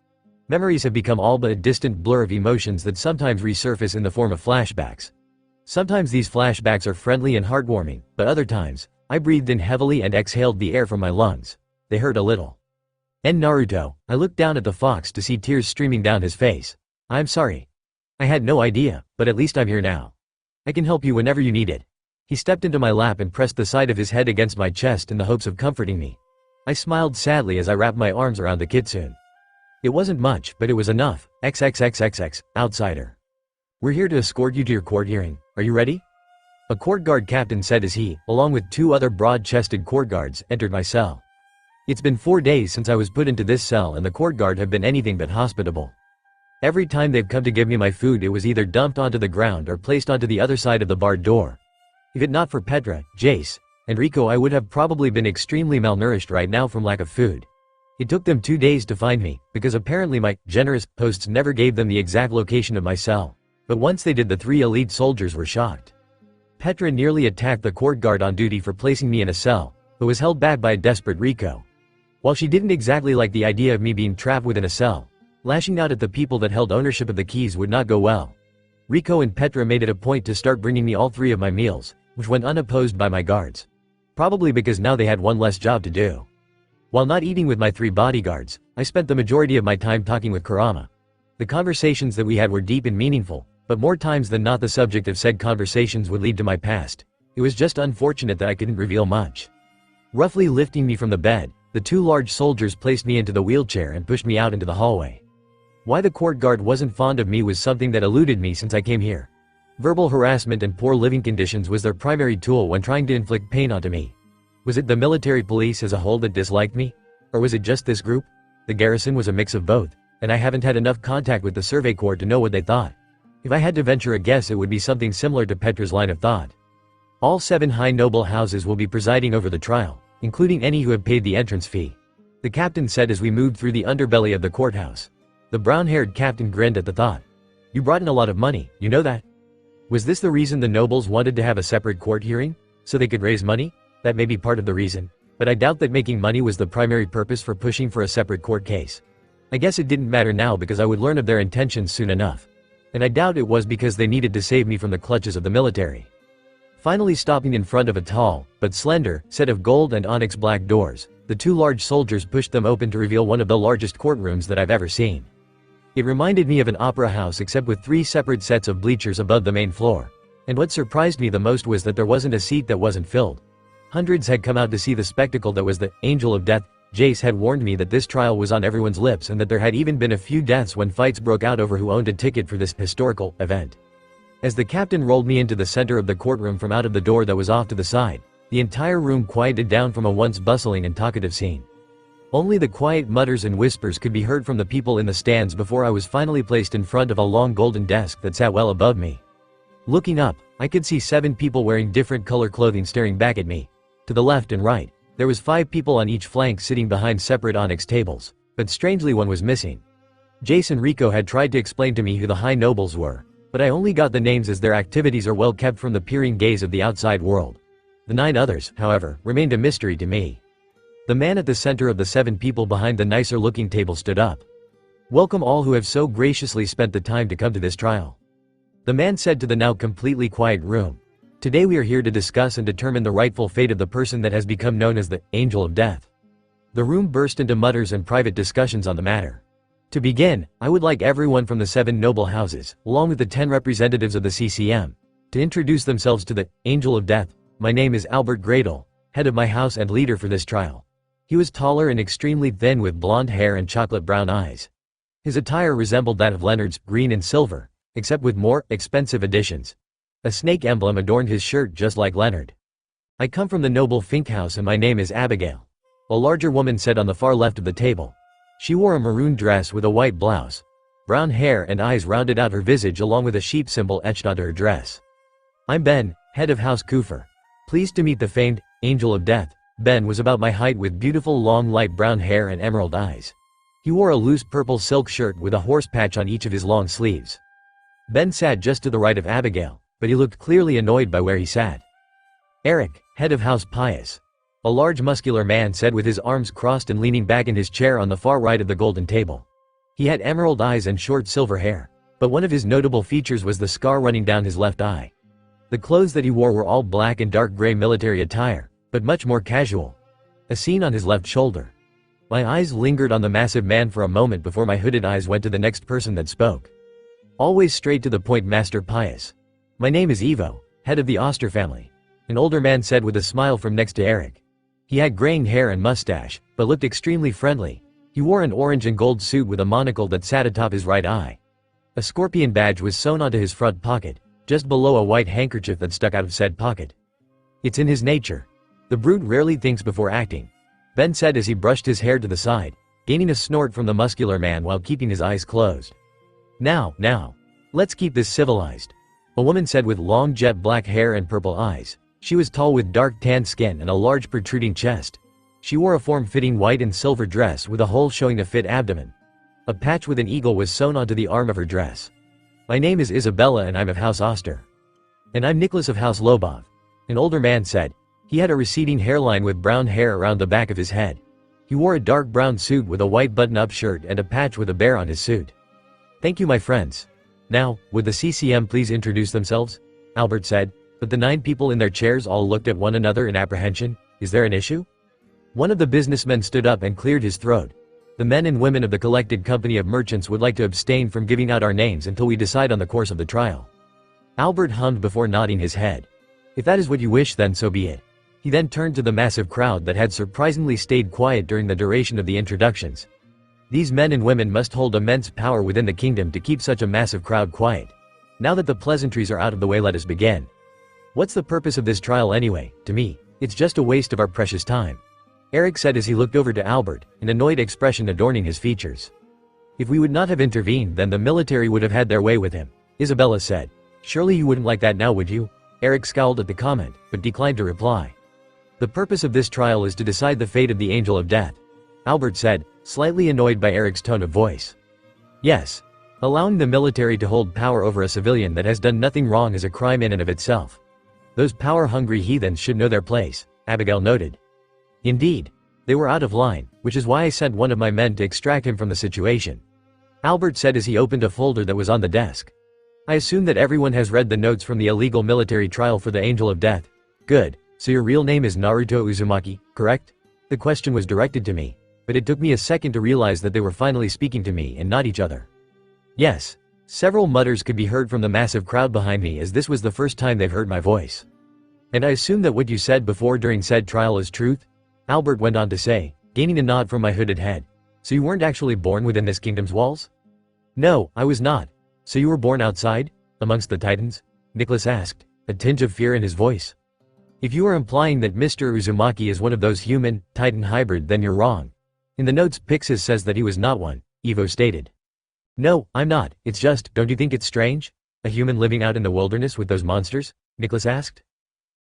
Memories have become all but a distant blur of emotions that sometimes resurface in the form of flashbacks. Sometimes these flashbacks are friendly and heartwarming, but other times, I breathed in heavily and exhaled the air from my lungs. They hurt a little. And Naruto, I looked down at the fox to see tears streaming down his face. I'm sorry. I had no idea, but at least I'm here now. I can help you whenever you need it. He stepped into my lap and pressed the side of his head against my chest in the hopes of comforting me. I smiled sadly as I wrapped my arms around the kitsune. It wasn't much, but it was enough. XXXXX, outsider. We're here to escort you to your court hearing. Are you ready? A court guard captain said as he, along with two other broad-chested court guards, entered my cell. It's been 4 days since I was put into this cell and the court guard have been anything but hospitable. Every time they've come to give me my food it was either dumped onto the ground or placed onto the other side of the barred door. If it not for Petra, Jace, and Rico I would have probably been extremely malnourished right now from lack of food. It took them 2 days to find me, because apparently my generous hosts never gave them the exact location of my cell. But once they did the 3 elite soldiers were shocked. Petra nearly attacked the court guard on duty for placing me in a cell, but was held back by a desperate Rico. While she didn't exactly like the idea of me being trapped within a cell, lashing out at the people that held ownership of the keys would not go well. Rico and Petra made it a point to start bringing me all 3 of my meals, which went unopposed by my guards. Probably because now they had one less job to do. While not eating with my 3 bodyguards, I spent the majority of my time talking with Kurama. The conversations that we had were deep and meaningful, but more times than not the subject of said conversations would lead to my past. It was just unfortunate that I couldn't reveal much. Roughly lifting me from the bed, the 2 large soldiers placed me into the wheelchair and pushed me out into the hallway. Why the court guard wasn't fond of me was something that eluded me since I came here. Verbal harassment and poor living conditions was their primary tool when trying to inflict pain onto me. Was it the military police as a whole that disliked me? Or was it just this group? The garrison was a mix of both, and I haven't had enough contact with the survey corps to know what they thought. If I had to venture a guess it would be something similar to Petra's line of thought. All 7 high noble houses will be presiding over the trial, including any who have paid the entrance fee, the captain said as we moved through the underbelly of the courthouse. The brown-haired captain grinned at the thought. You brought in a lot of money, you know that? Was this the reason the nobles wanted to have a separate court hearing? So they could raise money? That may be part of the reason, but I doubt that making money was the primary purpose for pushing for a separate court case. I guess it didn't matter now because I would learn of their intentions soon enough. And I doubt it was because they needed to save me from the clutches of the military. Finally stopping in front of a tall, but slender, set of gold and onyx black doors, the 2 large soldiers pushed them open to reveal one of the largest courtrooms that I've ever seen. It reminded me of an opera house except with 3 separate sets of bleachers above the main floor. And what surprised me the most was that there wasn't a seat that wasn't filled. Hundreds had come out to see the spectacle that was the Angel of Death. Jace had warned me that this trial was on everyone's lips and that there had even been a few deaths when fights broke out over who owned a ticket for this historical event. As the captain rolled me into the center of the courtroom from out of the door that was off to the side, the entire room quieted down from a once bustling and talkative scene. Only the quiet mutters and whispers could be heard from the people in the stands before I was finally placed in front of a long golden desk that sat well above me. Looking up, I could see 7 people wearing different color clothing staring back at me. To the left and right, there was 5 people on each flank sitting behind separate onyx tables, but strangely one was missing. Jace and Rico had tried to explain to me who the high nobles were, but I only got the names as their activities are well kept from the peering gaze of the outside world. The 9 others, however, remained a mystery to me. The man at the center of the 7 people behind the nicer looking table stood up. "Welcome all who have so graciously spent the time to come to this trial," the man said to the now completely quiet room. "Today we are here to discuss and determine the rightful fate of the person that has become known as the Angel of Death." The room burst into mutters and private discussions on the matter. To begin, I would like everyone from the 7 noble houses, along with the 10 representatives of the CCM, to introduce themselves to the Angel of Death. My name is Albert Gradle, head of my house and leader for this trial. He was taller and extremely thin with blonde hair and chocolate brown eyes. His attire resembled that of Leonard's, green and silver, except with more expensive additions. A snake emblem adorned his shirt just like Leonard. "I come from the noble Fink house and my name is Abigail," a larger woman said on the far left of the table. She wore a maroon dress with a white blouse. Brown hair and eyes rounded out her visage along with a sheep symbol etched onto her dress. "I'm Ben, head of House Kufer. Pleased to meet the famed Angel of Death." Ben was about my height with beautiful long light brown hair and emerald eyes. He wore a loose purple silk shirt with a horse patch on each of his long sleeves. Ben sat just to the right of Abigail, but he looked clearly annoyed by where he sat. "Eric, head of House Pius," a large muscular man said with his arms crossed and leaning back in his chair on the far right of the golden table. He had emerald eyes and short silver hair, but one of his notable features was the scar running down his left eye. The clothes that he wore were all black and dark gray military attire, but much more casual. A seam on his left shoulder. My eyes lingered on the massive man for a moment before my hooded eyes went to the next person that spoke. "Always straight to the point, Master Pius. My name is Ivo, head of the Oster family," an older man said with a smile from next to Eric. He had graying hair and mustache, but looked extremely friendly. He wore an orange and gold suit with a monocle that sat atop his right eye. A scorpion badge was sewn onto his front pocket, just below a white handkerchief that stuck out of said pocket. "It's in his nature. The brute rarely thinks before acting," Ben said as he brushed his hair to the side, gaining a snort from the muscular man while keeping his eyes closed. Now, let's keep this civilized," a woman said with long jet black hair and purple eyes. She was tall with dark tan skin and a large protruding chest. She wore a form-fitting white and silver dress with a hole showing a fit abdomen. A patch with an eagle was sewn onto the arm of her dress. "My name is Isabella and I'm of House Oster." "And I'm Nicholas of House Lobov," an older man said. He had a receding hairline with brown hair around the back of his head. He wore a dark brown suit with a white button-up shirt and a patch with a bear on his suit. "Thank you, my friends. Now, would the CCM please introduce themselves?" Albert said, but the 9 people in their chairs all looked at one another in apprehension. "Is there an issue?" One of the businessmen stood up and cleared his throat. "The men and women of the collected company of merchants would like to abstain from giving out our names until we decide on the course of the trial." Albert hummed before nodding his head. "If that is what you wish, then so be it." He then turned to the massive crowd that had surprisingly stayed quiet during the duration of the introductions. These men and women must hold immense power within the kingdom to keep such a massive crowd quiet. Now that the pleasantries are out of the way, let us begin. "What's the purpose of this trial anyway? To me, it's just a waste of our precious time," Eric said as he looked over to Albert, an annoyed expression adorning his features. "If we would not have intervened, then the military would have had their way with him," Isabella said. "Surely you wouldn't like that now, would you?" Eric scowled at the comment, but declined to reply. "The purpose of this trial is to decide the fate of the Angel of Death," Albert said, slightly annoyed by Eric's tone of voice. "Yes. Allowing the military to hold power over a civilian that has done nothing wrong is a crime in and of itself. Those power-hungry heathens should know their place," Abigail noted. "Indeed. They were out of line, which is why I sent one of my men to extract him from the situation," Albert said as he opened a folder that was on the desk. "I assume that everyone has read the notes from the illegal military trial for the Angel of Death. Good. So your real name is Naruto Uzumaki, correct?" The question was directed to me, but it took me a second to realize that they were finally speaking to me and not each other. Yes. Several mutters could be heard from the massive crowd behind me as this was the first time they've heard my voice. And I assume that what you said before during said trial is truth? Albert went on to say, gaining a nod from my hooded head. So you weren't actually born within this kingdom's walls? No, I was not. So you were born outside? Amongst the titans? Nicholas asked, a tinge of fear in his voice. If you are implying that Mr. Uzumaki is one of those human-titan hybrid, then you're wrong. In the notes Pixis says that he was not one, Evo stated. No, I'm not, it's just, don't you think it's strange? A human living out in the wilderness with those monsters? Nicholas asked.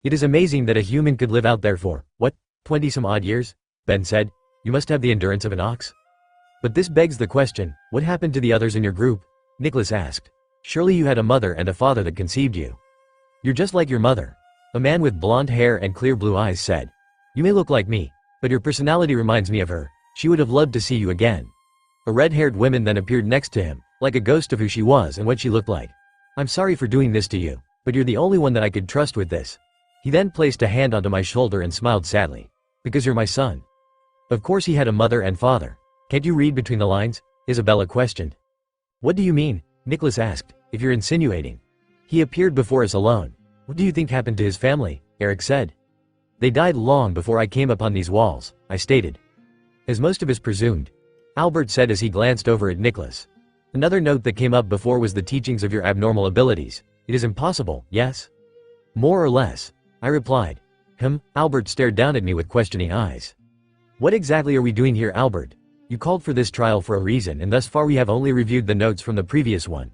It is amazing that a human could live out there for, what, 20-some-odd years? Ben said. You must have the endurance of an ox. But this begs the question, what happened to the others in your group? Nicholas asked. Surely you had a mother and a father that conceived you. You're just like your mother. A man with blonde hair and clear blue eyes said. You may look like me, but your personality reminds me of her. She would have loved to see you again. A red-haired woman then appeared next to him, like a ghost of who she was and what she looked like. I'm sorry for doing this to you, but you're the only one that I could trust with this. He then placed a hand onto my shoulder and smiled sadly. Because you're my son. Of course he had a mother and father. Can't you read between the lines? Isabella questioned. What do you mean? Nicholas asked, if you're insinuating. He appeared before us alone. What do you think happened to his family? Eric said. They died long before I came upon these walls, I stated. As most of us presumed. Albert said as he glanced over at Nicholas. Another note that came up before was the teachings of your abnormal abilities. It is impossible, yes? More or less. I replied. Albert stared down at me with questioning eyes. What exactly are we doing here, Albert? You called for this trial for a reason and thus far we have only reviewed the notes from the previous one.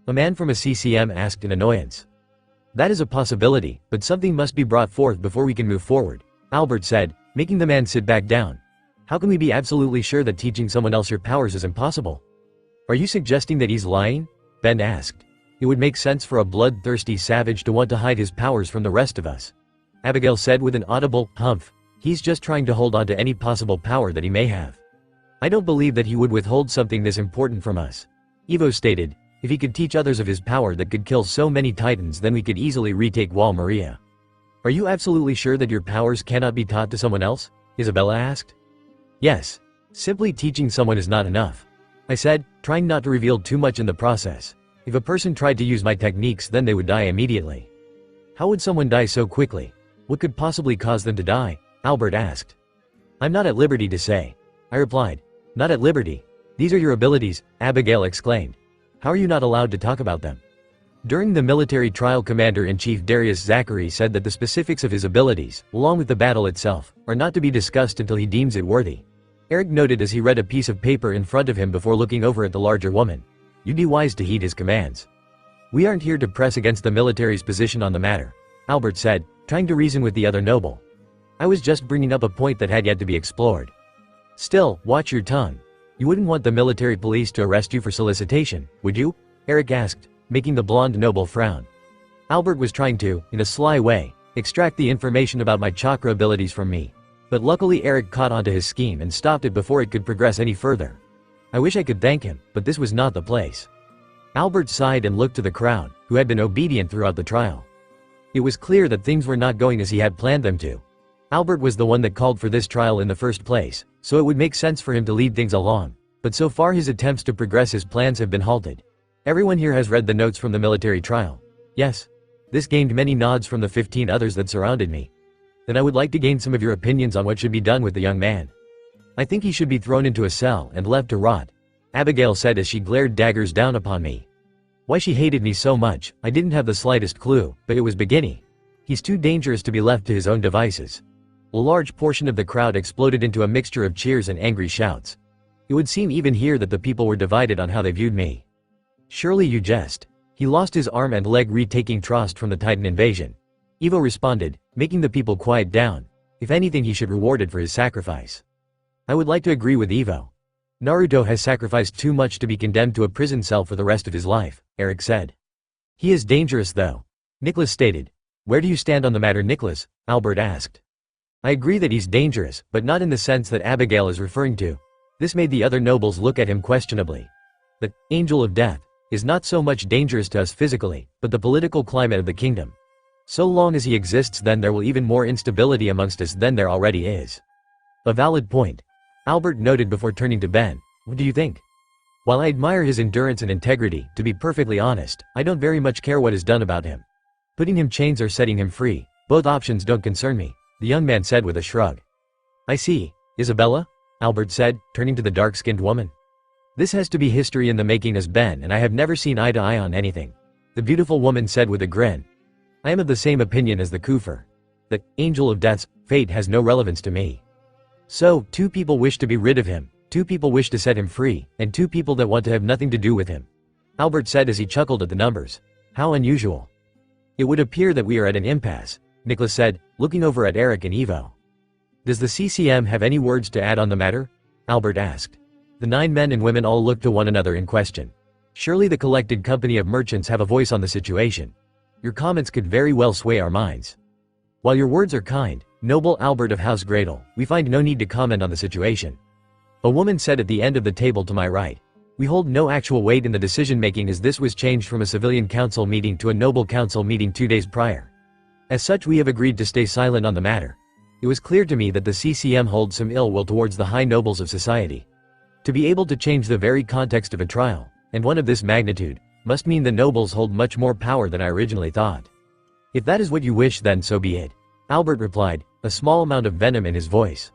A man from a CCM asked in annoyance. That is a possibility, but something must be brought forth before we can move forward, Albert said, making the man sit back down. How can we be absolutely sure that teaching someone else your powers is impossible? Are you suggesting that he's lying? Ben asked. It would make sense for a bloodthirsty savage to want to hide his powers from the rest of us. Abigail said with an audible humph. He's just trying to hold on to any possible power that he may have. I don't believe that he would withhold something this important from us. Evo stated, if he could teach others of his power that could kill so many titans then we could easily retake Wall Maria. Are you absolutely sure that your powers cannot be taught to someone else? Isabella asked. Yes. Simply teaching someone is not enough. I said, trying not to reveal too much in the process. If a person tried to use my techniques then they would die immediately. How would someone die so quickly? What could possibly cause them to die? Albert asked. I'm not at liberty to say. I replied. Not at liberty. These are your abilities, Abigail exclaimed. How are you not allowed to talk about them? During the military trial Commander-in-Chief Darius Zachary said that the specifics of his abilities, along with the battle itself, are not to be discussed until he deems it worthy. Eric noted as he read a piece of paper in front of him before looking over at the larger woman. You'd be wise to heed his commands. We aren't here to press against the military's position on the matter, Albert said, trying to reason with the other noble. I was just bringing up a point that had yet to be explored. Still, watch your tongue. You wouldn't want the military police to arrest you for solicitation, would you? Eric asked, making the blonde noble frown. Albert was trying to, in a sly way, extract the information about my chakra abilities from me. But luckily Eric caught onto his scheme and stopped it before it could progress any further. I wish I could thank him, but this was not the place. Albert sighed and looked to the crowd, who had been obedient throughout the trial. It was clear that things were not going as he had planned them to. Albert was the one that called for this trial in the first place, so it would make sense for him to lead things along, but so far his attempts to progress his plans have been halted. Everyone here has read the notes from the military trial. Yes. This gained many nods from the 15 others that surrounded me. Then I would like to gain some of your opinions on what should be done with the young man. I think he should be thrown into a cell and left to rot, Abigail said as she glared daggers down upon me. Why she hated me so much, I didn't have the slightest clue, but it was beginning. He's too dangerous to be left to his own devices. A large portion of the crowd exploded into a mixture of cheers and angry shouts. It would seem even here that the people were divided on how they viewed me. Surely you jest. He lost his arm and leg retaking trust from the Titan invasion. Evo responded, making the people quiet down. If anything he should be rewarded for his sacrifice. I would like to agree with Evo. Naruto has sacrificed too much to be condemned to a prison cell for the rest of his life, Eric said. He is dangerous though. Nicholas stated. Where do you stand on the matter, Nicholas? Albert asked. I agree that he's dangerous, but not in the sense that Abigail is referring to. This made the other nobles look at him questionably. The Angel of Death is not so much dangerous to us physically, but the political climate of the kingdom. So long as he exists then there will even more instability amongst us than there already is. A valid point. Albert noted before turning to Ben. What do you think? While I admire his endurance and integrity, to be perfectly honest, I don't very much care what is done about him. Putting him chains or setting him free, both options don't concern me, the young man said with a shrug. I see. Isabella? Albert said, turning to the dark-skinned woman. This has to be history in the making as Ben and I have never seen eye to eye on anything. The beautiful woman said with a grin. I am of the same opinion as the Kufr. The angel of death's fate has no relevance to me. So, 2 people wish to be rid of him, 2 people wish to set him free, and 2 people that want to have nothing to do with him. Albert said as he chuckled at the numbers. How unusual. It would appear that we are at an impasse, Nicholas said, looking over at Eric and Ivo. Does the CCM have any words to add on the matter? Albert asked. The 9 men and women all looked to one another in question. Surely the collected company of merchants have a voice on the situation. Your comments could very well sway our minds. While your words are kind, noble Albert of House Gradle, we find no need to comment on the situation. A woman said at the end of the table to my right. We hold no actual weight in the decision-making as this was changed from a civilian council meeting to a noble council meeting 2 days prior. As such, we have agreed to stay silent on the matter. It was clear to me that the CCM holds some ill will towards the high nobles of society. To be able to change the very context of a trial, and one of this magnitude, must mean the nobles hold much more power than I originally thought. If that is what you wish, then so be it, Albert replied, a small amount of venom in his voice.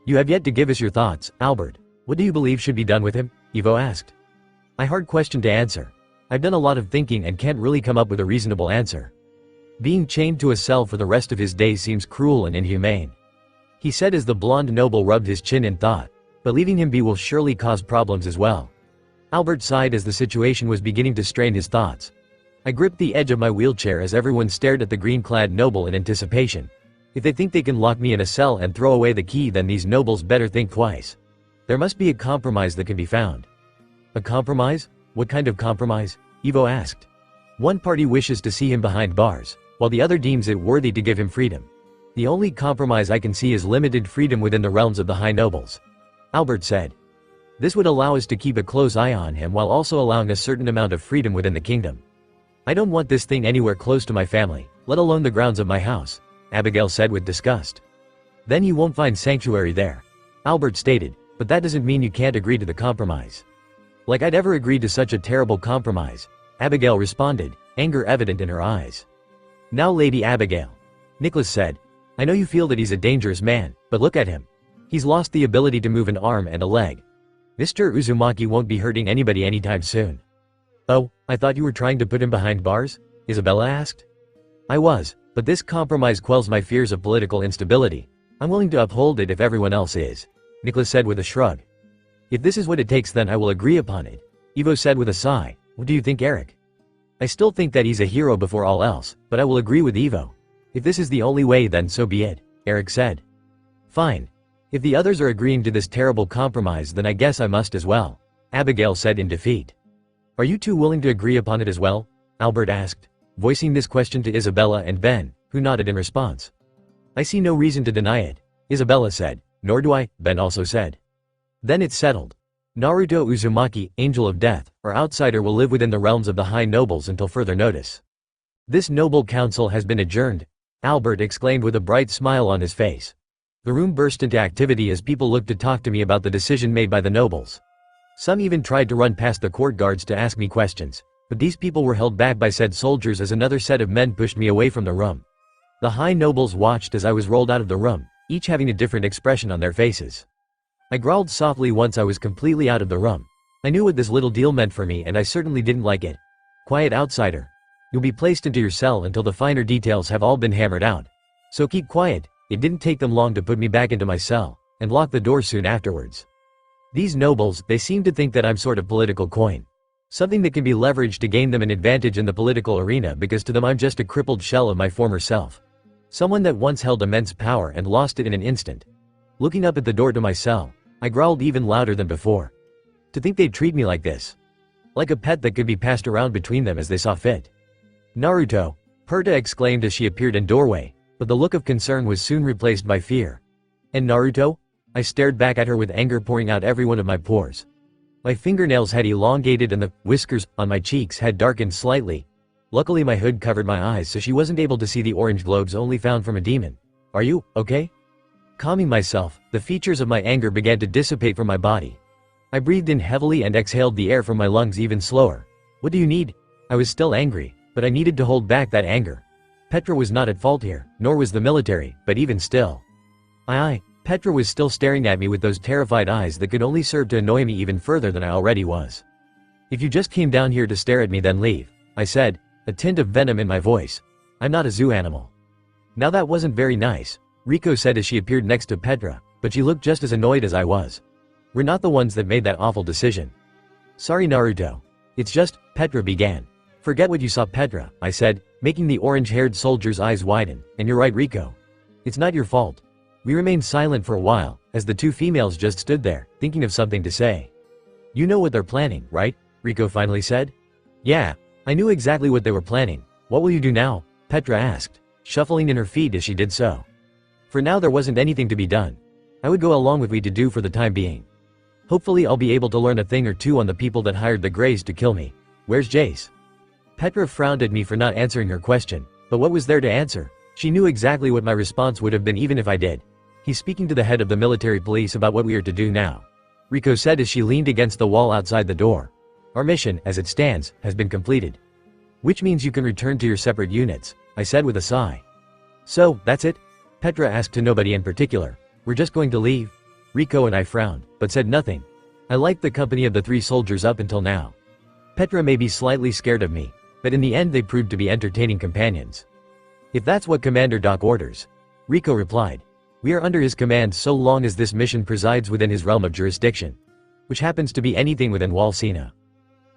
You have yet to give us your thoughts, Albert. What do you believe should be done with him? Ivo asked. A hard question to answer. I've done a lot of thinking and can't really come up with a reasonable answer. Being chained to a cell for the rest of his days seems cruel and inhumane, he said as the blonde noble rubbed his chin in thought. But leaving him be will surely cause problems as well. Albert sighed as the situation was beginning to strain his thoughts. I gripped the edge of my wheelchair as everyone stared at the green-clad noble in anticipation. If they think they can lock me in a cell and throw away the key, then these nobles better think twice. There must be a compromise that can be found. A compromise? What kind of compromise? Ivo asked. One party wishes to see him behind bars, while the other deems it worthy to give him freedom. The only compromise I can see is limited freedom within the realms of the high nobles, Albert said. This would allow us to keep a close eye on him while also allowing a certain amount of freedom within the kingdom. I don't want this thing anywhere close to my family, let alone the grounds of my house, Abigail said with disgust. Then you won't find sanctuary there, Albert stated, but that doesn't mean you can't agree to the compromise. Like I'd ever agree to such a terrible compromise, Abigail responded, anger evident in her eyes. Now Lady Abigail, Nicholas said, I know you feel that he's a dangerous man, but look at him. He's lost the ability to move an arm and a leg. Mr. Uzumaki won't be hurting anybody anytime soon. Oh, I thought you were trying to put him behind bars? Isabella asked. I was, but this compromise quells my fears of political instability. I'm willing to uphold it if everyone else is, Nicholas said with a shrug. If this is what it takes, then I will agree upon it, Ivo said with a sigh. What do you think, Eric? I still think that he's a hero before all else, but I will agree with Ivo. If this is the only way, then so be it, Eric said. Fine. If the others are agreeing to this terrible compromise, then I guess I must as well, Abigail said in defeat. Are you two willing to agree upon it as well? Albert asked, voicing this question to Isabella and Ben, who nodded in response. I see no reason to deny it, Isabella said. Nor do I, Ben also said. Then it's settled. Naruto Uzumaki, Angel of Death, or outsider, will live within the realms of the high nobles until further notice. This noble council has been adjourned, Albert exclaimed with a bright smile on his face. The room burst into activity as people looked to talk to me about the decision made by the nobles. Some even tried to run past the court guards to ask me questions, but these people were held back by said soldiers as another set of men pushed me away from the room. The high nobles watched as I was rolled out of the room, each having a different expression on their faces. I growled softly once I was completely out of the room. I knew what this little deal meant for me, and I certainly didn't like it. Quiet, outsider. You'll be placed into your cell until the finer details have all been hammered out. So keep quiet. It didn't take them long to put me back into my cell, and lock the door soon afterwards. These nobles, they seem to think that I'm sort of political coin. Something that can be leveraged to gain them an advantage in the political arena, because to them I'm just a crippled shell of my former self. Someone that once held immense power and lost it in an instant. Looking up at the door to my cell, I growled even louder than before. To think they'd treat me like this. Like a pet that could be passed around between them as they saw fit. Naruto, Perta exclaimed as she appeared in doorway, but the look of concern was soon replaced by fear. And Naruto? I stared back at her with anger pouring out every one of my pores. My fingernails had elongated and the whiskers on my cheeks had darkened slightly. Luckily my hood covered my eyes so she wasn't able to see the orange globes only found from a demon. Are you okay? Calming myself, the features of my anger began to dissipate from my body. I breathed in heavily and exhaled the air from my lungs even slower. What do you need? I was still angry, but I needed to hold back that anger. Petra was not at fault here, nor was the military, but even still. Petra was still staring at me with those terrified eyes that could only serve to annoy me even further than I already was. If you just came down here to stare at me then leave, I said, a tint of venom in my voice. I'm not a zoo animal. Now that wasn't very nice, Riko said as she appeared next to Petra, but she looked just as annoyed as I was. We're not the ones that made that awful decision. Sorry Naruto. It's just, Petra began. Forget what you saw Petra, I said, making the orange-haired soldier's eyes widen, and you're right Riko. It's not your fault. We remained silent for a while, as the two females just stood there, thinking of something to say. You know what they're planning, right? Riko finally said. Yeah, I knew exactly what they were planning. What will you do now? Petra asked, shuffling in her feet as she did so. For now there wasn't anything to be done. I would go along with what to do for the time being. Hopefully I'll be able to learn a thing or two on the people that hired the Greys to kill me. Where's Jace? Petra frowned at me for not answering her question, but what was there to answer? She knew exactly what my response would have been even if I did. He's speaking to the head of the military police about what we are to do now. Riko said as she leaned against the wall outside the door. Our mission, as it stands, has been completed. Which means you can return to your separate units, I said with a sigh. So, that's it? Petra asked to nobody in particular. We're just going to leave? Riko and I frowned, but said nothing. I liked the company of the three soldiers up until now. Petra may be slightly scared of me, but in the end they proved to be entertaining companions. If that's what Commander Doc orders. Riko replied. We are under his command so long as this mission presides within his realm of jurisdiction. Which happens to be anything within Walsina.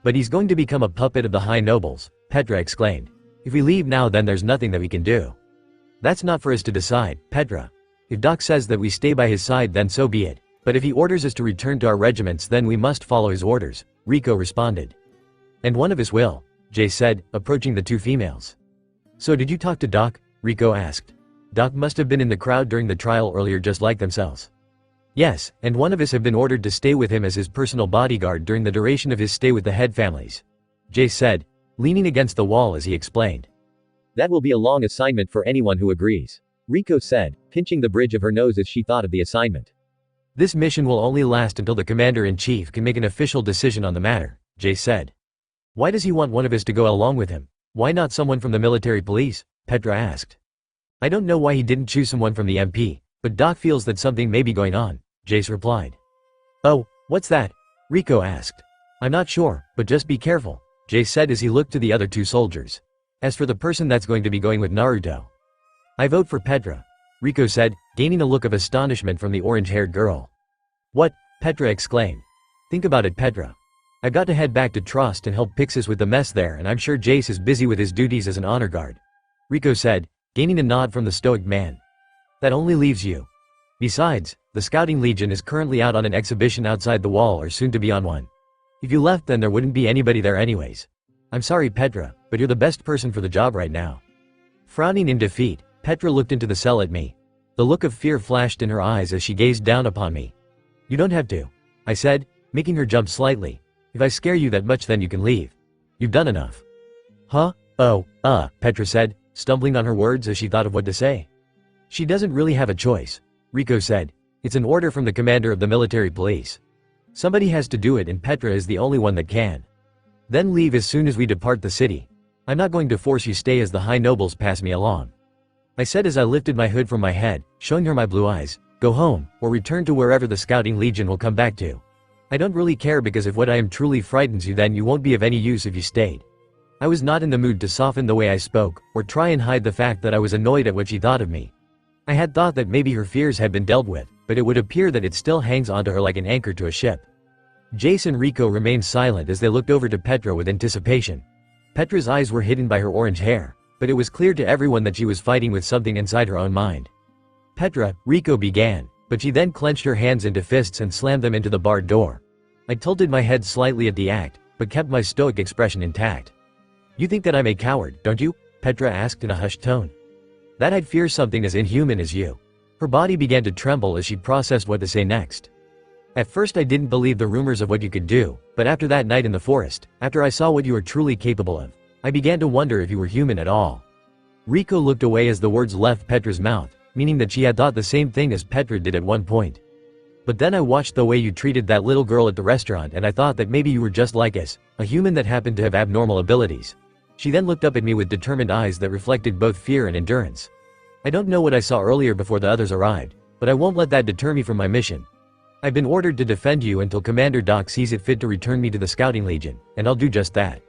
But he's going to become a puppet of the high nobles, Petra exclaimed. If we leave now then there's nothing that we can do. That's not for us to decide, Petra. If Doc says that we stay by his side then so be it. But if he orders us to return to our regiments then we must follow his orders, Riko responded. And one of us will, Jay said, approaching the two females. So did you talk to Doc? Riko asked. Doc must have been in the crowd during the trial earlier just like themselves. Yes, and one of us have been ordered to stay with him as his personal bodyguard during the duration of his stay with the head families. Jay said, leaning against the wall as he explained. That will be a long assignment for anyone who agrees. Riko said, pinching the bridge of her nose as she thought of the assignment. This mission will only last until the commander-in-chief can make an official decision on the matter, Jay said. Why does he want one of us to go along with him? Why not someone from the military police? Petra asked. I don't know why he didn't choose someone from the MP, but Doc feels that something may be going on, Jace replied. Oh, what's that? Riko asked. I'm not sure, but just be careful, Jace said as he looked to the other two soldiers. As for the person that's going to be going with Naruto. I vote for Petra, Riko said, gaining a look of astonishment from the orange-haired girl. What? Petra exclaimed. Think about it Petra. I've got to head back to Trust and help Pixis with the mess there and I'm sure Jace is busy with his duties as an honor guard. Riko said, gaining a nod from the stoic man. That only leaves you. Besides, the Scouting Legion is currently out on an exhibition outside the wall or soon to be on one. If you left then there wouldn't be anybody there anyways. I'm sorry Petra, but you're the best person for the job right now. Frowning in defeat, Petra looked into the cell at me. The look of fear flashed in her eyes as she gazed down upon me. You don't have to, I said, making her jump slightly. If I scare you that much then you can leave. You've done enough. Huh? Oh, Petra said, stumbling on her words as she thought of what to say. She doesn't really have a choice, Riko said. It's an order from the commander of the military police. Somebody has to do it and Petra is the only one that can. Then leave as soon as we depart the city. I'm not going to force you stay as the high nobles pass me along. I said as I lifted my hood from my head, showing her my blue eyes. Go home, or return to wherever the Scouting Legion will come back to. I don't really care because if what I am truly frightens you then you won't be of any use if you stayed. I was not in the mood to soften the way I spoke, or try and hide the fact that I was annoyed at what she thought of me. I had thought that maybe her fears had been dealt with, but it would appear that it still hangs onto her like an anchor to a ship. Jace and Riko remained silent as they looked over to Petra with anticipation. Petra's eyes were hidden by her orange hair, but it was clear to everyone that she was fighting with something inside her own mind. Petra, Riko began, but she then clenched her hands into fists and slammed them into the barred door. I tilted my head slightly at the act, but kept my stoic expression intact. You think that I'm a coward, don't you? Petra asked in a hushed tone. That I'd fear something as inhuman as you. Her body began to tremble as she processed what to say next. At first I didn't believe the rumors of what you could do, but after that night in the forest, after I saw what you were truly capable of, I began to wonder if you were human at all. Riko looked away as the words left Petra's mouth, meaning that she had thought the same thing as Petra did at one point. But then I watched the way you treated that little girl at the restaurant and I thought that maybe you were just like us, a human that happened to have abnormal abilities. She then looked up at me with determined eyes that reflected both fear and endurance. I don't know what I saw earlier before the others arrived, but I won't let that deter me from my mission. I've been ordered to defend you until Commander Doc sees it fit to return me to the Scouting Legion, and I'll do just that.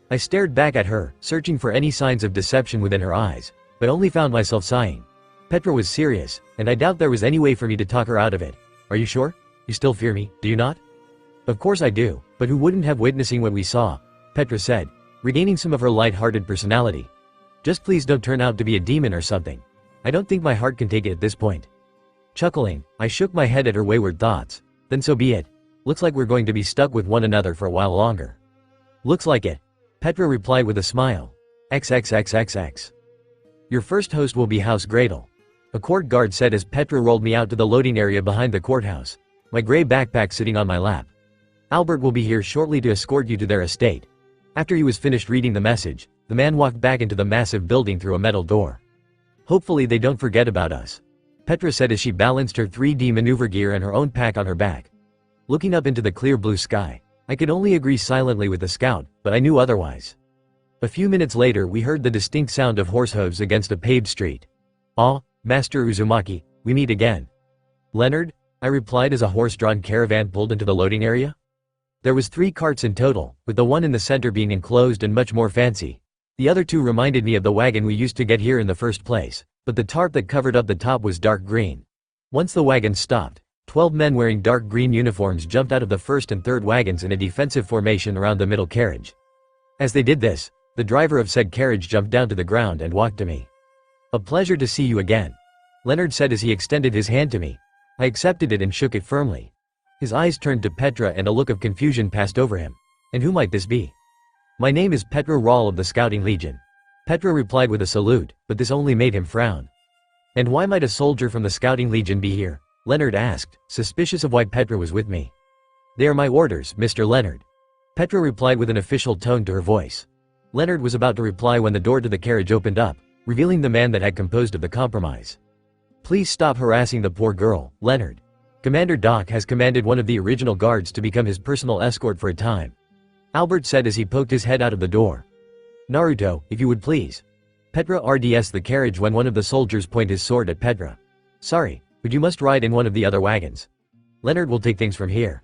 I stared back at her, searching for any signs of deception within her eyes, but only found myself sighing. Petra was serious, and I doubt there was any way for me to talk her out of it. Are you sure? You still fear me, do you not? Of course I do, but who wouldn't have witnessing what we saw? Petra said, regaining some of her light-hearted personality. Just please don't turn out to be a demon or something. I don't think my heart can take it at this point. Chuckling, I shook my head at her wayward thoughts. Then so be it. Looks like we're going to be stuck with one another for a while longer. Looks like it. Petra replied with a smile. XXXXX. Your first host will be House Gradle. A court guard said as Petra rolled me out to the loading area behind the courthouse, my gray backpack sitting on my lap. Albert will be here shortly to escort you to their estate. After he was finished reading the message, the man walked back into the massive building through a metal door. Hopefully they don't forget about us, Petra said as she balanced her 3D maneuver gear and her own pack on her back. Looking up into the clear blue sky, I could only agree silently with the scout, but I knew otherwise. A few minutes later we heard the distinct sound of horse hooves against a paved street. Ah, Master Uzumaki, we meet again. Leonard? I replied as a horse-drawn caravan pulled into the loading area. There was 3 carts in total, with the one in the center being enclosed and much more fancy. The other 2 reminded me of the wagon we used to get here in the first place, but the tarp that covered up the top was dark green. Once the wagon stopped, 12 men wearing dark green uniforms jumped out of the first and third wagons in a defensive formation around the middle carriage. As they did this, the driver of said carriage jumped down to the ground and walked to me. A pleasure to see you again, Leonard said as he extended his hand to me. I accepted it and shook it firmly. His eyes turned to Petra and a look of confusion passed over him. And who might this be? My name is Petra Rawl of the Scouting Legion. Petra replied with a salute, but this only made him frown. And why might a soldier from the Scouting Legion be here? Leonard asked, suspicious of why Petra was with me. They are my orders, Mr. Leonard. Petra replied with an official tone to her voice. Leonard was about to reply when the door to the carriage opened up, revealing the man that had composed of the compromise. Please stop harassing the poor girl, Leonard. Commander Doc has commanded one of the original guards to become his personal escort for a time, Albert said as he poked his head out of the door. Naruto, if you would please. Petra RDS the carriage when one of the soldiers pointed his sword at Petra. Sorry, but you must ride in one of the other wagons. Leonard will take things from here.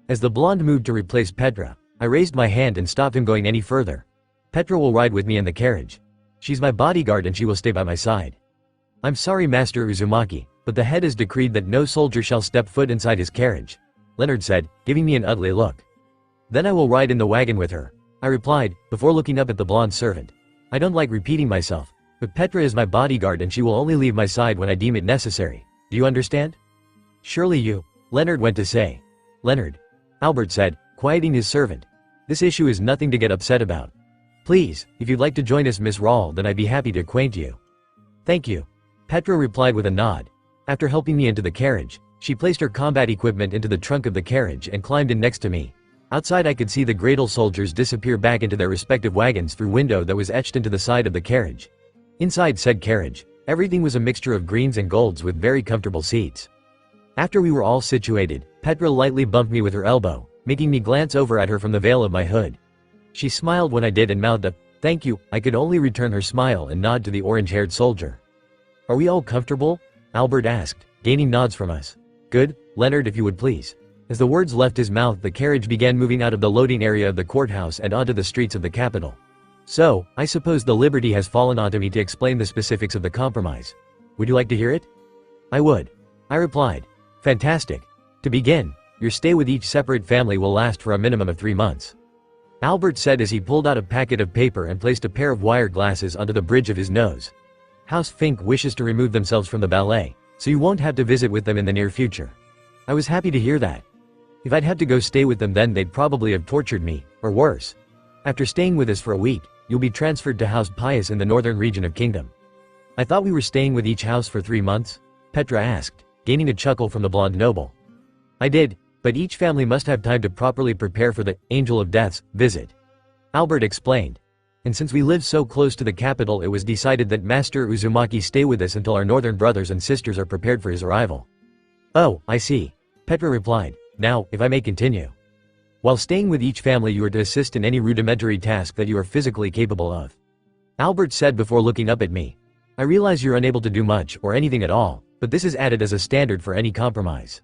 As the blonde moved to replace Petra, I raised my hand and stopped him going any further. Petra will ride with me in the carriage. She's my bodyguard and she will stay by my side. I'm sorry Master Uzumaki, but the head has decreed that no soldier shall step foot inside his carriage, Leonard said, giving me an ugly look. Then I will ride in the wagon with her, I replied, before looking up at the blonde servant. I don't like repeating myself, but Petra is my bodyguard and she will only leave my side when I deem it necessary. Do you understand? Surely you, Leonard went to say. Leonard, Albert said, quieting his servant. This issue is nothing to get upset about. Please, if you'd like to join us Miss Rawl, then I'd be happy to acquaint you. Thank you. Petra replied with a nod. After helping me into the carriage, she placed her combat equipment into the trunk of the carriage and climbed in next to me. Outside I could see the Gradle soldiers disappear back into their respective wagons through window that was etched into the side of the carriage. Inside said carriage, everything was a mixture of greens and golds with very comfortable seats. After we were all situated, Petra lightly bumped me with her elbow, making me glance over at her from the veil of my hood. She smiled when I did and mouthed a, "Thank you." I could only return her smile and nod to the orange-haired soldier. Are we all comfortable? Albert asked, gaining nods from us. Good, Leonard if you would please. As the words left his mouth the carriage began moving out of the loading area of the courthouse and onto the streets of the capital. So, I suppose the liberty has fallen onto me to explain the specifics of the compromise. Would you like to hear it? I would. I replied. Fantastic. To begin, your stay with each separate family will last for a minimum of 3 months. Albert said as he pulled out a packet of paper and placed a pair of wire glasses onto the bridge of his nose. House Fink wishes to remove themselves from the ballet, so you won't have to visit with them in the near future. I was happy to hear that. If I'd had to go stay with them then they'd probably have tortured me, or worse. After staying with us for a week, you'll be transferred to House Pius in the northern region of Kingdom. I thought we were staying with each house for 3 months? Petra asked, gaining a chuckle from the blonde noble. I did, but each family must have time to properly prepare for the Angel of Death's visit. Albert explained. And since we live so close to the capital it was decided that Master Uzumaki stay with us until our northern brothers and sisters are prepared for his arrival. Oh, I see. Petra replied, "Now, if I may continue. While staying with each family you are to assist in any rudimentary task that you are physically capable of." Albert said before looking up at me. "I realize you're unable to do much or anything at all, but this is added as a standard for any compromise.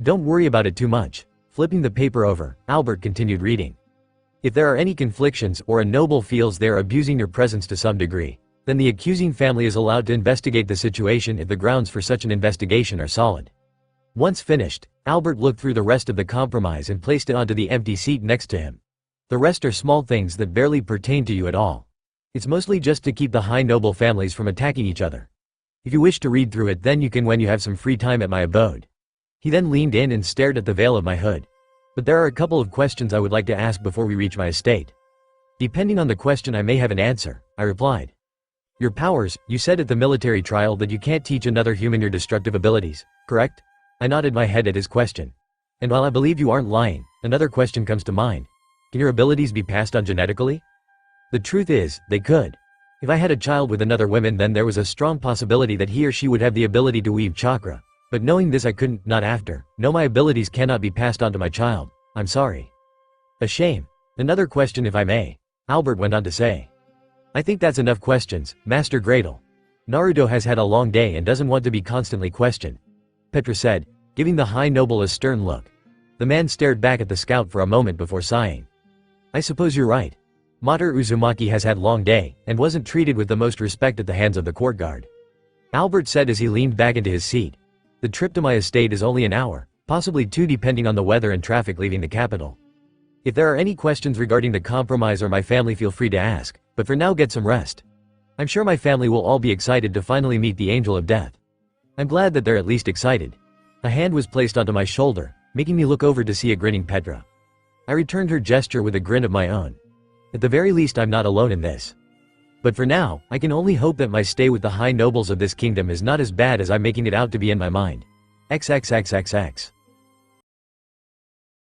Don't worry about it too much." Flipping the paper over, Albert continued reading. "If there are any conflictions or a noble feels they are abusing your presence to some degree, then the accusing family is allowed to investigate the situation if the grounds for such an investigation are solid." Once finished, Albert looked through the rest of the compromise and placed it onto the empty seat next to him. The rest are small things that barely pertain to you at all. It's mostly just to keep the high noble families from attacking each other. If you wish to read through it, then you can when you have some free time at my abode. He then leaned in and stared at the veil of my hood. "But there are a couple of questions I would like to ask before we reach my estate." "Depending on the question I may have an answer," I replied. "Your powers, you said at the military trial that you can't teach another human your destructive abilities, correct?" I nodded my head at his question. "And while I believe you aren't lying, another question comes to mind. Can your abilities be passed on genetically?" The truth is, they could. If I had a child with another woman, then there was a strong possibility that he or she would have the ability to weave chakra. But knowing this, I couldn't, not after. No, my abilities cannot be passed on to my child. I'm sorry. "A shame. Another question if I may," Albert went on to say. "I think that's enough questions, Master Gradle. Naruto has had a long day and doesn't want to be constantly questioned," Petra said, giving the high noble a stern look. The man stared back at the scout for a moment before sighing. "I suppose you're right. Mater Uzumaki has had long day, and wasn't treated with the most respect at the hands of the court guard," Albert said as he leaned back into his seat. "The trip to my estate is only an hour, possibly two depending on the weather and traffic leaving the capital. If there are any questions regarding the compromise or my family, feel free to ask, but for now get some rest. I'm sure my family will all be excited to finally meet the Angel of Death." I'm glad that they're at least excited. A hand was placed onto my shoulder, making me look over to see a grinning Petra. I returned her gesture with a grin of my own. At the very least, I'm not alone in this. But for now, I can only hope that my stay with the high nobles of this kingdom is not as bad as I'm making it out to be in my mind. XXXXX.